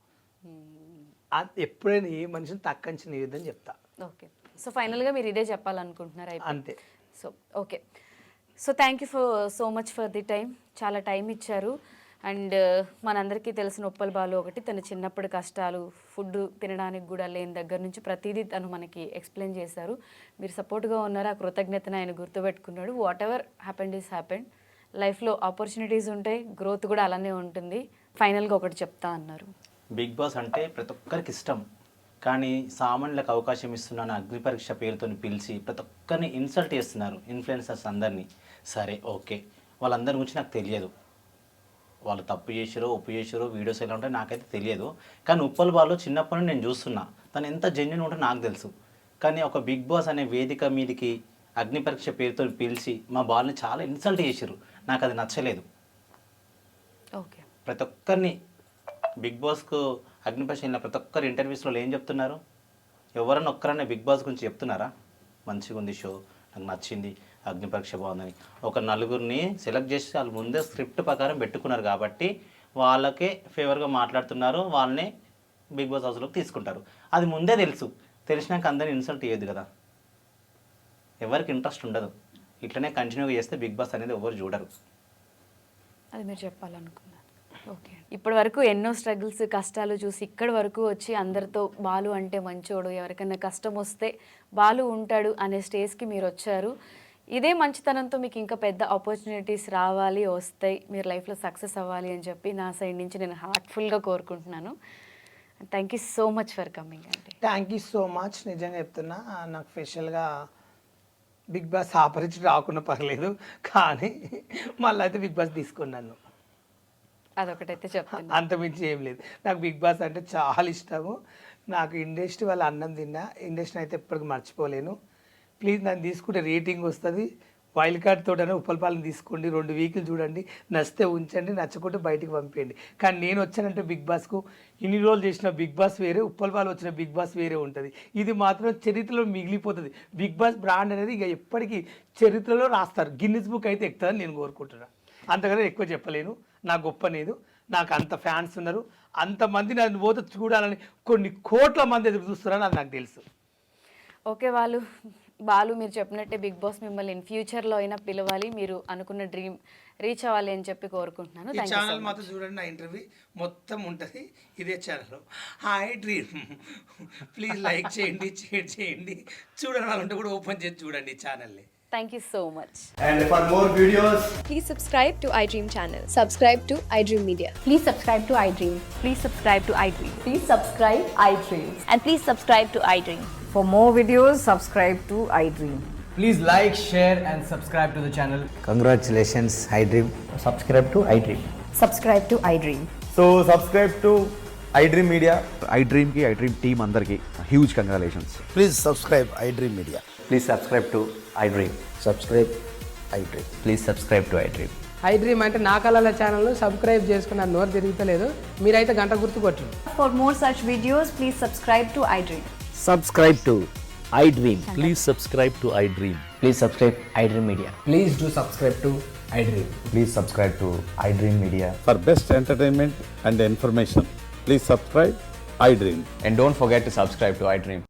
ఎప్పుడైనా ఏ మనిషిని తక్కంచి నీదని చెప్తా. ఓకే, సో ఫైనల్గా మీరు ఇదే చెప్పాలనుకుంటున్నారు అంతే. So okay, so thank you so much for the time. చాలా టైం ఇచ్చారు. అండ్ మనందరికీ తెలిసిన ఉప్పల్ బాలు ఒకటి, తన చిన్నప్పటి కష్టాలు, ఫుడ్ తినడానికి కూడా లేని దగ్గర నుంచి ప్రతిదీ తను మనకి ఎక్స్ప్లెయిన్ చేశారు. మీరు సపోర్ట్గా ఉన్నారు, ఆ కృతజ్ఞతను ఆయన గుర్తుపెట్టుకున్నాడు. Whatever happened is happened. లైఫ్లో ఆపర్చునిటీస్ ఉంటాయి, గ్రోత్ కూడా అలానే ఉంటుంది. ఫైనల్గా ఒకటి చెప్తా అన్నారు, బిగ్ బాస్ అంటే ప్రతి ఒక్కరికి ఇష్టం, కానీ సామాన్యులకు అవకాశం ఇస్తున్నాను అగ్ని పరీక్ష పేరుతో పిలిచి ప్రతి ఒక్కరిని ఇన్సల్ట్ చేస్తున్నారు, ఇన్ఫ్లుయెన్సర్స్ అందరినీ. సరే ఓకే, వాళ్ళందరి గురించి నాకు తెలియదు, వాళ్ళు తప్పు చేసిరో ఒప్పు చేసిరో వీడియోస్ ఎలా ఉంటాయో నాకైతే తెలియదు. కానీ ఉప్పల్ బాలు చిన్నప్పటి నుండి నేను చూస్తున్నా, తను ఎంత జెన్యున్ ఉంటుందో నాకు తెలుసు. కానీ ఒక బిగ్ బాస్ అనే వేదిక మీదకి అగ్ని పరీక్ష పేరుతో పిలిచి మా బాల్ని చాలా ఇన్సల్ట్ చేసిర్రు. నాకు అది నచ్చలేదు. ఓకే, ప్రతి ఒక్కరిని బిగ్ బాస్కు అగ్ని పరీక్ష వెళ్ళిన ప్రతి ఒక్కరు ఇంటర్వ్యూస్లో ఏం చెప్తున్నారు? ఎవరన్నా ఒక్కరన్నా బిగ్ బాస్ గురించి చెప్తున్నారా? మంచిగా ఉంది షో, నాకు నచ్చింది, అగ్ని పరీక్ష బాగుందని. ఒక నలుగురిని సెలెక్ట్ చేసి వాళ్ళు ముందే స్క్రిప్ట్ ప్రకారం పెట్టుకున్నారు కాబట్టి వాళ్ళకే ఫేవర్గా మాట్లాడుతున్నారు, వాళ్ళని బిగ్ బాస్ హౌస్లోకి తీసుకుంటారు. అది ముందే తెలుసు. తెలిసినాక అందరిని ఇన్సల్ట్ చేయొద్దు కదా. ఎవరికి ఇంట్రెస్ట్ ఉండదు. ఇట్లనే కంటిన్యూగా చేస్తే బిగ్ బాస్ అనేది ఎవరు చూడరు. అది మీరు చెప్పాలనుకున్నాను. ఓకే, ఇప్పటి వరకు ఎన్నో స్ట్రగుల్స్ కష్టాలు చూసి ఇక్కడి వరకు వచ్చి అందరితో బాలు అంటే మంచోడు, ఎవరికైనా కష్టం వస్తే బాలు ఉంటాడు అనే స్టేజ్కి మీరు వచ్చారు. ఇదే మంచితనంతో మీకు ఇంకా పెద్ద ఆపర్చునిటీస్ రావాలి, వస్తాయి, మీరు లైఫ్లో సక్సెస్ అవ్వాలి అని చెప్పి నా సైడ్ నుంచి నేను హార్ట్ఫుల్గా కోరుకుంటున్నాను. Thank you so much for coming అండి. Thank you so much. నిజంగా చెప్తున్నా, నాకు స్పెషల్గా బిగ్ బాస్ ఆపరిచి రాకుండా పర్లేదు, కానీ మళ్ళీ అయితే బిగ్ బాస్ తీసుకున్నాను. అదొకటైతే చెప్తాను, అంతమించి ఏం లేదు. నాకు బిగ్ బాస్ అంటే చాలా ఇష్టము. నాకు ఇండస్ట్రీ వాళ్ళ అన్నం తిన్నా, ఇండస్ట్రీని అయితే ఎప్పటికీ మర్చిపోలేను. ప్లీజ్ నన్ను తీసుకుంటే రేటింగ్ వస్తుంది. వైల్డ్ కార్డ్ తోటనే ఉప్పలపాలెం తీసుకోండి, 2 వీక్లు చూడండి, నచ్చితే ఉంచండి, నచ్చకుంటే బయటికి పంపేయండి. కానీ నేను వచ్చానంటే బిగ్ బాస్కు ఇన్ని రోజులు చేసిన బిగ్ బాస్ వేరే, ఉప్పలపాలెం వచ్చిన బిగ్ బాస్ వేరే ఉంటుంది. ఇది మాత్రం చరిత్రలో మిగిలిపోతుంది. బిగ్ బాస్ బ్రాండ్ అనేది ఇక ఎప్పటికీ చరిత్రలో రాస్తారు. గిన్నిస్ బుక్ అయితే ఎక్కుతుందని నేను కోరుకుంటున్నాను. అంతకన్నా ఎక్కువ చెప్పలేను. నా గొప్ప లేదు, నాకు అంత ఫ్యాన్స్ ఉన్నారు, అంతమంది నన్ను పోతే చూడాలని కొన్ని కోట్ల మంది ఎదురు చూస్తున్నారని అది నాకు తెలుసు. ఓకే బాలు మీరు చెప్పినట్టే బిగ్ బాస్ మిమ్మల్ని ఇన్ ఫ్యూచర్లో అయినా పిలవాలి, మీరు అనుకున్న డ్రీమ్ రీచ్ అవ్వాలి అని చెప్పి కోరుకుంటున్నాను. ఈ ఛానల్ మాత్రం చూడండి, నా ఇంటర్వ్యూ మొత్తం ఉంటుంది ఇదే channel. Hi dream, please like చేయండి, షేర్ చేయండి, చూడని వాళ్ళంటే కూడా ఓపెన్ చేసి చూడండి ఈ ఛానల్ని. Thank you so much. And for more videos, Please subscribe to iDream channel. Subscribe to iDream Media. Please subscribe to iDream. Please subscribe to iDream. Please subscribe iDream. And please subscribe to iDream. For more videos, subscribe to iDream. please like, share, and subscribe to the channel. Congratulations, iDream. Subscribe to iDream. Subscribe to iDream. So subscribe to iDream Media. iDream ki iDream team andarki huge congratulations. Please subscribe iDream Media. Please subscribe to iDream. Subscribe iDream. Please subscribe to iDream. iDream అంటే నా కళల ఛానల్ను subscribe చేసుకున్న నోరు తిరుగుతలేదు, మీరైతే గంట గుర్తు కొట్టండి. For more such videos, please subscribe to iDream. Subscribe to iDream. Please subscribe to iDream. Please subscribe iDream Media. Please do subscribe to iDream. Please subscribe to iDream Media. For best entertainment and information, please subscribe iDream. And don't forget to subscribe to iDream.